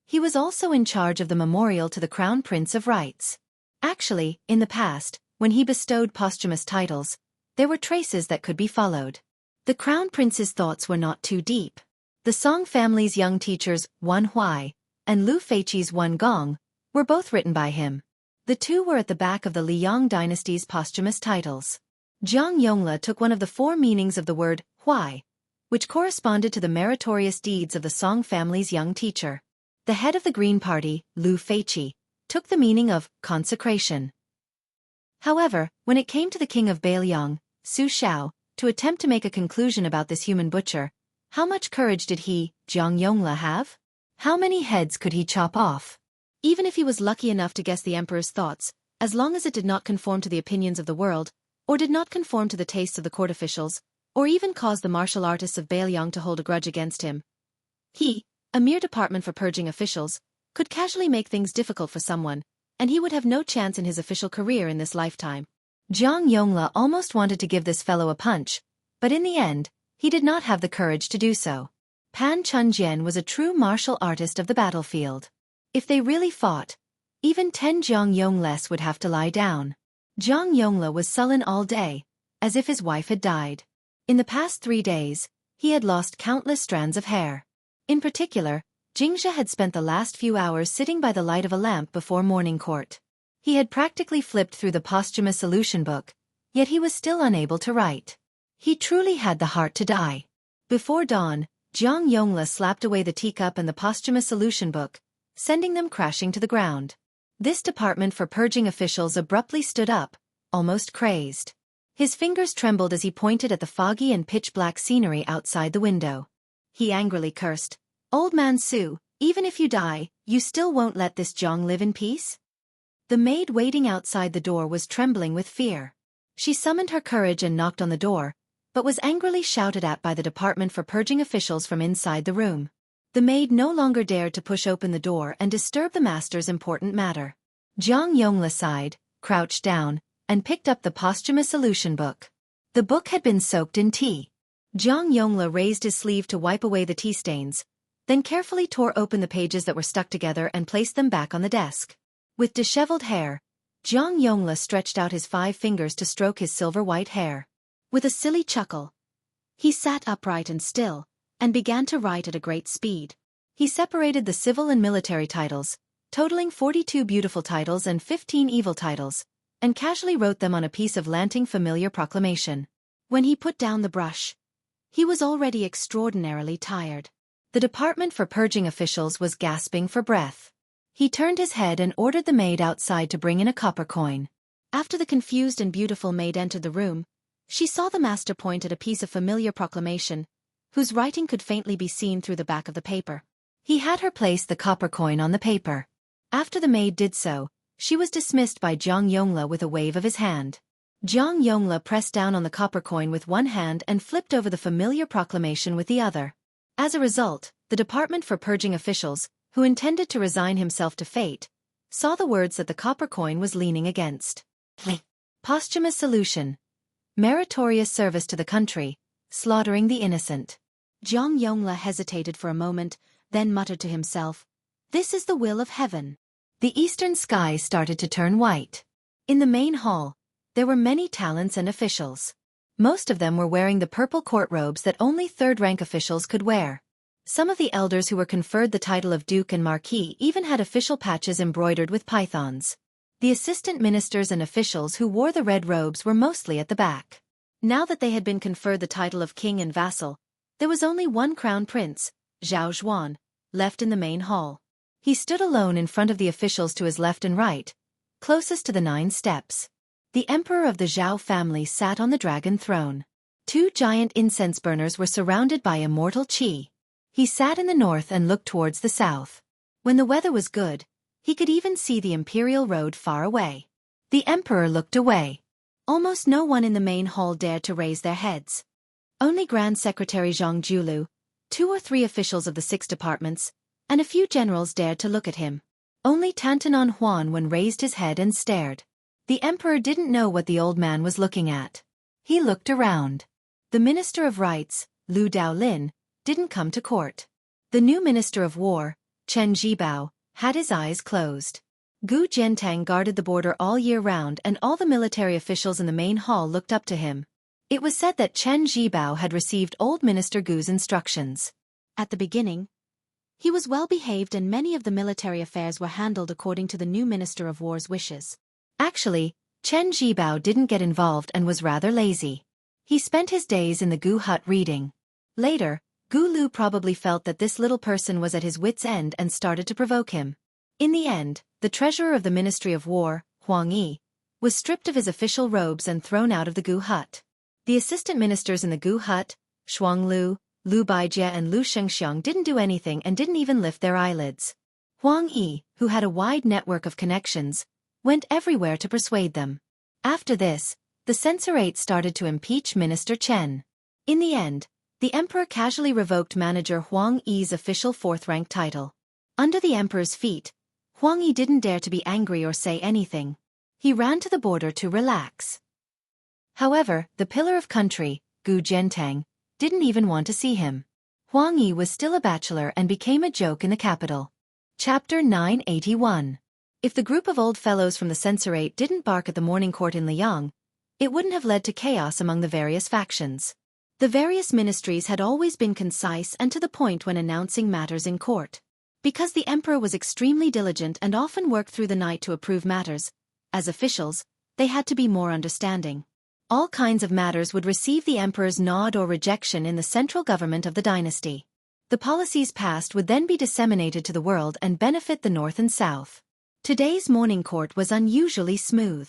He was also in charge of the memorial to the Crown Prince of Rites. Actually, in the past, when he bestowed posthumous titles, there were traces that could be followed. The Crown Prince's thoughts were not too deep. The Song family's young teachers, Wan Huai, and Lu Feiqi's Wan Gong, were both written by him. The two were at the back of the Liang dynasty's posthumous titles. Zhang Yongla took one of the four meanings of the word Huai, which corresponded to the meritorious deeds of the Song family's young teacher. The head of the Green Party, Lu Feiqi, took the meaning of consecration. However, when it came to the king of Beiliang, Su Shao, to attempt to make a conclusion about this human butcher, how much courage did he, Zhang Yongla, have? How many heads could he chop off? Even if he was lucky enough to guess the emperor's thoughts, as long as it did not conform to the opinions of the world, or did not conform to the tastes of the court officials, or even cause the martial artists of Beiliang to hold a grudge against him, he, a mere department for purging officials, could casually make things difficult for someone, and he would have no chance in his official career in this lifetime. Zhang Yongla almost wanted to give this fellow a punch, but in the end, he did not have the courage to do so. Pan Chunjian was a true martial artist of the battlefield. If they really fought, even 10 Zhang Yongles would have to lie down. Zhang Yongla was sullen all day, as if his wife had died. In the past 3 days, he had lost countless strands of hair. In particular, Xianxia had spent the last few hours sitting by the light of a lamp before morning court. He had practically flipped through the posthumous solution book, yet he was still unable to write. He truly had the heart to die. Before dawn, Zhang Yongla slapped away the teacup and the posthumous solution book, sending them crashing to the ground. This department for purging officials abruptly stood up, almost crazed. His fingers trembled as he pointed at the foggy and pitch-black scenery outside the window. He angrily cursed, "Old man Su, even if you die, you still won't let this Zhang live in peace?" The maid waiting outside the door was trembling with fear. She summoned her courage and knocked on the door, but was angrily shouted at by the department for purging officials from inside the room. The maid no longer dared to push open the door and disturb the master's important matter. Zhang Yongla sighed, crouched down, and picked up the posthumous solution book. The book had been soaked in tea. Zhang Yongla raised his sleeve to wipe away the tea stains, then carefully tore open the pages that were stuck together and placed them back on the desk. With disheveled hair, Zhang Yongla stretched out his 5 fingers to stroke his silver-white hair. With a silly chuckle, he sat upright and still, and began to write at a great speed. He separated the civil and military titles, totaling 42 beautiful titles and 15 evil titles, and casually wrote them on a piece of lanting familiar proclamation. When he put down the brush, he was already extraordinarily tired. The department for purging officials was gasping for breath. He turned his head and ordered the maid outside to bring in a copper coin. After the confused and beautiful maid entered the room, she saw the master point at a piece of familiar proclamation, whose writing could faintly be seen through the back of the paper. He had her place the copper coin on the paper. After the maid did so, she was dismissed by Zhang Yongla with a wave of his hand. Zhang Yongla pressed down on the copper coin with one hand and flipped over the familiar proclamation with the other. As a result, the department for purging officials, who intended to resign himself to fate, saw the words that the copper coin was leaning against. Posthumous solution. Meritorious service to the country, slaughtering the innocent. Zhang Yongla hesitated for a moment, then muttered to himself, "This is the will of heaven." The eastern sky started to turn white. In the main hall, there were many talents and officials. Most of them were wearing the purple court robes that only third-rank officials could wear. Some of the elders who were conferred the title of Duke and Marquis even had official patches embroidered with pythons. The assistant ministers and officials who wore the red robes were mostly at the back. Now that they had been conferred the title of king and vassal, there was only one crown prince, Zhao Zhuan, left in the main hall. He stood alone in front of the officials to his left and right, closest to the 9 steps. the emperor of the Zhao family sat on the dragon throne. 2 giant incense burners were surrounded by immortal qi. He sat in the north and looked towards the south. When the weather was good, he could even see the imperial road far away. The emperor looked away. Almost no one in the main hall dared to raise their heads. Only Grand Secretary Zhang Julu, 2 or 3 officials of the 6 departments, and a few generals dared to look at him. Only Tantanon Huan raised his head and stared. The emperor didn't know what the old man was looking at. He looked around. The Minister of Rights, Lu Daolin, didn't come to court. The new Minister of War, Chen Zhibao, had his eyes closed. Gu Jiantang guarded the border all year round, and all the military officials in the main hall looked up to him. It was said that Chen Zhibao had received old Minister Gu's instructions. At the beginning, he was well behaved and many of the military affairs were handled according to the new Minister of War's wishes. Actually, Chen Zhibao didn't get involved and was rather lazy. He spent his days in the Gu hut reading. Later, Gu Lu probably felt that this little person was at his wit's end and started to provoke him. In the end, the treasurer of the Ministry of War, Huang Yi, was stripped of his official robes and thrown out of the Gu hut. The assistant ministers in the Gu hut, Shuang Lu, Lu Baijie and Lu Xianxia didn't do anything and didn't even lift their eyelids. Huang Yi, who had a wide network of connections, went everywhere to persuade them. After this, the censorate started to impeach Minister Chen. In the end, the emperor casually revoked manager Huang Yi's official 4th-rank title. Under the emperor's feet, Huang Yi didn't dare to be angry or say anything. He ran to the border to relax. However, the pillar of country, Gu Jiantang, didn't even want to see him. Huang Yi was still a bachelor and became a joke in the capital. Chapter 981. If the group of old fellows from the censorate didn't bark at the morning court in Liang, it wouldn't have led to chaos among the various factions. The various ministries had always been concise and to the point when announcing matters in court. Because the emperor was extremely diligent and often worked through the night to approve matters, as officials, they had to be more understanding. All kinds of matters would receive the emperor's nod or rejection in the central government of the dynasty. The policies passed would then be disseminated to the world and benefit the north and south. Today's morning court was unusually smooth.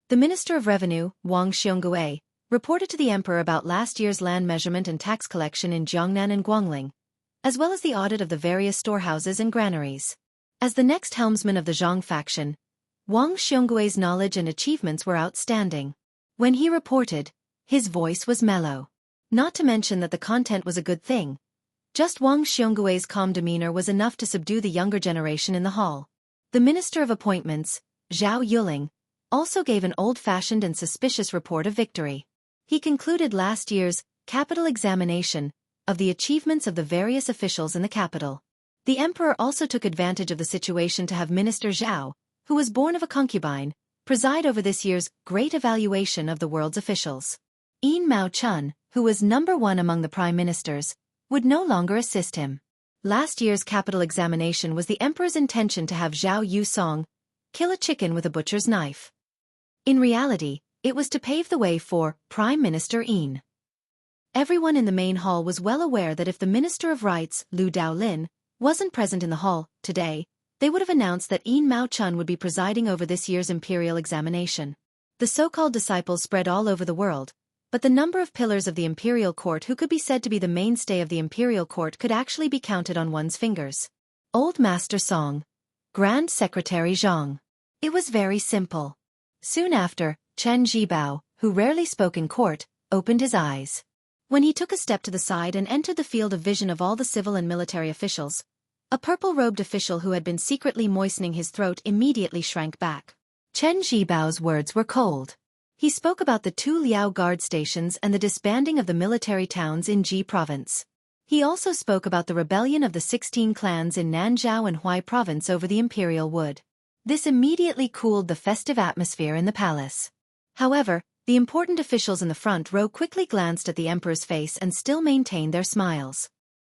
The Minister of Revenue, Wang Xiongui, reported to the emperor about last year's land measurement and tax collection in Jiangnan and Guangling, as well as the audit of the various storehouses and granaries. As the next helmsman of the Zhang faction, Wang Xionggui's knowledge and achievements were outstanding. When he reported, his voice was mellow. Not to mention that the content was a good thing. Just Wang Xionggui's calm demeanor was enough to subdue the younger generation in the hall. The Minister of Appointments, Zhao Yuling, also gave an old-fashioned and suspicious report of victory. He concluded last year's capital examination of the achievements of the various officials in the capital. The emperor also took advantage of the situation to have Minister Zhao, who was born of a concubine, preside over this year's great evaluation of the world's officials. Yin Mao Chun, who was number 1 among the prime ministers, would no longer assist him. Last year's capital examination was the emperor's intention to have Zhao Yusong kill a chicken with a butcher's knife. In reality, it was to pave the way for Prime Minister Yin. Everyone in the main hall was well aware that if the Minister of Rights, Lu Daolin, wasn't present in the hall today, they would have announced that Yin Mao Chun would be presiding over this year's imperial examination. The so-called disciples spread all over the world, but the number of pillars of the imperial court who could be said to be the mainstay of the imperial court could actually be counted on one's fingers. Old Master Song. Grand Secretary Zhang. It was very simple. Soon after, Chen Zhibao, who rarely spoke in court, opened his eyes. When he took a step to the side and entered the field of vision of all the civil and military officials, a purple-robed official who had been secretly moistening his throat immediately shrank back. Chen Zhibao's words were cold. He spoke about the 2 Liao guard stations and the disbanding of the military towns in Ji province. He also spoke about the rebellion of the 16 clans in Nanzhao and Huai province over the imperial wood. This immediately cooled the festive atmosphere in the palace. However, the important officials in the front row quickly glanced at the emperor's face and still maintained their smiles.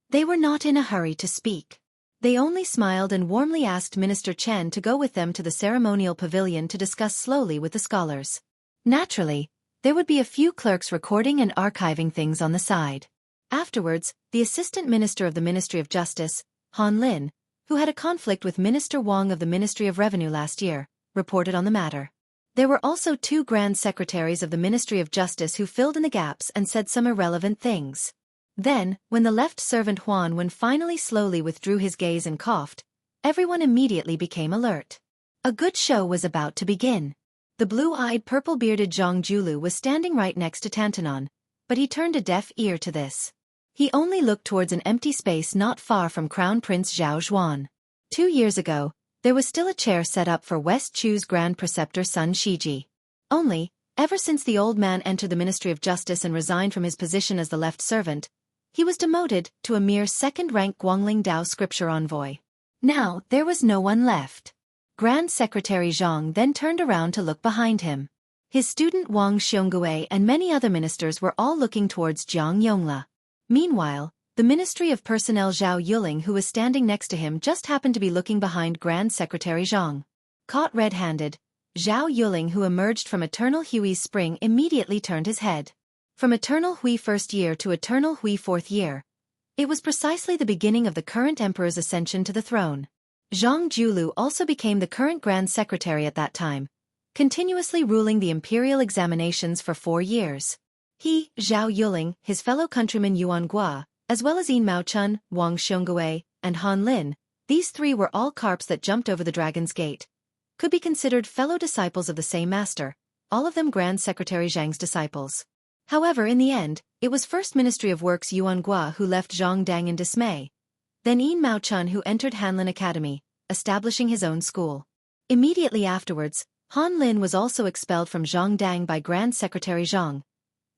They were not in a hurry to speak. They only smiled and warmly asked Minister Chen to go with them to the ceremonial pavilion to discuss slowly with the scholars. Naturally, there would be a few clerks recording and archiving things on the side. Afterwards, the Assistant Minister of the Ministry of Justice, Han Lin, who had a conflict with Minister Wang of the Ministry of Revenue last year, reported on the matter. There were also 2 grand secretaries of the Ministry of Justice who filled in the gaps and said some irrelevant things. Then, when the left servant Huan Wen finally slowly withdrew his gaze and coughed, everyone immediately became alert. A good show was about to begin. The blue-eyed purple-bearded Zhang Julu was standing right next to Tantanon, but he turned a deaf ear to this. He only looked towards an empty space not far from Crown Prince Zhao Zhuan. 2 years ago, there was still a chair set up for West Chu's Grand Preceptor Sun Shiji. Only, ever since the old man entered the Ministry of Justice and resigned from his position as the left servant, he was demoted to a mere second-rank Guangling Dao scripture envoy. Now, there was no one left. Grand Secretary Zhang then turned around to look behind him. His student Wang Xiongui and many other ministers were all looking towards Jiang Yongla. Meanwhile, the Ministry of Personnel Zhao Yuling, who was standing next to him, just happened to be looking behind Grand Secretary Zhang. Caught red-handed, Zhao Yuling, who emerged from Eternal Hui's spring, immediately turned his head. From Eternal Hui first year to Eternal Hui fourth year, it was precisely the beginning of the current emperor's ascension to the throne. Zhang Julu also became the current Grand Secretary at that time, continuously ruling the imperial examinations for 4 years. He, Zhao Yuling, his fellow countryman Yuan Gua, as well as Yin Maochun, Wang Xiongui, and Han Lin, these 3 were all carps that jumped over the Dragon's Gate, could be considered fellow disciples of the same master, all of them Grand Secretary Zhang's disciples. However, in the end, it was First Ministry of Works Yuan Gua who left Zhang Dang in dismay. Then Yin Maochun, who entered Hanlin Academy, establishing his own school. Immediately afterwards, Han Lin was also expelled from Zhangdang by Grand Secretary Zhang,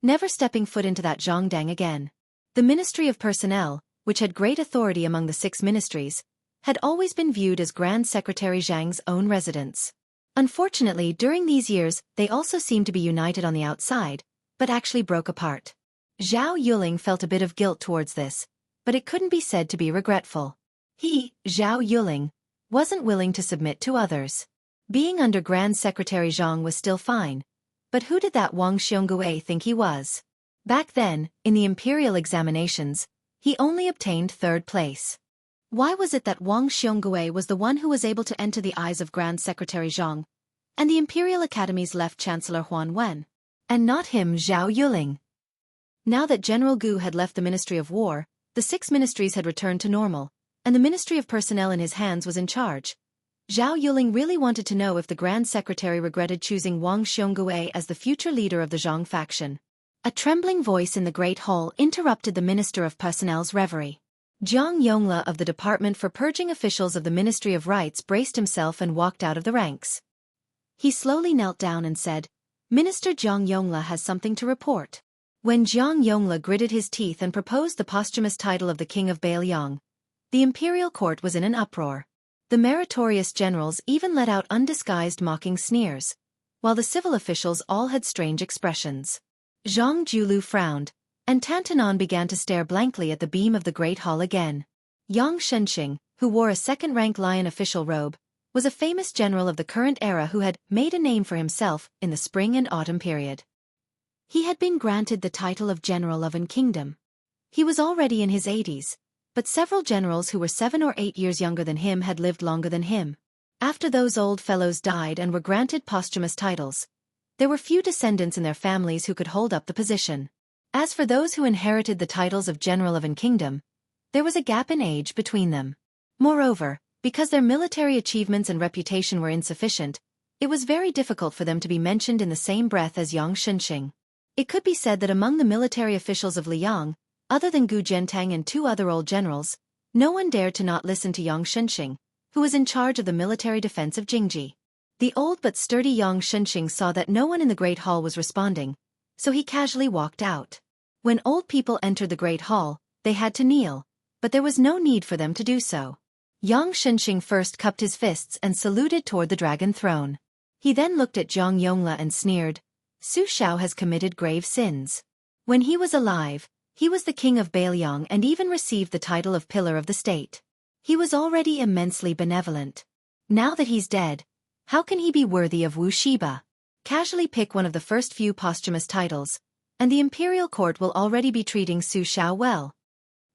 never stepping foot into that Zhangdang again. The Ministry of Personnel, which had great authority among the 6 ministries, had always been viewed as Grand Secretary Zhang's own residence. Unfortunately, during these years, they also seemed to be united on the outside, but actually broke apart. Zhao Yuling felt a bit of guilt towards this, but it couldn't be said to be regretful. He, Zhao Yuling, wasn't willing to submit to others. Being under Grand Secretary Zhang was still fine, but who did that Wang Xiongui think he was? Back then, in the imperial examinations, he only obtained 3rd place. Why was it that Wang Xiongui was the one who was able to enter the eyes of Grand Secretary Zhang, and the Imperial Academy's left Chancellor Huan Wen, and not him, Zhao Yuling? Now that General Gu had left the Ministry of War, the 6 ministries had returned to normal, and the Ministry of Personnel in his hands was in charge. Zhao Yuling really wanted to know if the Grand Secretary regretted choosing Wang Xiongui as the future leader of the Zhang faction. A trembling voice in the Great Hall interrupted the Minister of Personnel's reverie. Jiang Yongla of the Department for Purging Officials of the Ministry of Rights braced himself and walked out of the ranks. He slowly knelt down and said, "Minister Jiang Yongla has something to report." When Jiang Yongla gritted his teeth and proposed the posthumous title of the King of Bailiang, the imperial court was in an uproar. The meritorious generals even let out undisguised mocking sneers, while the civil officials all had strange expressions. Zhang Julu frowned, and Tantanon began to stare blankly at the beam of the Great Hall again. Yang Shenxing, who wore a second-rank lion official robe, was a famous general of the current era who had made a name for himself in the spring and autumn period. He had been granted the title of General of an Kingdom. He was already in his 80s, but several generals who were 7 or 8 years younger than him had lived longer than him. After those old fellows died and were granted posthumous titles, there were few descendants in their families who could hold up the position. As for those who inherited the titles of General of an Kingdom, there was a gap in age between them. Moreover, because their military achievements and reputation were insufficient, it was very difficult for them to be mentioned in the same breath as Yang Shenxing. It could be said that among the military officials of Liang, other than Gu Zhentang and 2 other old generals, no one dared to not listen to Yang Shenxing, who was in charge of the military defense of Jingji. The old but sturdy Yang Shenxing saw that no one in the Great Hall was responding, so he casually walked out. When old people entered the Great Hall, they had to kneel, but there was no need for them to do so. Yang Shenxing first cupped his fists and saluted toward the dragon throne. He then looked at Zhang Yongla and sneered, "Su Shao has committed grave sins. When he was alive, he was the king of Bailiang and even received the title of Pillar of the State. He was already immensely benevolent. Now that he's dead, how can he be worthy of Wu Shiba? Casually pick one of the first few posthumous titles, and the imperial court will already be treating Su Shao well."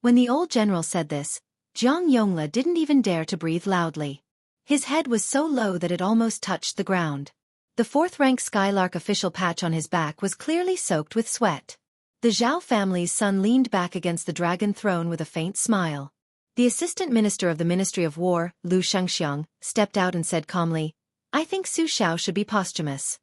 When the old general said this, Zhang Yongla didn't even dare to breathe loudly. His head was so low that it almost touched the ground. The fourth-rank Skylark official patch on his back was clearly soaked with sweat. The Zhao family's son leaned back against the dragon throne with a faint smile. The assistant minister of the Ministry of War, Lu Xianxia, stepped out and said calmly, "I think Su Xiao should be posthumous."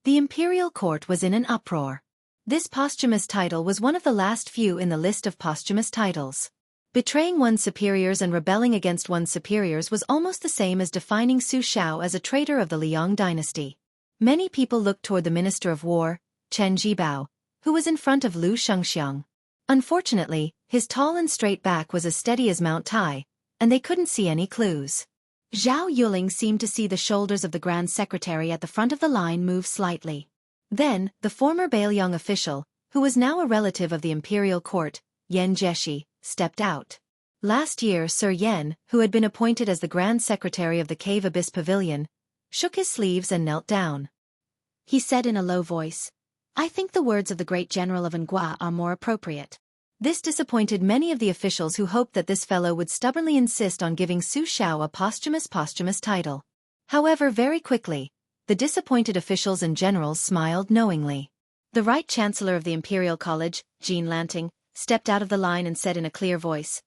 The imperial court was in an uproar. This posthumous title was one of the last few in the list of posthumous titles. Betraying one's superiors and rebelling against one's superiors was almost the same as defining Su Xiao as a traitor of the Liang dynasty. Many people looked toward the Minister of War, Chen Jibao, who was in front of Lu Xianxiang. Unfortunately, his tall and straight back was as steady as Mount Tai, and they couldn't see any clues. Zhao Yuling seemed to see the shoulders of the Grand Secretary at the front of the line move slightly. Then, the former Bailiang official, who was now a relative of the imperial court, Yan Jieshi, stepped out. Last year Sir Yan, who had been appointed as the Grand Secretary of the Cave Abyss Pavilion, shook his sleeves and knelt down. He said in a low voice, "I think the words of the great general of Ngua are more appropriate." This disappointed many of the officials who hoped that this fellow would stubbornly insist on giving Su Xiao a posthumous title. However, very quickly, the disappointed officials and generals smiled knowingly. The Right Chancellor of the Imperial College, Jean Lanting, stepped out of the line and said in a clear voice,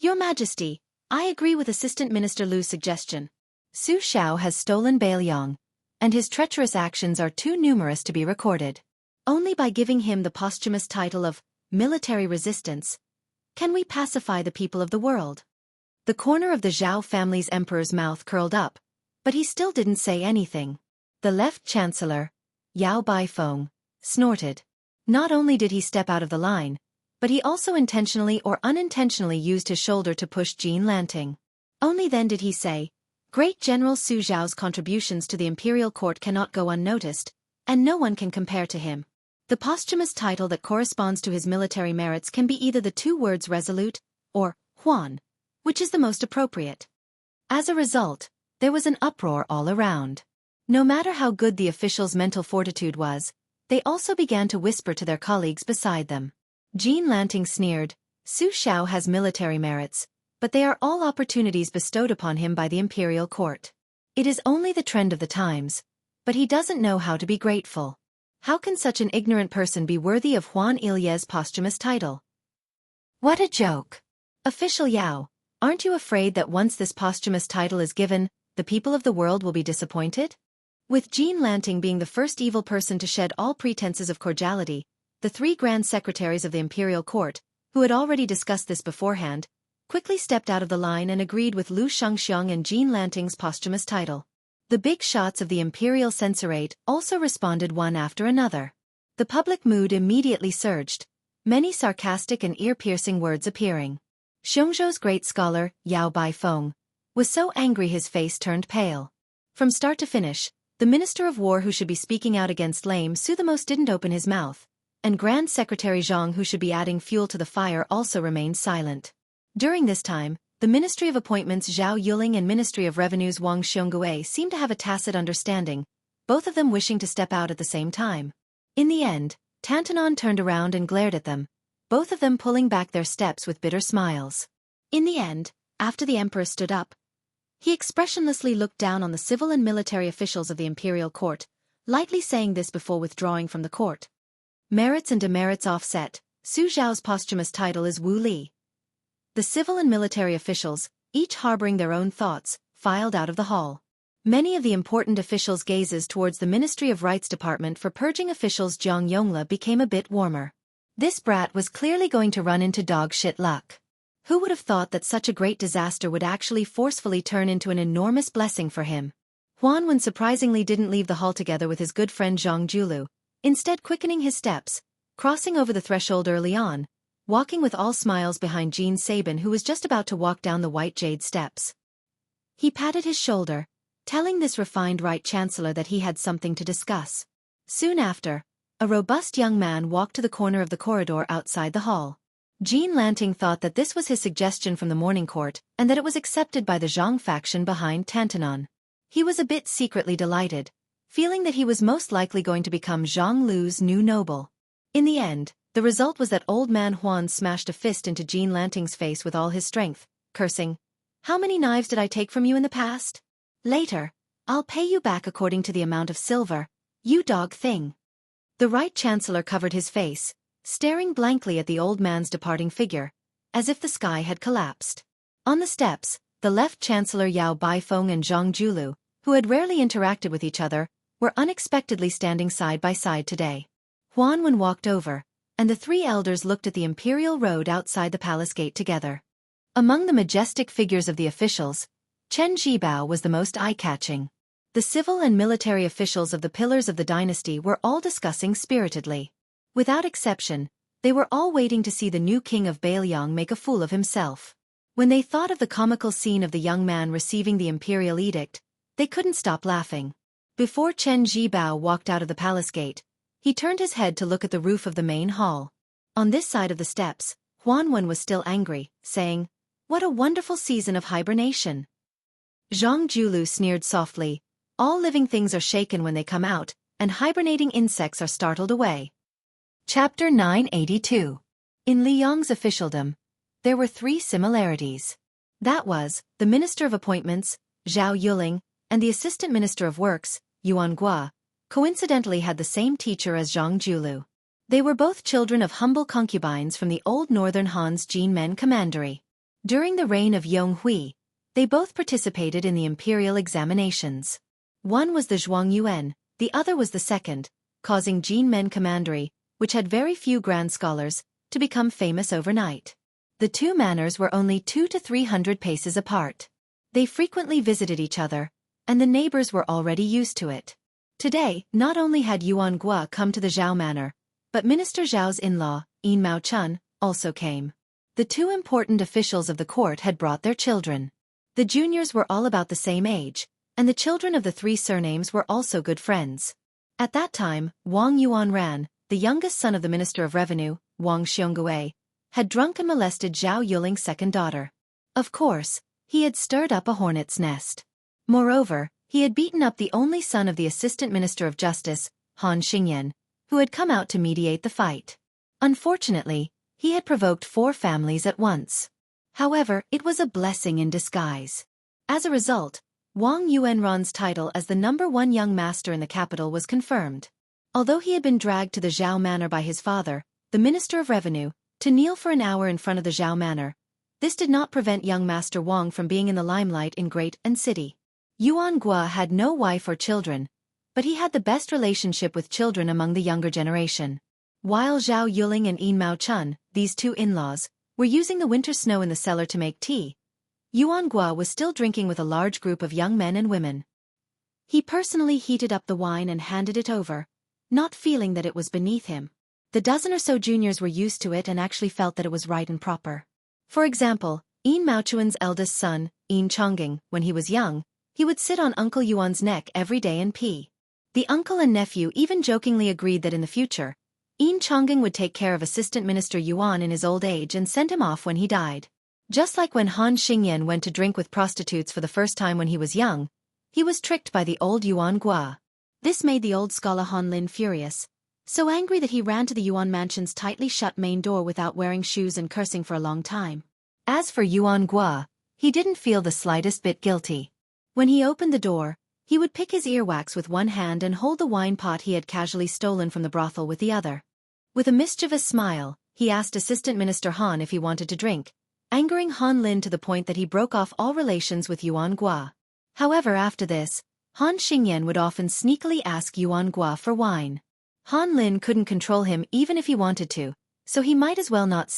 "Your Majesty, I agree with Assistant Minister Lu's suggestion. Su Xiao has stolen Bailiang, and his treacherous actions are too numerous to be recorded. Only by giving him the posthumous title of military resistance can we pacify the people of the world." The corner of the Zhao family's emperor's mouth curled up, but he still didn't say anything. The left chancellor, Yao Baifeng, snorted. Not only did he step out of the line, but he also intentionally or unintentionally used his shoulder to push Jean Lanting. Only then did he say, "Great General Su Zhao's contributions to the imperial court cannot go unnoticed, and no one can compare to him. The posthumous title that corresponds to his military merits can be either the two words resolute, or Huan, which is the most appropriate." As a result, there was an uproar all around. No matter how good the officials' mental fortitude was, they also began to whisper to their colleagues beside them. Jean Lanting sneered, "Su Xiao has military merits, but they are all opportunities bestowed upon him by the imperial court. It is only the trend of the times, but he doesn't know how to be grateful. How can such an ignorant person be worthy of Huan Ilye's posthumous title? What a joke. Official Yao, aren't you afraid that once this posthumous title is given, the people of the world will be disappointed?" With Jean Lanting being the first evil person to shed all pretenses of cordiality, the three grand secretaries of the imperial court, who had already discussed this beforehand, quickly stepped out of the line and agreed with Lu Xianxiang and Jean Lanting's posthumous title. The big shots of the imperial censorate also responded one after another. The public mood immediately surged, many sarcastic and ear-piercing words appearing. Xiongzhou's great scholar, Yao Baifeng, was so angry his face turned pale. From start to finish, the Minister of War who should be speaking out against Lame Su the most didn't open his mouth, and Grand Secretary Zhang who should be adding fuel to the fire also remained silent. During this time, the Ministry of Appointments Zhao Yuling and Ministry of Revenues Wang Xiongui seemed to have a tacit understanding, both of them wishing to step out at the same time. In the end, Tantanon turned around and glared at them, both of them pulling back their steps with bitter smiles. In the end, after the emperor stood up, he expressionlessly looked down on the civil and military officials of the imperial court, lightly saying this before withdrawing from the court. Merits and demerits offset, Su Zhao's posthumous title is Wu Li. The civil and military officials, each harboring their own thoughts, filed out of the hall. Many of the important officials' gazes towards the Ministry of Rights Department for purging officials Jiang Yongla became a bit warmer. This brat was clearly going to run into dog shit luck. Who would have thought that such a great disaster would actually forcefully turn into an enormous blessing for him? Huan Wen surprisingly didn't leave the hall together with his good friend Zhang Julu, instead quickening his steps, crossing over the threshold early on, walking with all smiles behind Jean Sabin who was just about to walk down the white jade steps. He patted his shoulder, telling this refined Right Chancellor that he had something to discuss. Soon after, a robust young man walked to the corner of the corridor outside the hall. Jean Lanting thought that this was his suggestion from the morning court and that it was accepted by the Zhang faction behind Tantanon. He was a bit secretly delighted, feeling that he was most likely going to become Zhang Lu's new noble. In the end, the result was that old man Huan smashed a fist into Jean Lanting's face with all his strength, cursing, "How many knives did I take from you in the past?" Later, I'll pay you back according to the amount of silver, you dog thing. The right chancellor covered his face, staring blankly at the old man's departing figure, as if the sky had collapsed. On the steps, the left chancellor Yao Baifeng and Zhang Julu, who had rarely interacted with each other, were unexpectedly standing side by side today. Huan Wen walked over, and the three elders looked at the imperial road outside the palace gate together. Among the majestic figures of the officials, Chen Zhibao was the most eye-catching. The civil and military officials of the pillars of the dynasty were all discussing spiritedly. Without exception, they were all waiting to see the new king of Bailiang make a fool of himself. When they thought of the comical scene of the young man receiving the imperial edict, they couldn't stop laughing. Before Chen Zhibao walked out of the palace gate, he turned his head to look at the roof of the main hall. On this side of the steps, Huan Wen was still angry, saying, "What a wonderful season of hibernation." Zhang Julu sneered softly, "All living things are shaken when they come out, and hibernating insects are startled away." Chapter 982. In Li Yong's officialdom, there were three similarities. That was, the Minister of Appointments, Zhao Yuling, and the Assistant Minister of Works, Yuan Gua, coincidentally had the same teacher as Zhang Julu. They were both children of humble concubines from the old northern Han's Jinmen commandery. During the reign of Yong Hui, they both participated in the imperial examinations. One was the Zhuang Yuan, the other was the second, causing Jinmen commandery, which had very few grand scholars, to become famous overnight. The two manors were only 200 to 300 paces apart. They frequently visited each other, and the neighbors were already used to it. Today, not only had Yuan Gua come to the Zhao manor, but Minister Zhao's in-law, Yin Mao Chun, also came. The two important officials of the court had brought their children. The juniors were all about the same age, and the children of the three surnames were also good friends. At that time, Wang Yuanran, the youngest son of the Minister of Revenue, Wang Xiongui, had drunk and molested Zhao Yuling's second daughter. Of course, he had stirred up a hornet's nest. Moreover, he had beaten up the only son of the Assistant Minister of Justice, Han Xingyan, who had come out to mediate the fight. Unfortunately, he had provoked 4 families at once. However, it was a blessing in disguise. As a result, Wang Yuanran's title as the #1 young master in the capital was confirmed. Although he had been dragged to the Zhao manor by his father, the Minister of Revenue, to kneel for an hour in front of the Zhao manor, this did not prevent young Master Wang from being in the limelight in Great and City. Yuan Gua had no wife or children, but he had the best relationship with children among the younger generation. While Zhao Yuling and Yin Mao Chun, these two in-laws, were using the winter snow in the cellar to make tea, Yuan Gua was still drinking with a large group of young men and women. He personally heated up the wine and handed it over, not feeling that it was beneath him. The dozen or so juniors were used to it and actually felt that it was right and proper. For example, Yin Mao Chuan's eldest son, Yin Chongging, when he was young, he would sit on Uncle Yuan's neck every day and pee. The uncle and nephew even jokingly agreed that in the future, Yin Chongging would take care of Assistant Minister Yuan in his old age and send him off when he died. Just like when Han Xingyan went to drink with prostitutes for the first time when he was young, he was tricked by the old Yuan Gua. This made the old scholar Han Lin furious, so angry that he ran to the Yuan mansion's tightly shut main door without wearing shoes and cursing for a long time. As for Yuan Gua, he didn't feel the slightest bit guilty. When he opened the door, he would pick his earwax with one hand and hold the wine pot he had casually stolen from the brothel with the other. With a mischievous smile, he asked Assistant Minister Han if he wanted to drink, angering Han Lin to the point that he broke off all relations with Yuan Gua. However, after this, Han Xingyan would often sneakily ask Yuan Gua for wine. Han Lin couldn't control him even if he wanted to, so he might as well not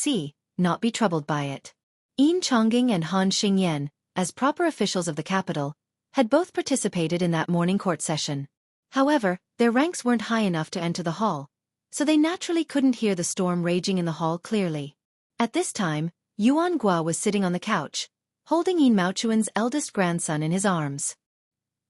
be troubled by it. Yin Chongging and Han Xingyan, as proper officials of the capital, had both participated in that morning court session. However, their ranks weren't high enough to enter the hall, so they naturally couldn't hear the storm raging in the hall clearly. At this time, Yuan Gua was sitting on the couch, holding Yin Mao Chuan's eldest grandson in his arms.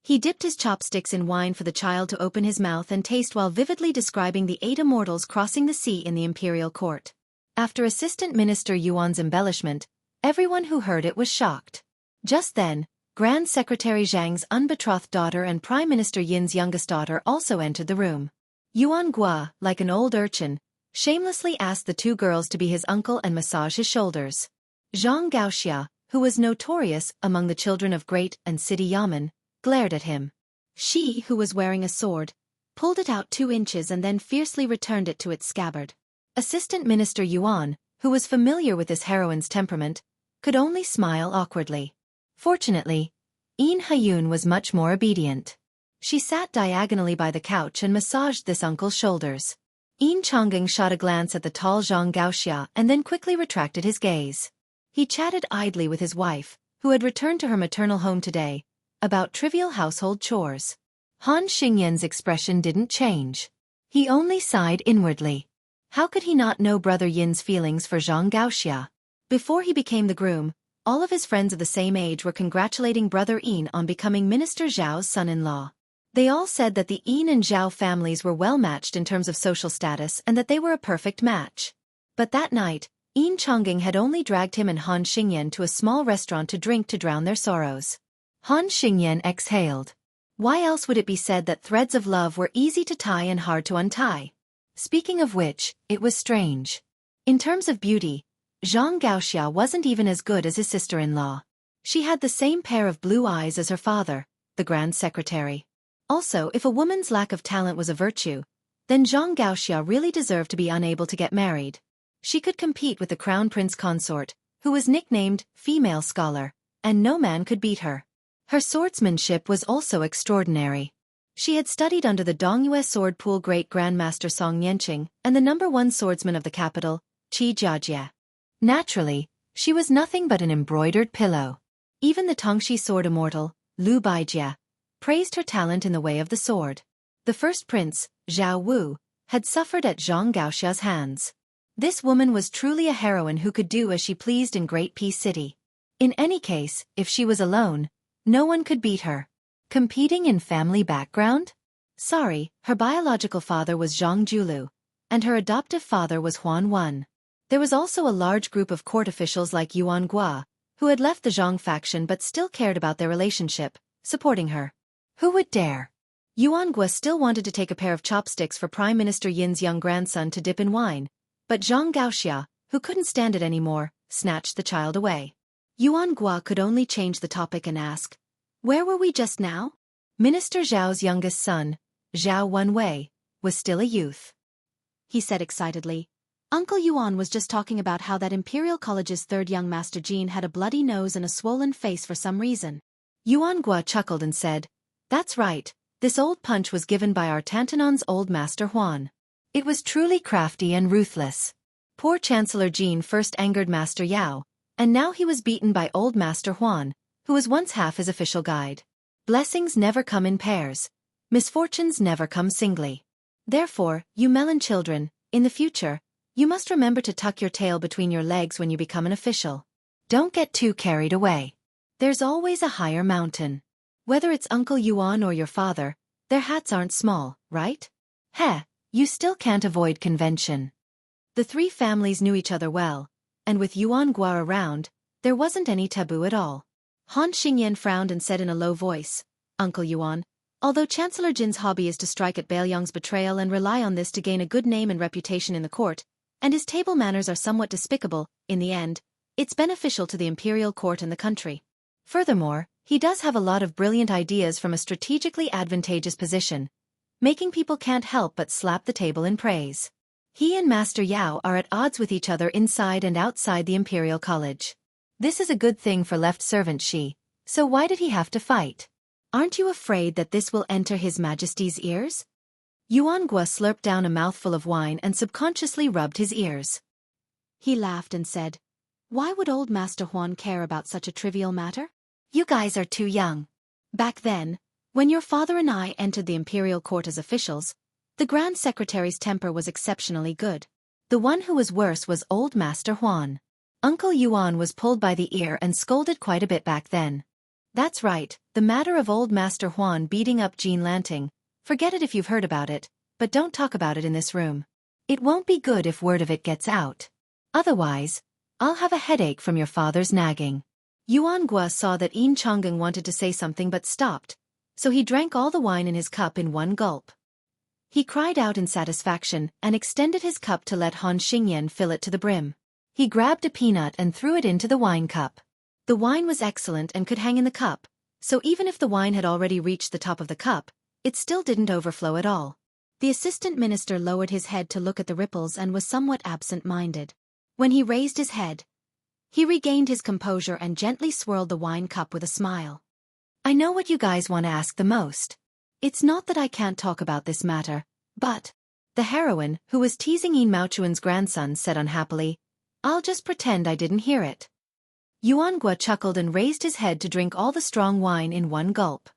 He dipped his chopsticks in wine for the child to open his mouth and taste while vividly describing the 8 immortals crossing the sea in the imperial court. After Assistant Minister Yuan's embellishment, everyone who heard it was shocked. Just then, Grand Secretary Zhang's unbetrothed daughter and Prime Minister Yin's youngest daughter also entered the room. Yuan Gua, like an old urchin, shamelessly asked the 2 girls to be his uncle and massage his shoulders. Zhang Gaoxia, who was notorious among the children of Great and City Yamen, glared at him. She, who was wearing a sword, pulled it out 2 inches and then fiercely returned it to its scabbard. Assistant Minister Yuan, who was familiar with this heroine's temperament, could only smile awkwardly. Fortunately, Yin Hayun was much more obedient. She sat diagonally by the couch and massaged this uncle's shoulders. Yin Chang'eng shot a glance at the tall Xianxia and then quickly retracted his gaze. He chatted idly with his wife, who had returned to her maternal home today, about trivial household chores. Han Xingyan's expression didn't change. He only sighed inwardly. How could he not know Brother Yin's feelings for Xianxia? Before he became the groom, all of his friends of the same age were congratulating Brother Yin on becoming Minister Zhao's son-in-law. They all said that the Yin and Zhao families were well matched in terms of social status and that they were a perfect match. But that night, Yin Chang'eng had only dragged him and Han Xingyan to a small restaurant to drink to drown their sorrows. Han Xingyan exhaled. Why else would it be said that threads of love were easy to tie and hard to untie? Speaking of which, it was strange. In terms of beauty, Zhang Gaoxia wasn't even as good as his sister-in-law. She had the same pair of blue eyes as her father, the Grand Secretary. Also, if a woman's lack of talent was a virtue, then Zhang Gaoxia really deserved to be unable to get married. She could compete with the Crown Prince consort, who was nicknamed Female Scholar, and no man could beat her. Her swordsmanship was also extraordinary. She had studied under the Dongyue sword pool great grandmaster Song Yanqing and the #1 swordsman of the capital, Qi Jiajie. Naturally, she was nothing but an embroidered pillow. Even the Tongxi sword immortal, Lu Baijie, praised her talent in the way of the sword. The first prince, Zhao Wu, had suffered at Zhang Gaoxia's hands. This woman was truly a heroine who could do as she pleased in Great Peace City. In any case, if she was alone, no one could beat her. Competing in family background? Sorry, her biological father was Zhang Julu, and her adoptive father was Huan Wen. There was also a large group of court officials like Yuan Gua, who had left the Zhang faction but still cared about their relationship, supporting her. Who would dare? Yuan Gua still wanted to take a pair of chopsticks for Prime Minister Yin's young grandson to dip in wine, but Zhang Gaoxia, who couldn't stand it anymore, snatched the child away. Yuan Gua could only change the topic and ask, "Where were we just now?" Minister Zhao's youngest son, Zhao Wenwei, was still a youth. He said excitedly, "Uncle Yuan was just talking about how that Imperial College's third young Master Jean had a bloody nose and a swollen face for some reason." Yuan Gua chuckled and said, "That's right, this old punch was given by our Tantanon's old Master Huan. It was truly crafty and ruthless. Poor Chancellor Jean first angered Master Yao, and now he was beaten by old Master Huan, who was once half his official guide. Blessings never come in pairs. Misfortunes never come singly. Therefore, you melon children, in the future, you must remember to tuck your tail between your legs when you become an official. Don't get too carried away. There's always a higher mountain. Whether it's Uncle Yuan or your father, their hats aren't small, right? Heh, you still can't avoid convention." The three families knew each other well, and with Yuan Gua around, there wasn't any taboo at all. Han Xingyan frowned and said in a low voice, "Uncle Yuan, although Chancellor Jin's hobby is to strike at Bailiang's betrayal and rely on this to gain a good name and reputation in the court, and his table manners are somewhat despicable, in the end, it's beneficial to the imperial court and the country. Furthermore, he does have a lot of brilliant ideas from a strategically advantageous position, making people can't help but slap the table in praise. He and Master Yao are at odds with each other inside and outside the Imperial College. This is a good thing for left servant Shi, so why did he have to fight? Aren't you afraid that this will enter His Majesty's ears?" Yuan Gua slurped down a mouthful of wine and subconsciously rubbed his ears. He laughed and said, "Why would old Master Huan care about such a trivial matter? You guys are too young. Back then, when your father and I entered the imperial court as officials, the Grand Secretary's temper was exceptionally good. The one who was worse was old Master Huan. Uncle Yuan was pulled by the ear and scolded quite a bit back then. That's right, the matter of old Master Huan beating up Jean Lanting, forget it if you've heard about it, but don't talk about it in this room. It won't be good if word of it gets out. Otherwise, I'll have a headache from your father's nagging." Yuan Gua saw that Yin Chang'eng wanted to say something but stopped, so he drank all the wine in his cup in one gulp. He cried out in satisfaction and extended his cup to let Han Xingyan fill it to the brim. He grabbed a peanut and threw it into the wine cup. The wine was excellent and could hang in the cup, So even if the wine had already reached the top of the cup, it still didn't overflow at all. The assistant minister lowered his head to look at the ripples and was somewhat absent-minded. When he raised his head, he regained his composure and gently swirled the wine cup with a smile. I know what you guys want to ask the most. It's not that I can't talk about this matter, but... The heroine, who was teasing Yin Maochuan's grandson, said unhappily, I'll just pretend I didn't hear it. Yuangua chuckled and raised his head to drink all the strong wine in one gulp.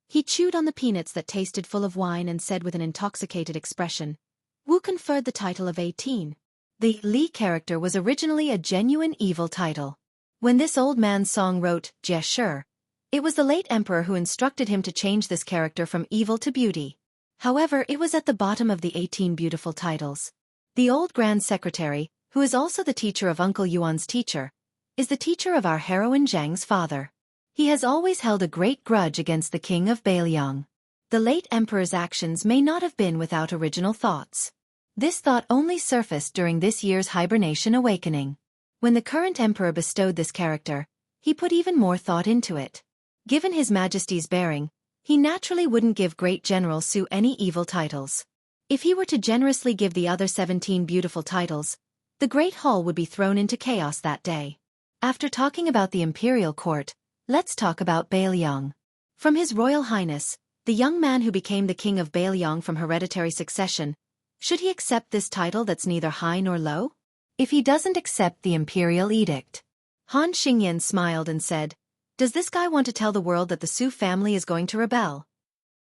He chewed on the peanuts that tasted full of wine and said with an intoxicated expression, Wu conferred the title of 18. The Li character was originally a genuine evil title. When this old man's song wrote, Jie Shi, it was the late emperor who instructed him to change this character from evil to beauty. However, it was at the bottom of the 18 beautiful titles. The old Grand Secretary, who is also the teacher of Uncle Yuan's teacher, is the teacher of our heroine Zhang's father. He has always held a great grudge against the king of Beiliang. The late emperor's actions may not have been without original thoughts. This thought only surfaced during this year's hibernation awakening. When the current emperor bestowed this character, he put even more thought into it. Given His Majesty's bearing, he naturally wouldn't give Great General Su any evil titles. If he were to generously give the other 17 beautiful titles, the Great Hall would be thrown into chaos that day. After talking about the imperial court, let's talk about Beiliang. From His Royal Highness, the young man who became the king of Beiliang from hereditary succession, should he accept this title that's neither high nor low? If he doesn't accept the imperial edict. Han Xingyan smiled and said, Does this guy want to tell the world that the Su family is going to rebel?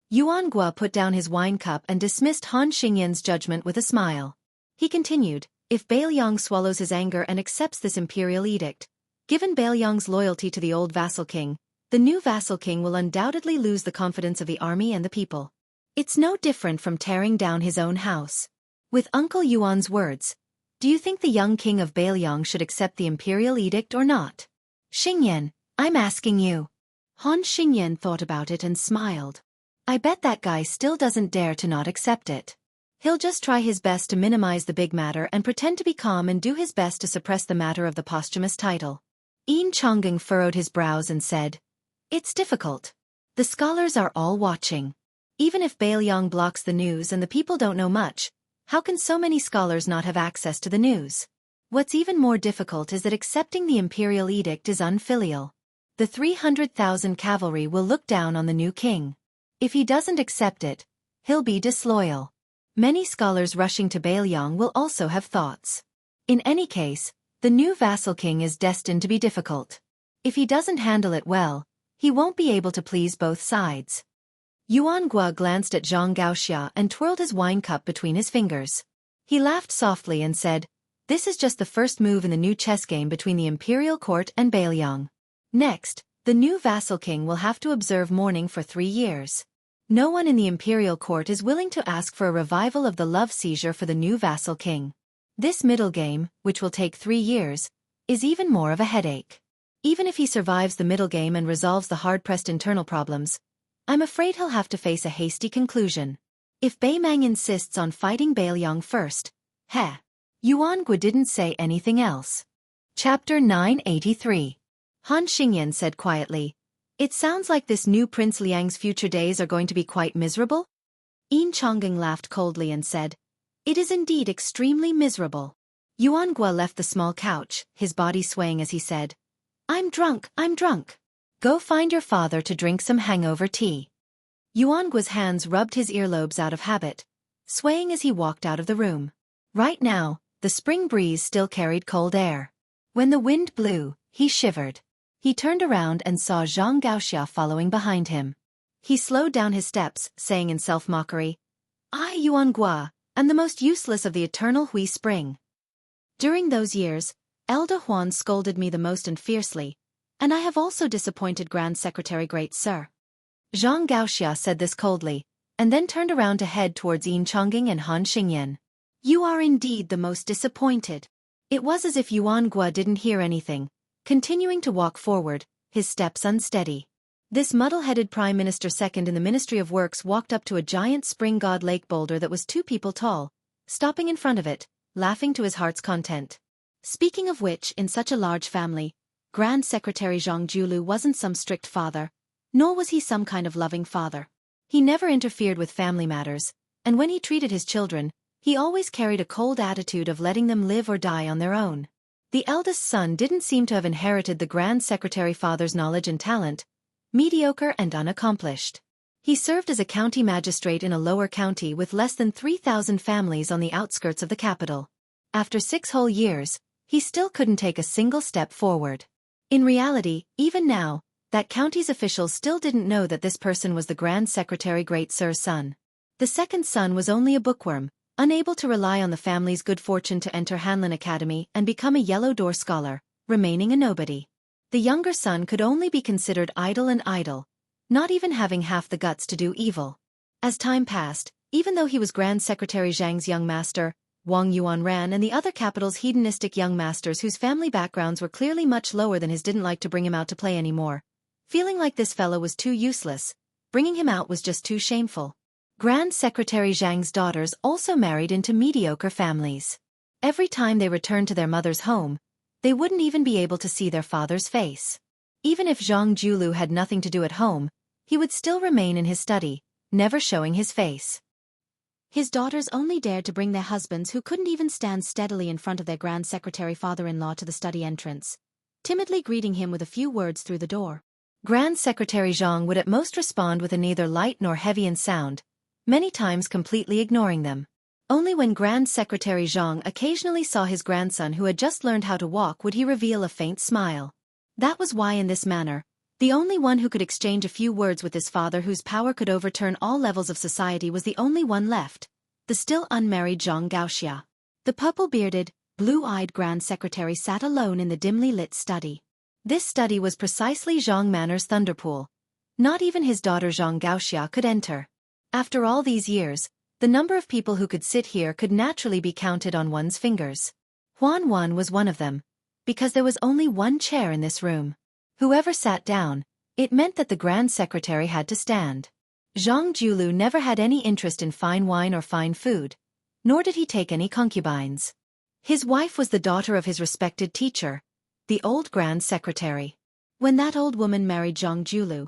Yuan Gua put down his wine cup and dismissed Han Xingyan's judgment with a smile. He continued, If Beiliang swallows his anger and accepts this imperial edict, given Beiliang's loyalty to the old vassal king, the new vassal king will undoubtedly lose the confidence of the army and the people. It's no different from tearing down his own house. With Uncle Yuan's words, do you think the young king of Beiliang should accept the imperial edict or not? Xingyan, I'm asking you. Han Xingyan thought about it and smiled. I bet that guy still doesn't dare to not accept it. He'll just try his best to minimize the big matter and pretend to be calm and do his best to suppress the matter of the posthumous title. Yin Chongqing furrowed his brows and said, It's difficult. The scholars are all watching. Even if Beiliang blocks the news and the people don't know much, how can so many scholars not have access to the news? What's even more difficult is that accepting the imperial edict is unfilial. The 300,000 cavalry will look down on the new king. If he doesn't accept it, he'll be disloyal. Many scholars rushing to Beiliang will also have thoughts. In any case, the new vassal king is destined to be difficult. If he doesn't handle it well, he won't be able to please both sides. Yuan Gua glanced at Zhang Gaoxia and twirled his wine cup between his fingers. He laughed softly and said, This is just the first move in the new chess game between the imperial court and Beiliang. Next, the new vassal king will have to observe mourning for 3 years. No one in the imperial court is willing to ask for a revival of the love seizure for the new vassal king. This middle game, which will take 3 years, is even more of a headache. Even if he survives the middle game and resolves the hard-pressed internal problems, I'm afraid he'll have to face a hasty conclusion. If Beimang insists on fighting Beiliang first, Yuan Gua didn't say anything else. Chapter 983. Han Xingyan said quietly, It sounds like this new Prince Liang's future days are going to be quite miserable? Yin Chongqing laughed coldly and said, It is indeed extremely miserable. Yuan Gua left the small couch, his body swaying as he said, I'm drunk. Go find your father to drink some hangover tea. Yuan Gua's hands rubbed his earlobes out of habit, swaying as he walked out of the room. Right now, the spring breeze still carried cold air. When the wind blew, he shivered. He turned around and saw Zhang Gaoxia following behind him. He slowed down his steps, saying in self-mockery, I, Yuan Gua, am the most useless of the eternal Hui Spring. During those years, Elder Huan scolded me the most and fiercely, and I have also disappointed Grand Secretary Great Sir. Zhang Gaoxia said this coldly, and then turned around to head towards Yin Chongqing and Han Xingyan. You are indeed the most disappointed. It was as if Yuan Gua didn't hear anything, continuing to walk forward, his steps unsteady. This muddle-headed Prime Minister second in the Ministry of Works walked up to a giant spring god lake boulder that was 2 people tall, stopping in front of it, laughing to his heart's content. Speaking of which, in such a large family, Grand Secretary Zhang Julu wasn't some strict father, Nor was he some kind of loving father. He never interfered with family matters, and when he treated his children, he always carried a cold attitude of letting them live or die on their own. The eldest son didn't seem to have inherited the Grand Secretary father's knowledge and talent, mediocre and unaccomplished. He served as a county magistrate in a lower county with less than 3,000 families on the outskirts of the capital. After 6 whole years, he still couldn't take a single step forward. In reality, even now, that county's officials still didn't know that this person was the Grand Secretary Great Sir's son. The second son was only a bookworm, unable to rely on the family's good fortune to enter Hanlin Academy and become a Yellow Door scholar, remaining a nobody. The younger son could only be considered idle, not even having half the guts to do evil. As time passed, even though he was Grand Secretary Zhang's young master, Wang Yuanran and the other capital's hedonistic young masters whose family backgrounds were clearly much lower than his didn't like to bring him out to play anymore. Feeling like this fellow was too useless, bringing him out was just too shameful. Grand Secretary Zhang's daughters also married into mediocre families. Every time they returned to their mother's home, they wouldn't even be able to see their father's face. Even if Zhang Julu had nothing to do at home, he would still remain in his study, never showing his face. His daughters only dared to bring their husbands who couldn't even stand steadily in front of their Grand Secretary father-in-law to the study entrance, timidly greeting him with a few words through the door. Grand Secretary Zhang would at most respond with a neither light nor heavy in sound, many times completely ignoring them. Only when Grand Secretary Zhang occasionally saw his grandson who had just learned how to walk would he reveal a faint smile. That was why in this manner, the only one who could exchange a few words with his father whose power could overturn all levels of society was the only one left, the still unmarried Zhang Gaoxia. The purple-bearded, blue-eyed Grand Secretary sat alone in the dimly lit study. This study was precisely Zhang Manor's thunderpool. Not even his daughter Zhang Gaoxia could enter. After all these years, the number of people who could sit here could naturally be counted on one's fingers. Huan Wan was one of them, because there was only one chair in this room. Whoever sat down, it meant that the Grand Secretary had to stand. Zhang Julu never had any interest in fine wine or fine food, nor did he take any concubines. His wife was the daughter of his respected teacher, the old Grand Secretary. When that old woman married Zhang Julu,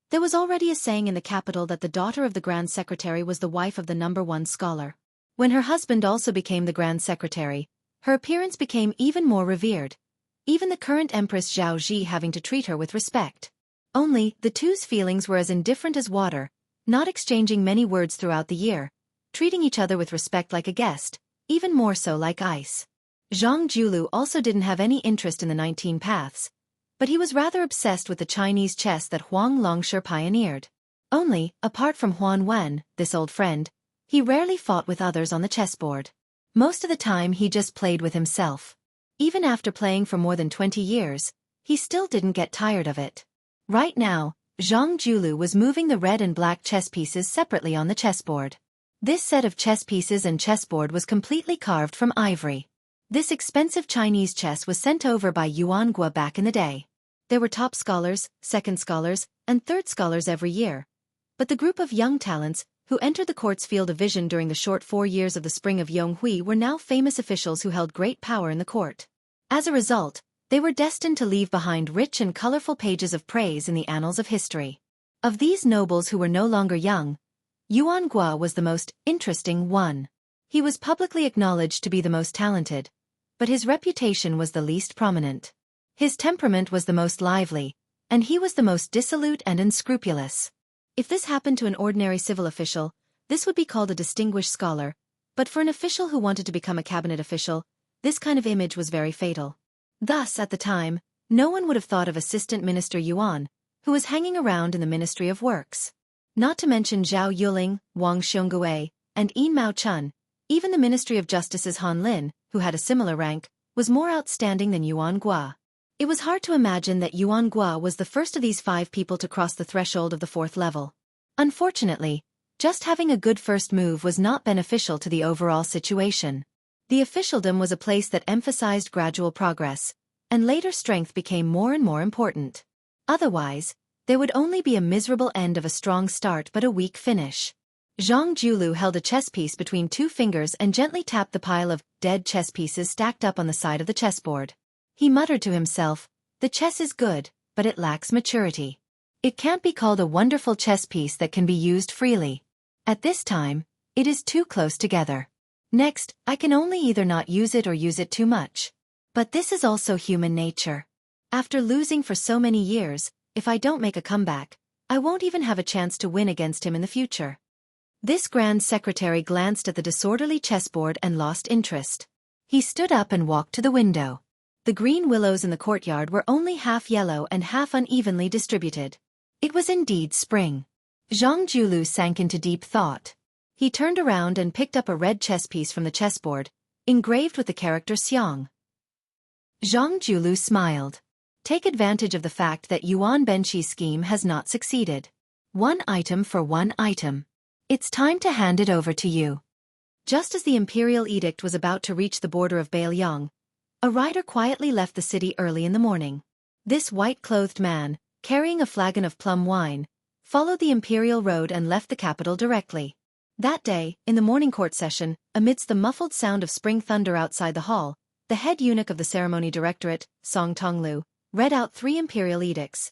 there was already a saying in the capital that the daughter of the Grand Secretary was the wife of the #1 scholar. When her husband also became the Grand Secretary, her appearance became even more revered, even the current Empress Zhao Ji having to treat her with respect. Only, the two's feelings were as indifferent as water, not exchanging many words throughout the year, treating each other with respect like a guest, even more so like ice. Zhang Julu also didn't have any interest in the 19 paths, but he was rather obsessed with the Chinese chess that Huang Longshi pioneered. Only, apart from Huan Wen, this old friend, he rarely fought with others on the chessboard. Most of the time he just played with himself. Even after playing for more than 20 years, he still didn't get tired of it. Right now, Zhang Julu was moving the red and black chess pieces separately on the chessboard. This set of chess pieces and chessboard was completely carved from ivory. This expensive Chinese chess was sent over by Yuan Gua back in the day. There were top scholars, second scholars, and third scholars every year. But the group of young talents who entered the court's field of vision during the short 4 years of the spring of Yonghui were now famous officials who held great power in the court. As a result, they were destined to leave behind rich and colorful pages of praise in the annals of history. Of these nobles who were no longer young, Yuan Gua was the most interesting one. He was publicly acknowledged to be the most talented, but his reputation was the least prominent. His temperament was the most lively, and he was the most dissolute and unscrupulous. If this happened to an ordinary civil official, this would be called a distinguished scholar, but for an official who wanted to become a cabinet official, this kind of image was very fatal. Thus, at the time, no one would have thought of Assistant Minister Yuan, who was hanging around in the Ministry of Works. Not to mention Zhao Yuling, Wang Xiongui, and Yin Mao Chun, even the Ministry of Justice's Han Lin, who had a similar rank, was more outstanding than Yuan Gua. It was hard to imagine that Yuan Gua was the first of these 5 people to cross the threshold of the 4th level. Unfortunately, just having a good first move was not beneficial to the overall situation. The officialdom was a place that emphasized gradual progress, and later strength became more and more important. Otherwise, there would only be a miserable end of a strong start but a weak finish. Zhang Julu held a chess piece between 2 fingers and gently tapped the pile of dead chess pieces stacked up on the side of the chessboard. He muttered to himself, "The chess is good, but it lacks maturity. It can't be called a wonderful chess piece that can be used freely. At this time, it is too close together. Next, I can only either not use it or use it too much. But this is also human nature. After losing for so many years, if I don't make a comeback, I won't even have a chance to win against him in the future. This Grand Secretary glanced at the disorderly chessboard and lost interest. He stood up and walked to the window. The green willows in the courtyard were only half yellow and half unevenly distributed. It was indeed spring. Zhang Julu sank into deep thought. He turned around and picked up a red chess piece from the chessboard, engraved with the character Xiang. Zhang Julu smiled. Take advantage of the fact that Yuan Benqi's scheme has not succeeded. 1 item for 1 item. It's time to hand it over to you. Just as the imperial edict was about to reach the border of Bailiang, a rider quietly left the city early in the morning. This white-clothed man, carrying a flagon of plum wine, followed the imperial road and left the capital directly. That day, in the morning court session, amidst the muffled sound of spring thunder outside the hall, the head eunuch of the ceremony directorate, Song Tonglu, read out 3 imperial edicts.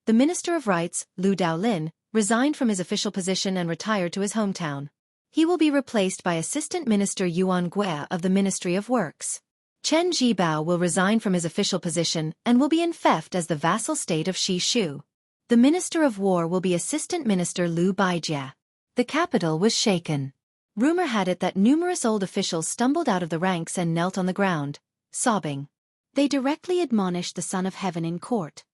The Minister of Rights, Lu Daolin, resigned from his official position and retired to his hometown. He will be replaced by Assistant Minister Yuan Guo of the Ministry of Works. Chen Zhibao will resign from his official position and will be infeft as the vassal state of Shishu. The Minister of War will be Assistant Minister Liu Baijia. The capital was shaken. Rumor had it that numerous old officials stumbled out of the ranks and knelt on the ground, sobbing. They directly admonished the Son of Heaven in court.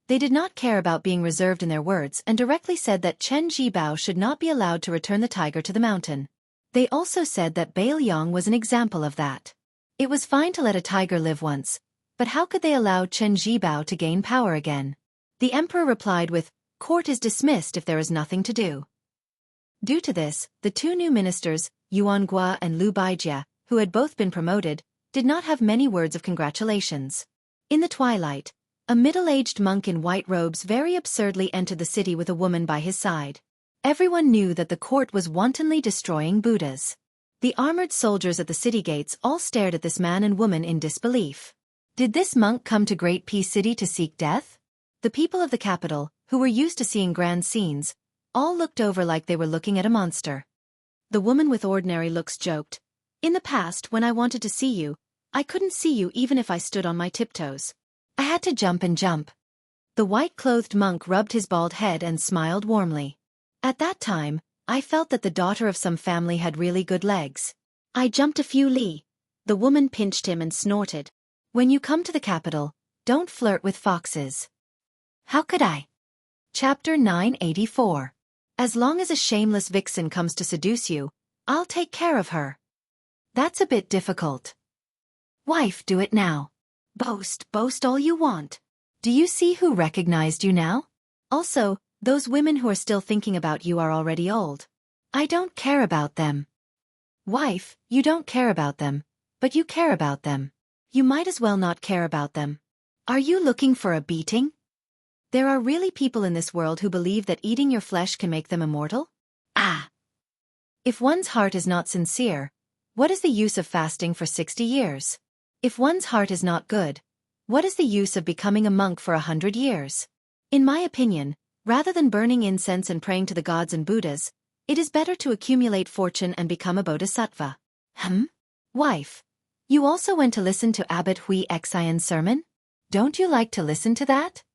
They did not care about being reserved in their words and directly said that Chen Zhibao should not be allowed to return the tiger to the mountain. They also said that Bailiang was an example of that. It was fine to let a tiger live once, but how could they allow Chen Zhibao to gain power again? The emperor replied with, "Court is dismissed if there is nothing to do." Due to this, the 2 new ministers, Yuan Guo and Liu Baijia, who had both been promoted, did not have many words of congratulations. In the twilight, a middle-aged monk in white robes very absurdly entered the city with a woman by his side. Everyone knew that the court was wantonly destroying Buddhas. The armored soldiers at the city gates all stared at this man and woman in disbelief. Did this monk come to Great Peace City to seek death? The people of the capital, who were used to seeing grand scenes, all looked over like they were looking at a monster. The woman with ordinary looks joked, "In the past, when I wanted to see you, I couldn't see you even if I stood on my tiptoes. I had to jump and jump." The white-clothed monk rubbed his bald head and smiled warmly. "At that time, I felt that the daughter of some family had really good legs. I jumped a few li." The woman pinched him and snorted. "When you come to the capital, don't flirt with foxes." How could I? Chapter 984. As long as a shameless vixen comes to seduce you, I'll take care of her. That's a bit difficult. Wife, do it now. Boast, boast all you want. Do you see who recognized you now? Also, those women who are still thinking about you are already old. I don't care about them. Wife, you don't care about them, but you care about them. You might as well not care about them. Are you looking for a beating? There are really people in this world who believe that eating your flesh can make them immortal? Ah! If one's heart is not sincere, what is the use of fasting for 60 years? If one's heart is not good, what is the use of becoming a monk for 100 years? In my opinion, rather than burning incense and praying to the gods and Buddhas, it is better to accumulate fortune and become a bodhisattva. Wife, you also went to listen to Abbot Xueqi's sermon? Don't you like to listen to that?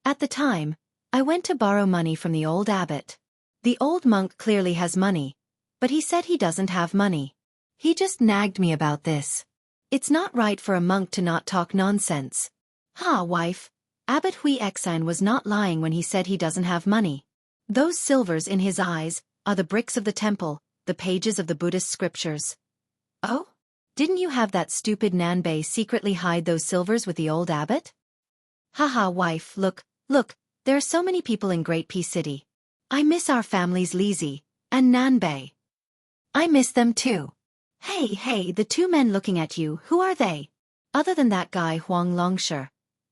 At the time, I went to borrow money from the old abbot. The old monk clearly has money, but he said he doesn't have money. He just nagged me about this. It's not right for a monk to not talk nonsense. Wife, Abbot Xueqi was not lying when he said he doesn't have money. Those silvers in his eyes are the bricks of the temple, the pages of the Buddhist scriptures. Oh? Didn't you have that stupid Nanbei secretly hide those silvers with the old abbot? Wife, look, there are so many people in Great Peace City. I miss our families Lizi and Nanbei. I miss them too. Hey, the 2 men looking at you, who are they? Other than that guy Huang Longshi.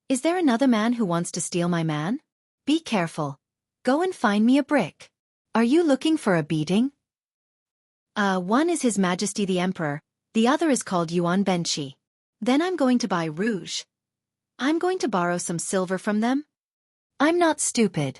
Is there another man who wants to steal my man? Be careful. Go and find me a brick. Are you looking for a beating? One is His Majesty the Emperor, the other is called Yuan Benqi. Then I'm going to buy rouge. I'm going to borrow some silver from them. I'm not stupid.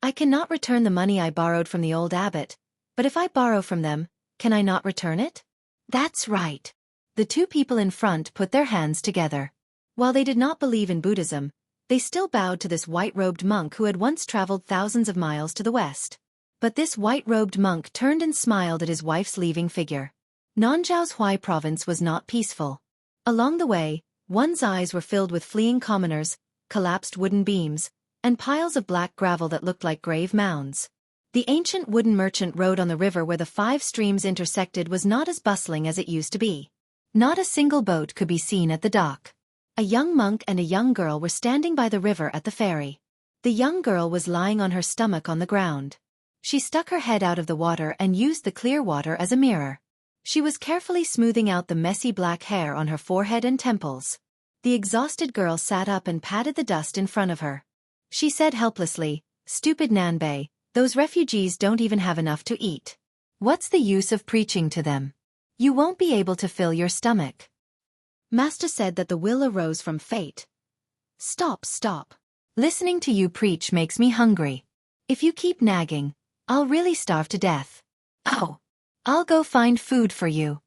I cannot return the money I borrowed from the old abbot, but if I borrow from them, can I not return it? That's right. The two people in front put their hands together. While they did not believe in Buddhism, they still bowed to this white-robed monk who had once traveled thousands of miles to the west. But this white-robed monk turned and smiled at his wife's leaving figure. Nanzhao's Huai province was not peaceful. Along the way, one's eyes were filled with fleeing commoners, collapsed wooden beams, and piles of black gravel that looked like grave mounds. The ancient wooden merchant road on the river where the 5 streams intersected was not as bustling as it used to be. Not a single boat could be seen at the dock. A young monk and a young girl were standing by the river at the ferry. The young girl was lying on her stomach on the ground. She stuck her head out of the water and used the clear water as a mirror. She was carefully smoothing out the messy black hair on her forehead and temples. The exhausted girl sat up and patted the dust in front of her. She said helplessly, "Stupid Nanbei, those refugees don't even have enough to eat. What's the use of preaching to them? You won't be able to fill your stomach." Master said that the will arose from fate. Stop. Listening to you preach makes me hungry. If you keep nagging, I'll really starve to death. Oh, I'll go find food for you.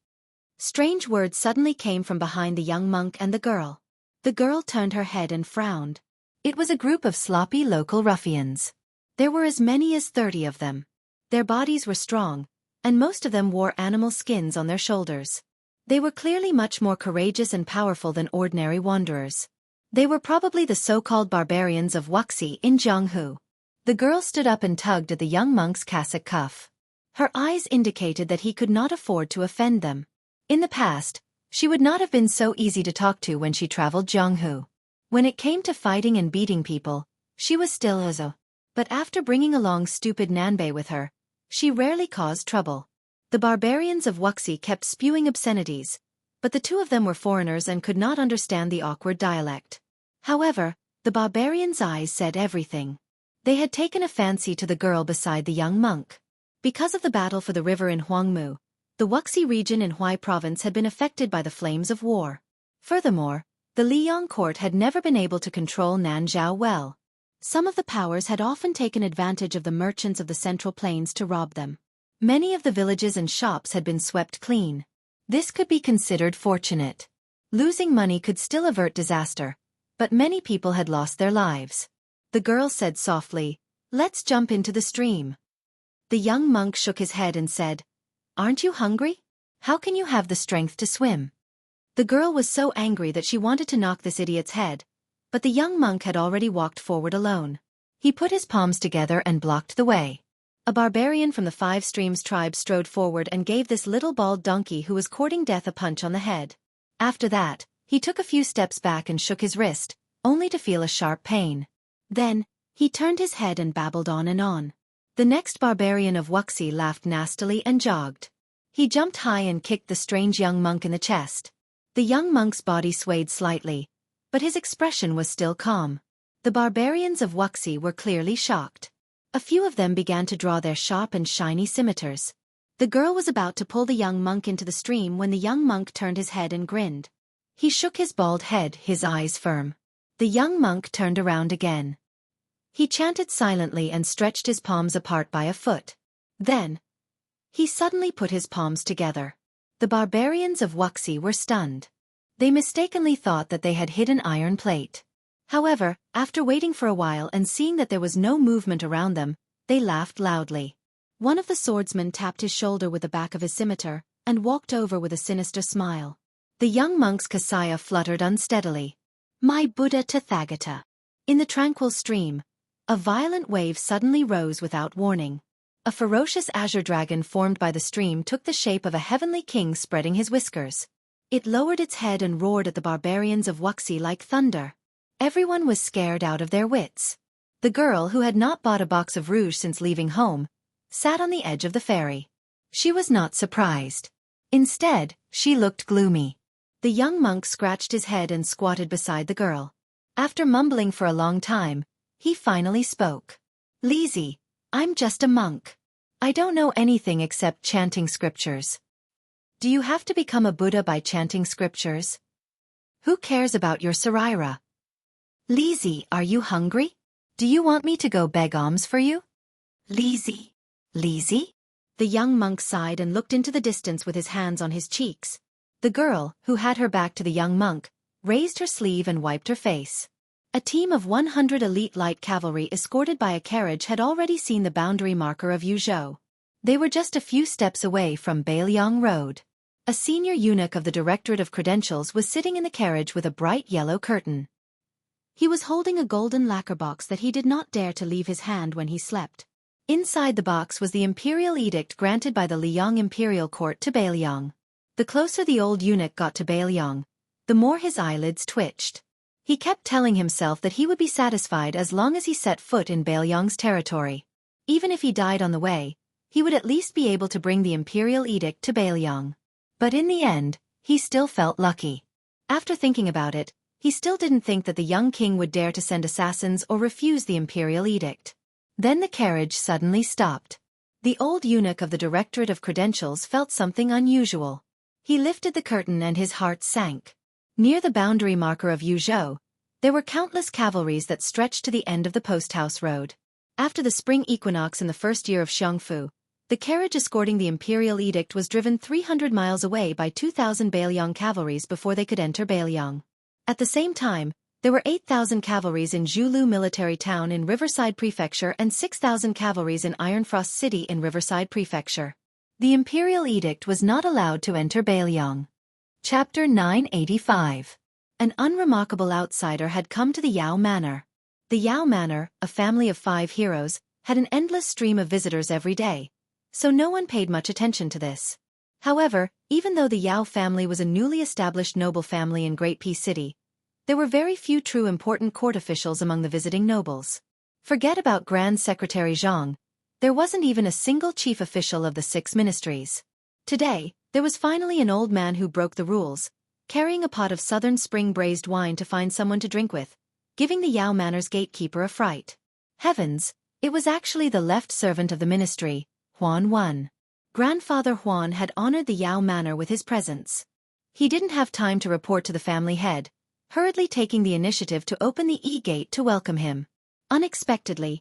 Strange words suddenly came from behind the young monk and the girl. The girl turned her head and frowned. It was a group of sloppy local ruffians. There were as many as 30 of them. Their bodies were strong, and most of them wore animal skins on their shoulders. They were clearly much more courageous and powerful than ordinary wanderers. They were probably the so-called barbarians of Wuxia in Jianghu. The girl stood up and tugged at the young monk's cassock cuff. Her eyes indicated that he could not afford to offend them. In the past, she would not have been so easy to talk to when she traveled Jianghu. When it came to fighting and beating people, she was still Ozo. But after bringing along stupid Nanbei with her, she rarely caused trouble. The barbarians of Wuxia kept spewing obscenities, but the two of them were foreigners and could not understand the awkward dialect. However, the barbarians' eyes said everything. They had taken a fancy to the girl beside the young monk. Because of the battle for the river in Huangmu, the Wuxia region in Huai province had been affected by the flames of war. Furthermore, the Liyang court had never been able to control Nanzhao well. Some of the powers had often taken advantage of the merchants of the Central Plains to rob them. Many of the villages and shops had been swept clean. This could be considered fortunate. Losing money could still avert disaster, but many people had lost their lives. The girl said softly, "Let's jump into the stream." The young monk shook his head and said, "Aren't you hungry? How can you have the strength to swim?" The girl was so angry that she wanted to knock this idiot's head, but the young monk had already walked forward alone. He put his palms together and blocked the way. A barbarian from the 5 Streams tribe strode forward and gave this little bald donkey who was courting death a punch on the head. After that, he took a few steps back and shook his wrist, only to feel a sharp pain. Then, he turned his head and babbled on and on. The next barbarian of Wuxia laughed nastily and jogged. He jumped high and kicked the strange young monk in the chest. The young monk's body swayed slightly, but his expression was still calm. The barbarians of Wuxia were clearly shocked. A few of them began to draw their sharp and shiny scimitars. The girl was about to pull the young monk into the stream when the young monk turned his head and grinned. He shook his bald head, his eyes firm. The young monk turned around again. He chanted silently and stretched his palms apart by a foot. Then, he suddenly put his palms together. The barbarians of Wuxia were stunned. They mistakenly thought that they had hit an iron plate. However, after waiting for a while and seeing that there was no movement around them, they laughed loudly. One of the swordsmen tapped his shoulder with the back of his scimitar and walked over with a sinister smile. The young monk's kasaya fluttered unsteadily. "My Buddha Tathagata." In the tranquil stream, a violent wave suddenly rose without warning. A ferocious azure dragon formed by the stream took the shape of a heavenly king spreading his whiskers. It lowered its head and roared at the barbarians of Wuxia like thunder. Everyone was scared out of their wits. The girl, who had not bought a box of rouge since leaving home, sat on the edge of the ferry. She was not surprised. Instead, she looked gloomy. The young monk scratched his head and squatted beside the girl. After mumbling for a long time, he finally spoke. "Lizzie, I'm just a monk. I don't know anything except chanting scriptures." "Do you have to become a Buddha by chanting scriptures? Who cares about your saraira?" "Lizzie, are you hungry? Do you want me to go beg alms for you? Lazy. Lazy? The young monk sighed and looked into the distance with his hands on his cheeks. The girl, who had her back to the young monk, raised her sleeve and wiped her face. A team of 100 elite light cavalry escorted by a carriage had already seen the boundary marker of Yuzhou. They were just a few steps away from Beiliang Road. A senior eunuch of the Directorate of Credentials was sitting in the carriage with a bright yellow curtain. He was holding a golden lacquer box that he did not dare to leave his hand when he slept. Inside the box was the imperial edict granted by the Liang Imperial Court to Beiliang. The closer the old eunuch got to Beiliang, the more his eyelids twitched. He kept telling himself that he would be satisfied as long as he set foot in Beiliang's territory. Even if he died on the way, he would at least be able to bring the imperial edict to Beiliang. But in the end, he still felt lucky. After thinking about it, he still didn't think that the young king would dare to send assassins or refuse the imperial edict. Then the carriage suddenly stopped. The old eunuch of the Directorate of Credentials felt something unusual. He lifted the curtain and his heart sank. Near the boundary marker of Yuzhou, there were countless cavalries that stretched to the end of the post-house road. After the spring equinox in the first year of Xiongfu, the carriage escorting the imperial edict was driven 300 miles away by 2,000 Beiliang cavalries before they could enter Beiliang. At the same time, there were 8,000 cavalries in Zhulu military town in Riverside Prefecture and 6,000 cavalries in Ironfrost City in Riverside Prefecture. The imperial edict was not allowed to enter Beiliang. Chapter 985. An unremarkable outsider had come to the Yao Manor. The Yao Manor, a family of 5 heroes, had an endless stream of visitors every day, so no one paid much attention to this. However, even though the Yao family was a newly established noble family in Great Peace City, there were very few true important court officials among the visiting nobles. Forget about Grand Secretary Zhang, there wasn't even a single chief official of the 6 ministries. Today, there was finally an old man who broke the rules, carrying a pot of southern spring braised wine to find someone to drink with, giving the Yao Manor's gatekeeper a fright. Heavens, it was actually the left servant of the ministry, Huan Wen. Grandfather Huan had honored the Yao Manor with his presence. He didn't have time to report to the family head, hurriedly taking the initiative to open the e-gate to welcome him. Unexpectedly,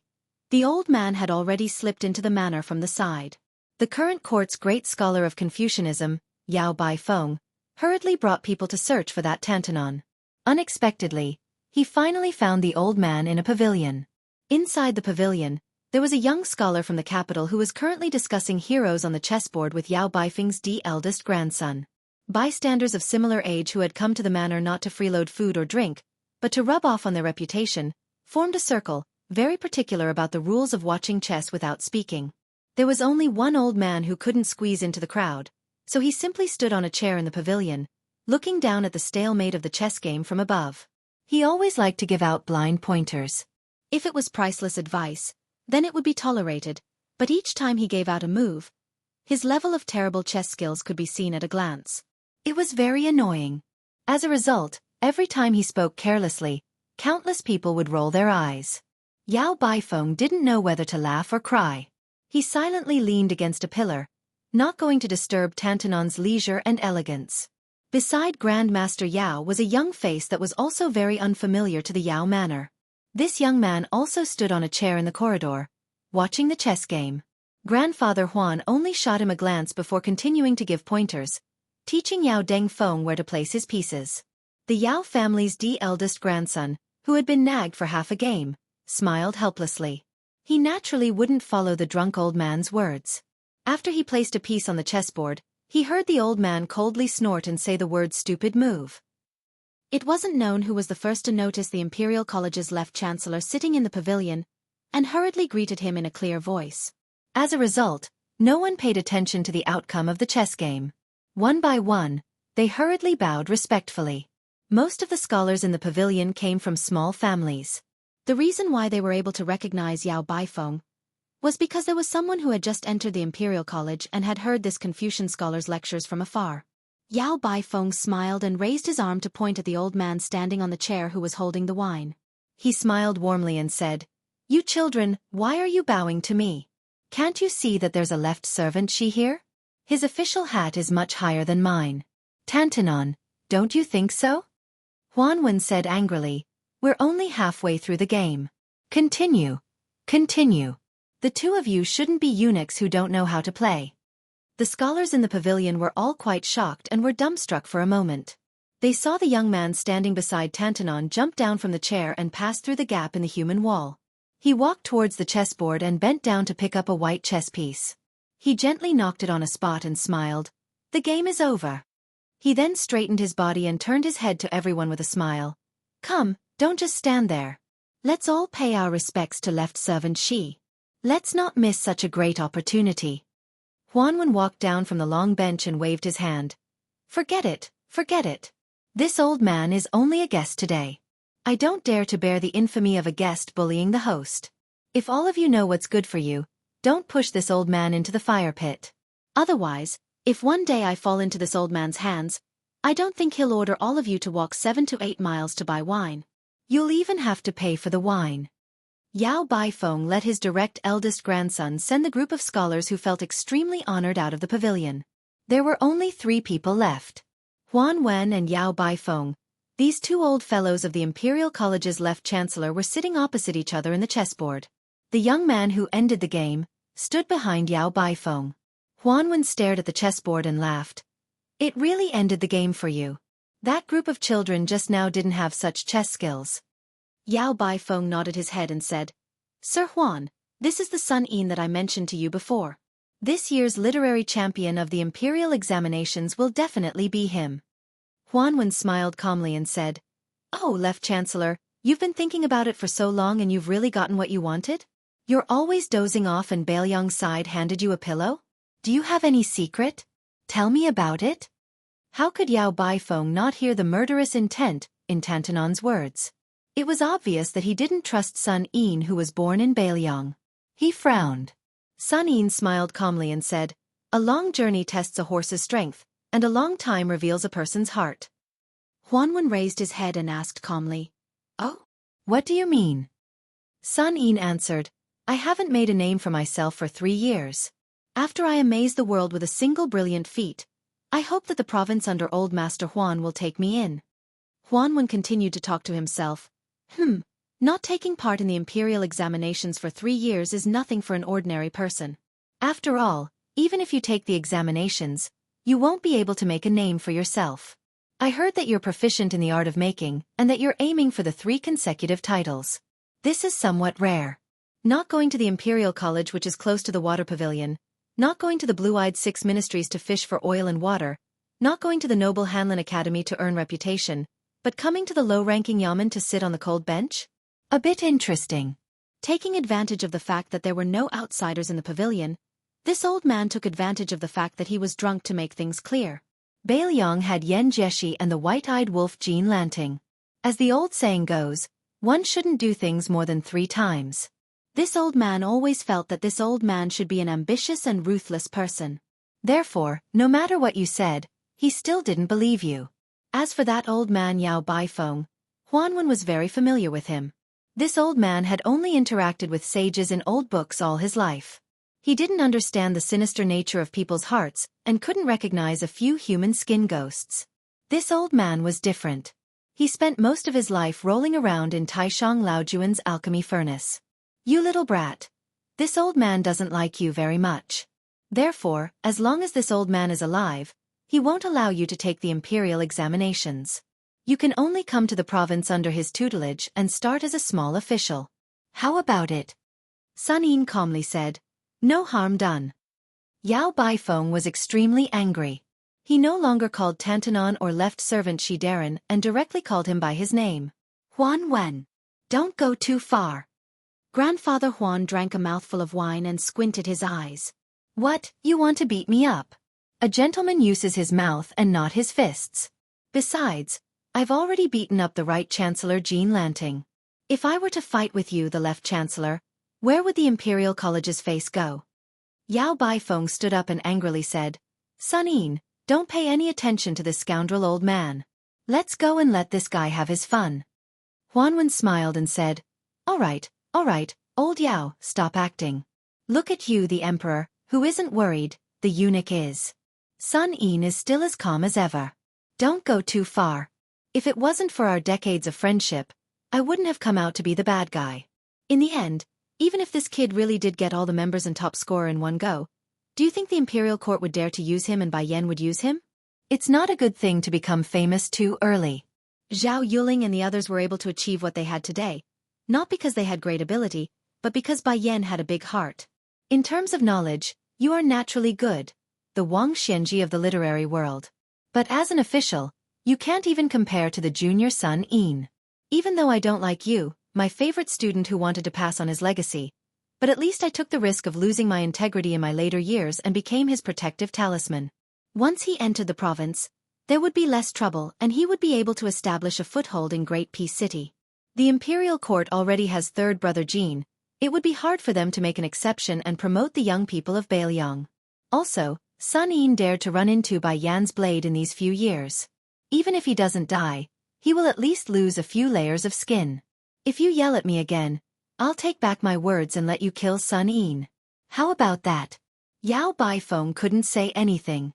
the old man had already slipped into the manor from the side. The current court's great scholar of Confucianism, Yao Baifeng, hurriedly brought people to search for that Tantanon. Unexpectedly, he finally found the old man in a pavilion. Inside the pavilion, there was a young scholar from the capital who was currently discussing heroes on the chessboard with Yao Baifeng's eldest grandson. Bystanders of similar age who had come to the manor not to freeload food or drink, but to rub off on their reputation, formed a circle, very particular about the rules of watching chess without speaking. There was only one old man who couldn't squeeze into the crowd, so he simply stood on a chair in the pavilion, looking down at the stalemate of the chess game from above. He always liked to give out blind pointers. If it was priceless advice, then it would be tolerated, but each time he gave out a move, his level of terrible chess skills could be seen at a glance. It was very annoying. As a result, every time he spoke carelessly, countless people would roll their eyes. Yao Baifeng didn't know whether to laugh or cry. He silently leaned against a pillar, not going to disturb Tantanon's leisure and elegance. Beside Grandmaster Yao was a young face that was also very unfamiliar to the Yao Manor. This young man also stood on a chair in the corridor, watching the chess game. Grandfather Huan only shot him a glance before continuing to give pointers, teaching Yao Dengfeng where to place his pieces. The Yao family's eldest grandson, who had been nagged for half a game, smiled helplessly. He naturally wouldn't follow the drunk old man's words. After he placed a piece on the chessboard, he heard the old man coldly snort and say the word "stupid move." It wasn't known who was the first to notice the Imperial College's left chancellor sitting in the pavilion, and hurriedly greeted him in a clear voice. As a result, no one paid attention to the outcome of the chess game. One by one, they hurriedly bowed respectfully. Most of the scholars in the pavilion came from small families. The reason why they were able to recognize Yao Baifeng was because there was someone who had just entered the Imperial College and had heard this Confucian scholar's lectures from afar. Yao Baifeng smiled and raised his arm to point at the old man standing on the chair who was holding the wine. He smiled warmly and said, "You children, why are you bowing to me? Can't you see that there's a left servant she here? His official hat is much higher than mine. Tantanon, don't you think so?" Huan Wen said angrily, "We're only halfway through the game. Continue. Continue. The two of you shouldn't be eunuchs who don't know how to play. The scholars in the pavilion were all quite shocked and were dumbstruck for a moment. They saw the young man standing beside Tantanon jump down from the chair and pass through the gap in the human wall. He walked towards the chessboard and bent down to pick up a white chess piece. He gently knocked it on a spot and smiled. The game is over. He then straightened his body and turned his head to everyone with a smile. Come, don't just stand there. Let's all pay our respects to left servant Xi. Let's not miss such a great opportunity. Huanwen walked down from the long bench and waved his hand. Forget it, forget it. This old man is only a guest today. I don't dare to bear the infamy of a guest bullying the host. If all of you know what's good for you, don't push this old man into the fire pit. Otherwise, if one day I fall into this old man's hands, I don't think he'll order all of you to walk 7 to 8 miles to buy wine. You'll even have to pay for the wine. Yao Baifeng let his direct eldest grandson send the group of scholars who felt extremely honored out of the pavilion. There were only 3 people left. Huan Wen and Yao Baifeng, these 2 old fellows of the Imperial College's left chancellor, were sitting opposite each other in the chessboard. The young man who ended the game stood behind Yao Baifeng. Huan Wen stared at the chessboard and laughed. It really ended the game for you. That group of children just now didn't have such chess skills. Yao Baifeng nodded his head and said, Sir Huan, this is the Sun Yin that I mentioned to you before. This year's literary champion of the Imperial examinations will definitely be him. Huan Wen smiled calmly and said, Oh, Left Chancellor, you've been thinking about it for so long and you've really gotten what you wanted? You're always dozing off and Bailiang's side handed you a pillow? Do you have any secret? Tell me about it. How could Yao Baifeng not hear the murderous intent in Tantanon's words? It was obvious that he didn't trust Sun Yin, who was born in Bailiang. He frowned. Sun Yin smiled calmly and said, A long journey tests a horse's strength, and a long time reveals a person's heart. Huanwen raised his head and asked calmly, Oh? What do you mean? Sun Yin answered, I haven't made a name for myself for 3 years. After I amaze the world with a single brilliant feat, I hope that the province under Old Master Huan will take me in. Huanwen continued to talk to himself. Not taking part in the imperial examinations for 3 years is nothing for an ordinary person. After all, even if you take the examinations, you won't be able to make a name for yourself. I heard that you're proficient in the art of making, and that you're aiming for the 3 consecutive titles. This is somewhat rare. Not going to the Imperial College, which is close to the water pavilion, not going to the blue-eyed 6 ministries to fish for oil and water, not going to the noble Hanlin Academy to earn reputation, but coming to the low-ranking yamen to sit on the cold bench? A bit interesting. Taking advantage of the fact that there were no outsiders in the pavilion, this old man took advantage of the fact that he was drunk to make things clear. Bailiang had Yan Jieshi and the white-eyed wolf Jean Lanting. As the old saying goes, one shouldn't do things more than 3 times. This old man always felt that this old man should be an ambitious and ruthless person. Therefore, no matter what you said, he still didn't believe you. As for that old man Yao Baifeng, Huanwen was very familiar with him. This old man had only interacted with sages in old books all his life. He didn't understand the sinister nature of people's hearts and couldn't recognize a few human skin ghosts. This old man was different. He spent most of his life rolling around in Taishang Laojuan's alchemy furnace. You little brat. This old man doesn't like you very much. Therefore, as long as this old man is alive, he won't allow you to take the imperial examinations. You can only come to the province under his tutelage and start as a small official. How about it? Sun Yin calmly said, No harm done. Yao Baifeng was extremely angry. He no longer called Tantanon or left servant Shi Darren and directly called him by his name. Huan Wen. Don't go too far. Grandfather Huan drank a mouthful of wine and squinted his eyes. What, you want to beat me up? A gentleman uses his mouth and not his fists. Besides, I've already beaten up the right chancellor Jean Lanting. If I were to fight with you, the left chancellor, where would the Imperial College's face go? Yao Baifeng stood up and angrily said, Sun Yin, don't pay any attention to this scoundrel old man. Let's go and let this guy have his fun. Huanwen smiled and said, All right, old Yao, stop acting. Look at you, the emperor, who isn't worried, the eunuch is. Sun Yin is still as calm as ever. Don't go too far. If it wasn't for our decades of friendship, I wouldn't have come out to be the bad guy. In the end, even if this kid really did get all the members and top scorer in one go, do you think the imperial court would dare to use him and Bai Yan would use him? It's not a good thing to become famous too early. Zhao Yuling and the others were able to achieve what they had today, not because they had great ability, but because Bai Yan had a big heart. In terms of knowledge, you are naturally good, the Wang Xianji of the literary world. But as an official, you can't even compare to the junior Sun Yin. Even though I don't like you, my favorite student who wanted to pass on his legacy, but at least I took the risk of losing my integrity in my later years and became his protective talisman. Once he entered the province, there would be less trouble and he would be able to establish a foothold in Great Peace City. The imperial court already has third brother Jin. It would be hard for them to make an exception and promote the young people of Bailiang. Also, Sun Yin dared to run into Bai Yan's blade in these few years. Even if he doesn't die, he will at least lose a few layers of skin. If you yell at me again, I'll take back my words and let you kill Sun Yin. How about that? Yao Baifeng couldn't say anything.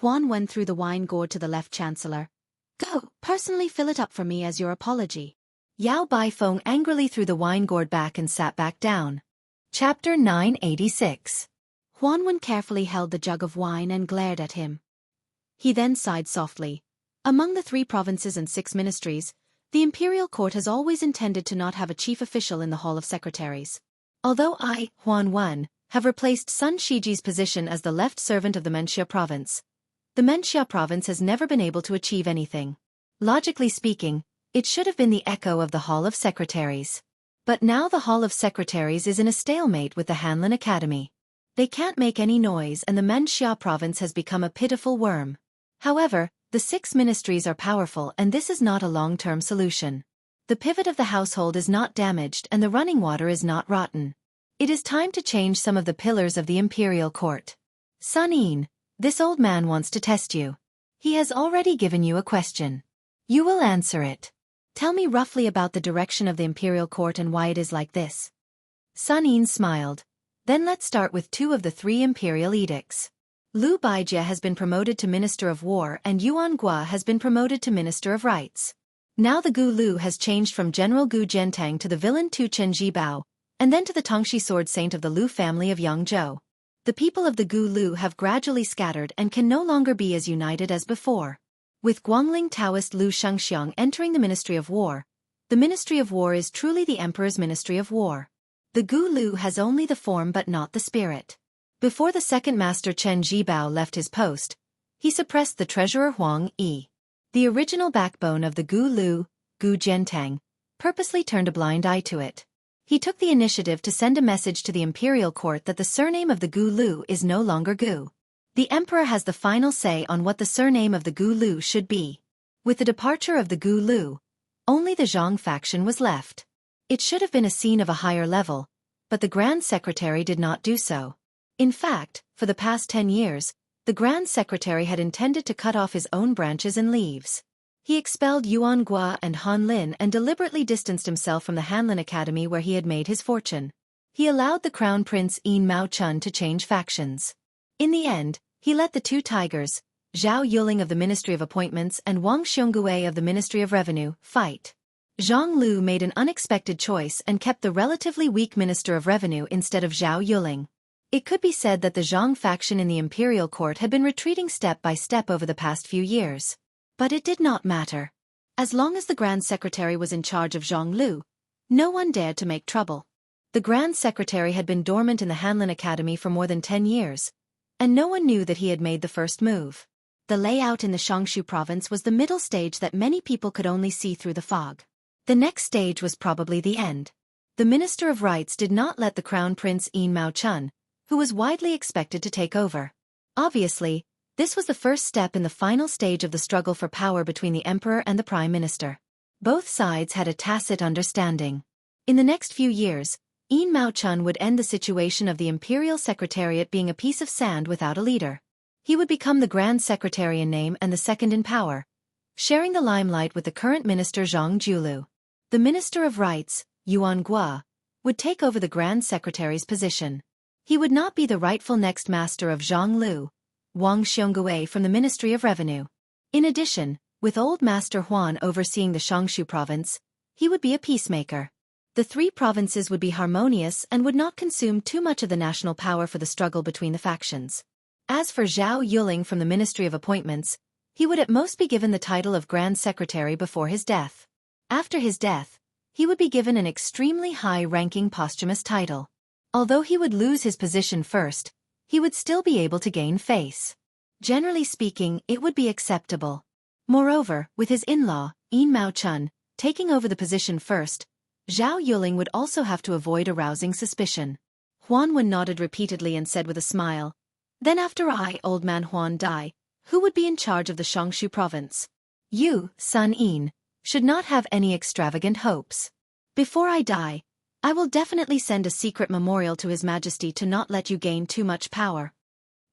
Huan Wen threw the wine gourd to the left chancellor. Go, personally fill it up for me as your apology. Yao Baifeng angrily threw the wine gourd back and sat back down. Chapter 986. Huan Wen carefully held the jug of wine and glared at him. He then sighed softly. Among the 3 provinces and 6 ministries, the imperial court has always intended to not have a chief official in the Hall of Secretaries. Although I, Huan Wen, have replaced Sun Shiji's position as the left servant of the Menxia province, the Menxia province has never been able to achieve anything. Logically speaking, it should have been the echo of the Hall of Secretaries. But now the Hall of Secretaries is in a stalemate with the Hanlin Academy. They can't make any noise and the Menxia province has become a pitiful worm. However, the 6 ministries are powerful and this is not a long-term solution. The pivot of the household is not damaged and the running water is not rotten. It is time to change some of the pillars of the imperial court. Sun Yin, this old man wants to test you. He has already given you a question. You will answer it. Tell me roughly about the direction of the imperial court and why it is like this. Sun Yin smiled. Then let's start with 2 of the 3 imperial edicts. Lu Baijie has been promoted to Minister of War and Yuan Gua has been promoted to Minister of Rights. Now the Gu Lu has changed from General Gu Jiantang to the villain Tu Chen Jibao, and then to the Tongxi sword saint of the Lu family of Yangzhou. The people of the Gu Lu have gradually scattered and can no longer be as united as before. With Guangling Taoist Lu Shengxiang entering the Ministry of War, the Ministry of War is truly the Emperor's Ministry of War. The Gu Lu has only the form but not the spirit. Before the second master Chen Jibao left his post, he suppressed the treasurer Huang Yi. The original backbone of the Gu Lu, Gu Jiantang, purposely turned a blind eye to it. He took the initiative to send a message to the imperial court that the surname of the Gu Lu is no longer Gu. The emperor has the final say on what the surname of the Gu Lu should be. With the departure of the Gu Lu, only the Zhang faction was left. It should have been a scene of a higher level, but the Grand Secretary did not do so. In fact, for the past 10 years, the Grand Secretary had intended to cut off his own branches and leaves. He expelled Yuan Gua and Han Lin and deliberately distanced himself from the Hanlin Academy where he had made his fortune. He allowed the Crown Prince Yin Mao Chun to change factions. In the end, he let the 2 tigers, Zhao Yuling of the Ministry of Appointments and Wang Xiongui of the Ministry of Revenue, fight. Zhang Lu made an unexpected choice and kept the relatively weak Minister of Revenue instead of Zhao Yuling. It could be said that the Zhang faction in the imperial court had been retreating step by step over the past few years. But it did not matter. As long as the Grand Secretary was in charge of Zhang Lu, no one dared to make trouble. The Grand Secretary had been dormant in the Hanlin Academy for more than 10 years, and no one knew that he had made the first move. The layout in the Shangshu province was the middle stage that many people could only see through the fog. The next stage was probably the end. The Minister of Rights did not let the Crown Prince Yin Mao Chun, who was widely expected to take over. Obviously, this was the first step in the final stage of the struggle for power between the Emperor and the Prime Minister. Both sides had a tacit understanding. In the next few years, Yin Mao Chun would end the situation of the Imperial Secretariat being a piece of sand without a leader. He would become the Grand Secretary in name and the second in power, sharing the limelight with the current minister Zhang Julu. The Minister of Rights, Yuan Gua, would take over the Grand Secretary's position. He would not be the rightful next master of Zhang Lu, Wang Xiongui from the Ministry of Revenue. In addition, with Old Master Huan overseeing the Shangshu province, he would be a peacemaker. The three provinces would be harmonious and would not consume too much of the national power for the struggle between the factions. As for Zhao Yuling from the Ministry of Appointments, he would at most be given the title of Grand Secretary before his death. After his death, he would be given an extremely high-ranking posthumous title. Although he would lose his position first, he would still be able to gain face. Generally speaking, it would be acceptable. Moreover, with his in-law, Yin Mao Chun, taking over the position first, Zhao Yuling would also have to avoid arousing suspicion. Huanwen nodded repeatedly and said with a smile, "Then after I, old man Huan, die, who would be in charge of the Xianxia province? You, son Yin, should not have any extravagant hopes. Before I die, I will definitely send a secret memorial to His Majesty to not let you gain too much power."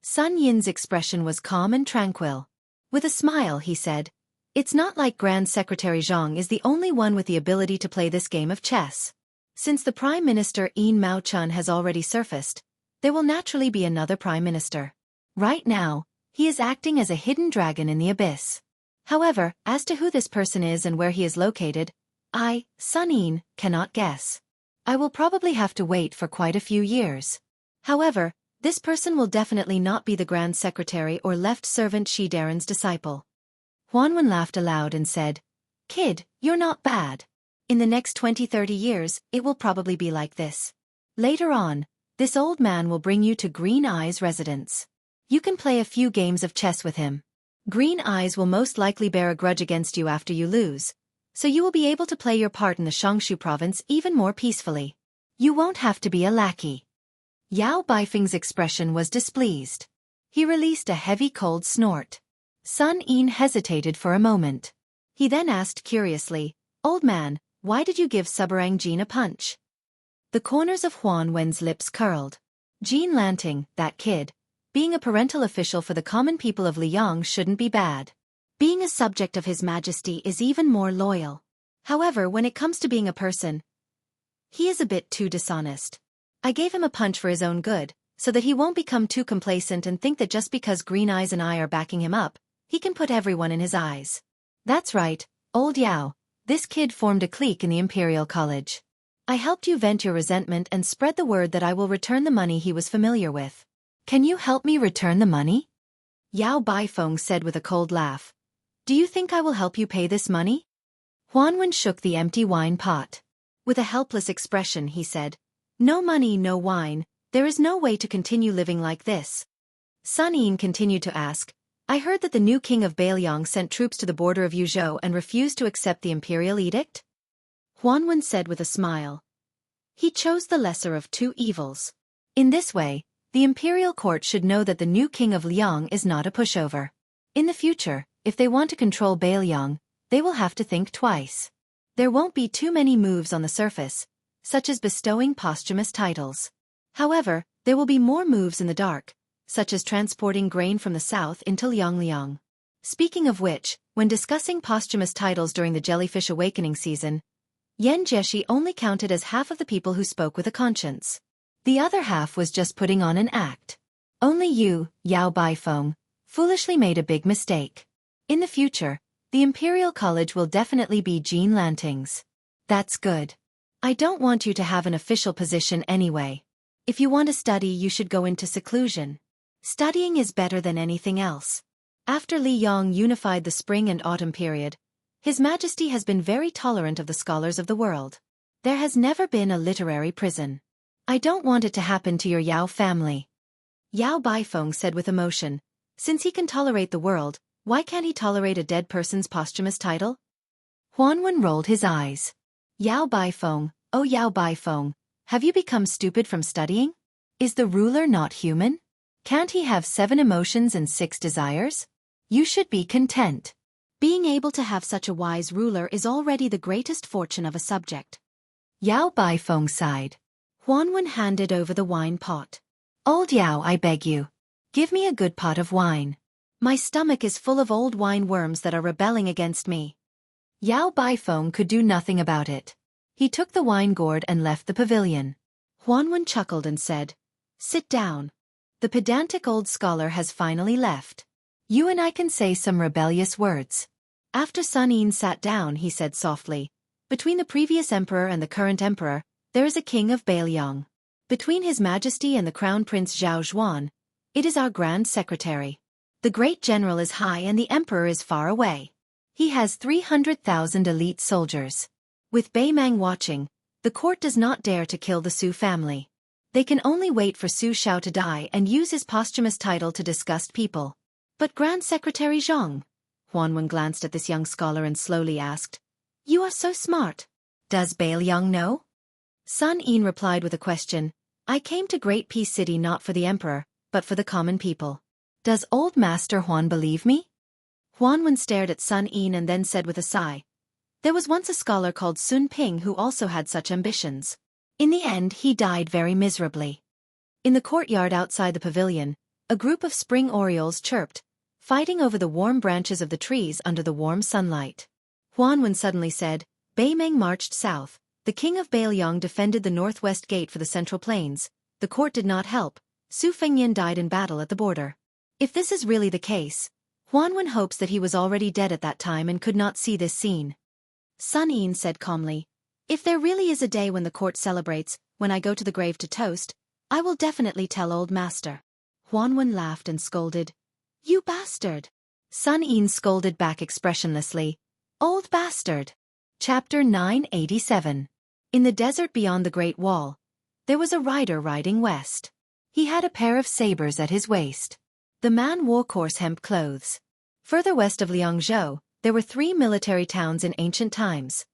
Sun Yin's expression was calm and tranquil. With a smile, he said, "It's not like Grand Secretary Zhang is the only one with the ability to play this game of chess. Since the Prime Minister Yin Mao Chun has already surfaced, there will naturally be another Prime Minister. Right now, he is acting as a hidden dragon in the abyss. However, as to who this person is and where he is located, I, Sun Yin, cannot guess. I will probably have to wait for quite a few years. However, this person will definitely not be the Grand Secretary or left servant Shi Daren's disciple." Huanwen laughed aloud and said, "Kid, you're not bad. In the next 20-30 years, it will probably be like this. Later on, this old man will bring you to Green Eye's residence. You can play a few games of chess with him. Green Eyes will most likely bear a grudge against you after you lose, so you will be able to play your part in the Xianxia province even more peacefully. You won't have to be a lackey." Yao Baifeng's expression was displeased. He released a heavy cold snort. Sun Yin hesitated for a moment. He then asked curiously, "Old man, why did you give Subarang Jean a punch?" The corners of Huan Wen's lips curled. Jean Lanting, that kid, being a parental official for the common people of Liang shouldn't be bad. Being a subject of His Majesty is even more loyal. However, when it comes to being a person, he is a bit too dishonest. I gave him a punch for his own good, so that he won't become too complacent and think that just because Green Eyes and I are backing him up, he can put everyone in his eyes. That's right, old Yao, this kid formed a clique in the Imperial College. I helped you vent your resentment and spread the word that I will return the money he was familiar with. Can you help me return the money?" Yao Baifeng said with a cold laugh. "Do you think I will help you pay this money?" Huanwen shook the empty wine pot. With a helpless expression, he said, "No money, no wine, there is no way to continue living like this." Sun Yin continued to ask, "I heard that the new king of Bailiang sent troops to the border of Yuzhou and refused to accept the imperial edict?" Huanwen said with a smile, "He chose the lesser of two evils. In this way, the imperial court should know that the new king of Liang is not a pushover. In the future, if they want to control Bailiang, they will have to think twice. There won't be too many moves on the surface, such as bestowing posthumous titles. However, there will be more moves in the dark, such as transporting grain from the south into Liang. Speaking of which, when discussing posthumous titles during the Jellyfish Awakening season, Yan Jieshi only counted as half of the people who spoke with a conscience. The other half was just putting on an act. Only you, Yao Baifeng, foolishly made a big mistake. In the future, the Imperial College will definitely be Jean Lanting's. That's good. I don't want you to have an official position anyway. If you want to study, you should go into seclusion. Studying is better than anything else. After Liang unified the spring and autumn period, His Majesty has been very tolerant of the scholars of the world. There has never been a literary prison. I don't want it to happen to your Yao family." Yao Baifeng said with emotion, "Since he can tolerate the world, why can't he tolerate a dead person's posthumous title?" Huanwen rolled his eyes. "Yao Baifeng, oh Yao Baifeng, have you become stupid from studying? Is the ruler not human? Can't he have 7 emotions and 6 desires? You should be content. Being able to have such a wise ruler is already the greatest fortune of a subject." Yao Baifeng sighed. Huanwen handed over the wine pot. "Old Yao, I beg you. Give me a good pot of wine. My stomach is full of old wine worms that are rebelling against me." Yao Baifeng could do nothing about it. He took the wine gourd and left the pavilion. Huanwen chuckled and said, "Sit down. The pedantic old scholar has finally left. You and I can say some rebellious words." After Sun Yin sat down, he said softly, Between the previous emperor and the current emperor, there is a king of Bailiang. Between His Majesty and the Crown Prince Zhao Zhuan, it is our Grand Secretary. The great general is high and the emperor is far away. He has 300,000 elite soldiers. With Bei Mang watching, the court does not dare to kill the Su family. They can only wait for Su Shao to die and use his posthumous title to disgust people. But Grand Secretary Zhang? Huanwen glanced at this young scholar and slowly asked, "You are so smart. Does Bailiang know?" Sun Yin replied with a question, "I came to Great Peace City not for the emperor, but for the common people. Does old Master Huan believe me?" Huanwen stared at Sun Yin and then said with a sigh, "There was once a scholar called Sun Ping who also had such ambitions. In the end he died very miserably." In the courtyard outside the pavilion, a group of spring orioles chirped, fighting over the warm branches of the trees under the warm sunlight. Huanwen suddenly said, "Bei Meng marched south, the king of Bailiang defended the northwest gate for the central plains, the court did not help, Su Fengyan died in battle at the border. If this is really the case, Huanwen hopes that he was already dead at that time and could not see this scene." Sun Yin said calmly, "If there really is a day when the court celebrates, when I go to the grave to toast, I will definitely tell old master." Huanwen laughed and scolded, "You bastard!" Sun Yin scolded back expressionlessly, "Old bastard!" Chapter 987. In the desert beyond the Great Wall, there was a rider riding west. He had a pair of sabers at his waist. The man wore coarse hemp clothes. Further west of Liangzhou, there were 3 military towns in ancient times: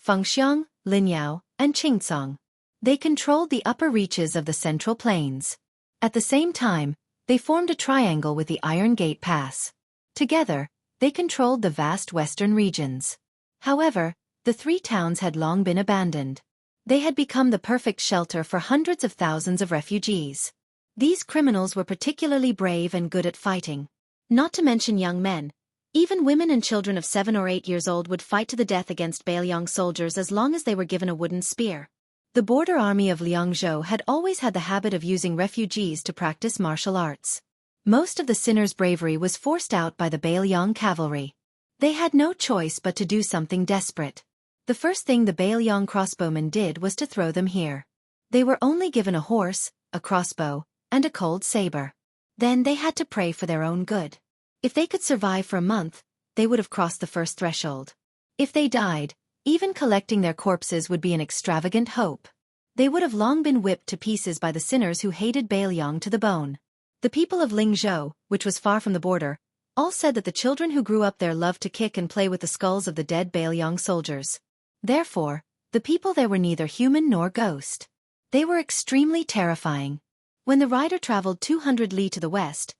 Fengxiang, Linyao, and Qingcang. They controlled the upper reaches of the Central Plains. At the same time, they formed a triangle with the Iron Gate Pass. Together, they controlled the vast western regions. However, the 3 towns had long been abandoned. They had become the perfect shelter for hundreds of thousands of refugees. These criminals were particularly brave and good at fighting. Not to mention young men. Even women and children of 7 or 8 years old would fight to the death against Bailiang soldiers as long as they were given a wooden spear. The border army of Liangzhou had always had the habit of using refugees to practice martial arts. Most of the sinners' bravery was forced out by the Bailiang cavalry. They had no choice but to do something desperate. The first thing the Bailiang crossbowmen did was to throw them here. They were only given a horse, a crossbow, and a cold saber. Then they had to pray for their own good. If they could survive for a month, they would have crossed the first threshold. If they died, even collecting their corpses would be an extravagant hope. They would have long been whipped to pieces by the sinners who hated Bailiang to the bone. The people of Lingzhou, which was far from the border, all said that the children who grew up there loved to kick and play with the skulls of the dead Bailiang soldiers. Therefore, the people there were neither human nor ghost. They were extremely terrifying. When the rider traveled 200 li to the west,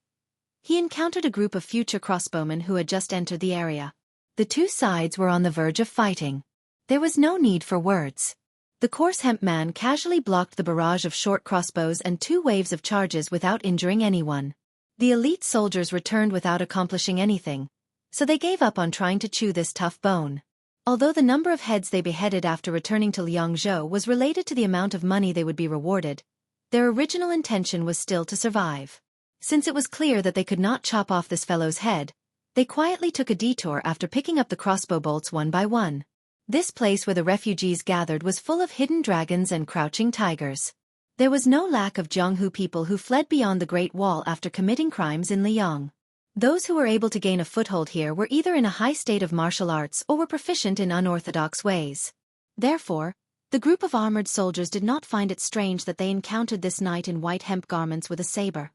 he encountered a group of future crossbowmen who had just entered the area. The 2 sides were on the verge of fighting. There was no need for words. The coarse hemp man casually blocked the barrage of short crossbows and 2 waves of charges without injuring anyone. The elite soldiers returned without accomplishing anything, so they gave up on trying to chew this tough bone. Although the number of heads they beheaded after returning to Liangzhou was related to the amount of money they would be rewarded, their original intention was still to survive. Since it was clear that they could not chop off this fellow's head, they quietly took a detour after picking up the crossbow bolts one by one. This place where the refugees gathered was full of hidden dragons and crouching tigers. There was no lack of Jianghu people who fled beyond the Great Wall after committing crimes in Liang. Those who were able to gain a foothold here were either in a high state of martial arts or were proficient in unorthodox ways. Therefore, the group of armored soldiers did not find it strange that they encountered this knight in white hemp garments with a saber.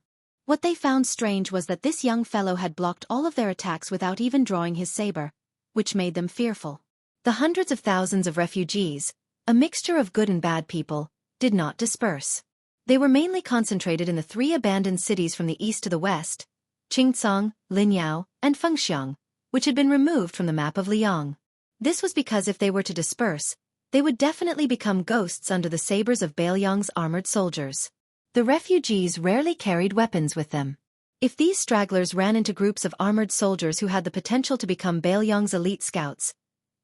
What they found strange was that this young fellow had blocked all of their attacks without even drawing his saber, which made them fearful. The hundreds of thousands of refugees, a mixture of good and bad people, did not disperse. They were mainly concentrated in the 3 abandoned cities from the east to the west, Qingcang, Linyao, and Fengxiang, which had been removed from the map of Liang. This was because if they were to disperse, they would definitely become ghosts under the sabers of Bailiang's armored soldiers. The refugees rarely carried weapons with them. If these stragglers ran into groups of armored soldiers who had the potential to become Bailiang's elite scouts,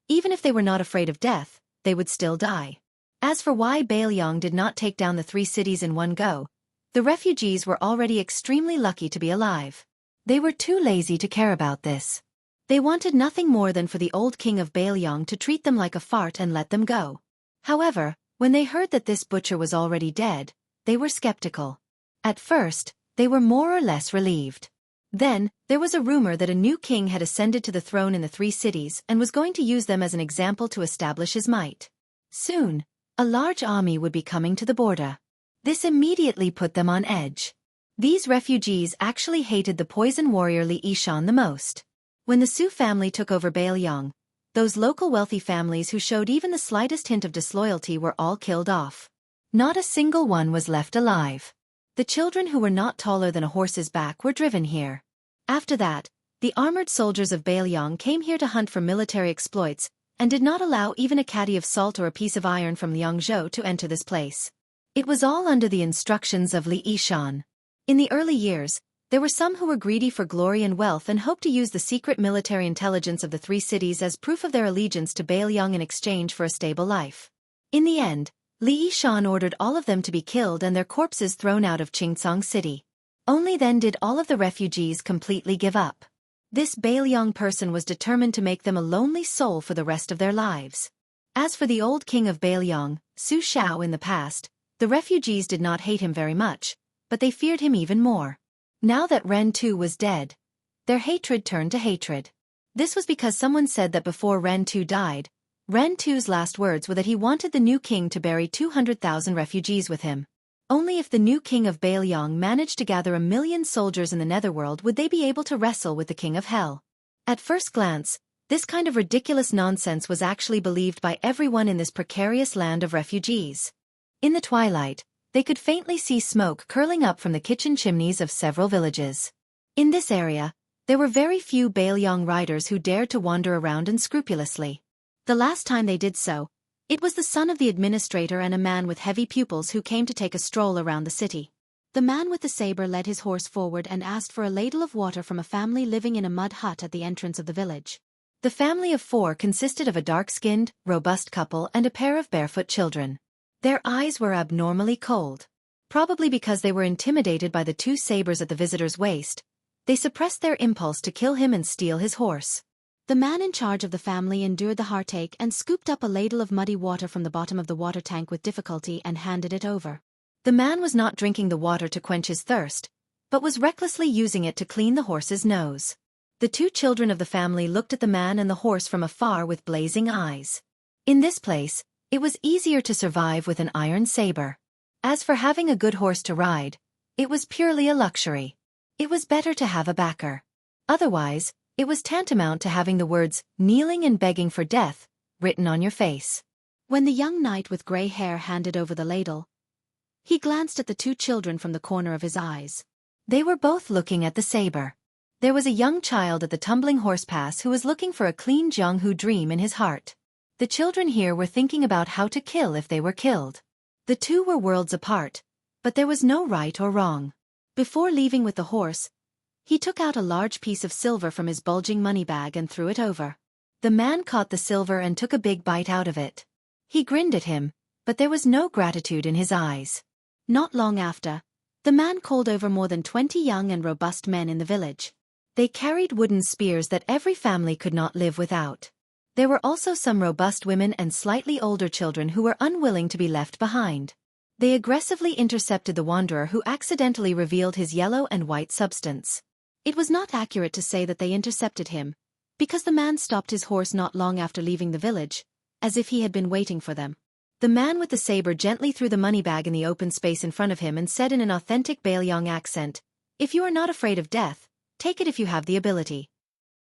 even if they were not afraid of death, they would still die. As for why Bailiang did not take down the 3 cities in one go, the refugees were already extremely lucky to be alive. They were too lazy to care about this. They wanted nothing more than for the old king of Baelyong to treat them like a fart and let them go. However, when they heard that this butcher was already dead, they were skeptical. At first, they were more or less relieved. Then, there was a rumor that a new king had ascended to the throne in the three cities and was going to use them as an example to establish his might. Soon, a large army would be coming to the border. This immediately put them on edge. These refugees actually hated the poison warrior Li Yishan the most. When the Su family took over Baelyong, those local wealthy families who showed even the slightest hint of disloyalty were all killed off. Not a single one was left alive. The children who were not taller than a horse's back were driven here. After that, the armored soldiers of Baelyong came here to hunt for military exploits, and did not allow even a caddy of salt or a piece of iron from Liangzhou to enter this place. It was all under the instructions of Li Yishan. In the early years, there were some who were greedy for glory and wealth and hoped to use the secret military intelligence of the three cities as proof of their allegiance to Baelyong in exchange for a stable life. In the end, Li Yishan ordered all of them to be killed and their corpses thrown out of Qingcang City. Only then did all of the refugees completely give up. This Baelyong person was determined to make them a lonely soul for the rest of their lives. As for the old king of Baelyong, Su Shao in the past, the refugees did not hate him very much, but they feared him even more. Now that Ren Tu was dead, their hatred turned to hatred. This was because someone said that before Ren Tu died, Ren Tu's last words were that he wanted the new king to bury 200,000 refugees with him. Only if the new king of Baelyong managed to gather 1 million soldiers in the netherworld would they be able to wrestle with the king of hell. At first glance, this kind of ridiculous nonsense was actually believed by everyone in this precarious land of refugees. In the twilight, they could faintly see smoke curling up from the kitchen chimneys of several villages. In this area, there were very few Baelyong riders who dared to wander around unscrupulously. The last time they did so, it was the son of the administrator and a man with heavy pupils who came to take a stroll around the city. The man with the saber led his horse forward and asked for a ladle of water from a family living in a mud hut at the entrance of the village. The family of 4 consisted of a dark-skinned, robust couple and a pair of barefoot children. Their eyes were abnormally cold. Probably because they were intimidated by the 2 sabers at the visitor's waist, they suppressed their impulse to kill him and steal his horse. The man in charge of the family endured the heartache and scooped up a ladle of muddy water from the bottom of the water tank with difficulty and handed it over. The man was not drinking the water to quench his thirst, but was recklessly using it to clean the horse's nose. The 2 children of the family looked at the man and the horse from afar with blazing eyes. In this place, it was easier to survive with an iron saber. As for having a good horse to ride, it was purely a luxury. It was better to have a backer. Otherwise, it was tantamount to having the words, "kneeling and begging for death," written on your face. When the young knight with gray hair handed over the ladle, he glanced at the 2 children from the corner of his eyes. They were both looking at the saber. There was a young child at the tumbling horse pass who was looking for a clean Jianghu dream in his heart. The children here were thinking about how to kill if they were killed. The 2 were worlds apart, but there was no right or wrong. Before leaving with the horse, he took out a large piece of silver from his bulging money bag and threw it over. The man caught the silver and took a big bite out of it. He grinned at him, but there was no gratitude in his eyes. Not long after, the man called over more than 20 young and robust men in the village. They carried wooden spears that every family could not live without. There were also some robust women and slightly older children who were unwilling to be left behind. They aggressively intercepted the wanderer who accidentally revealed his yellow and white substance. It was not accurate to say that they intercepted him, because the man stopped his horse not long after leaving the village, as if he had been waiting for them. The man with the saber gently threw the money bag in the open space in front of him and said in an authentic Baelyong accent, "If you are not afraid of death, take it if you have the ability."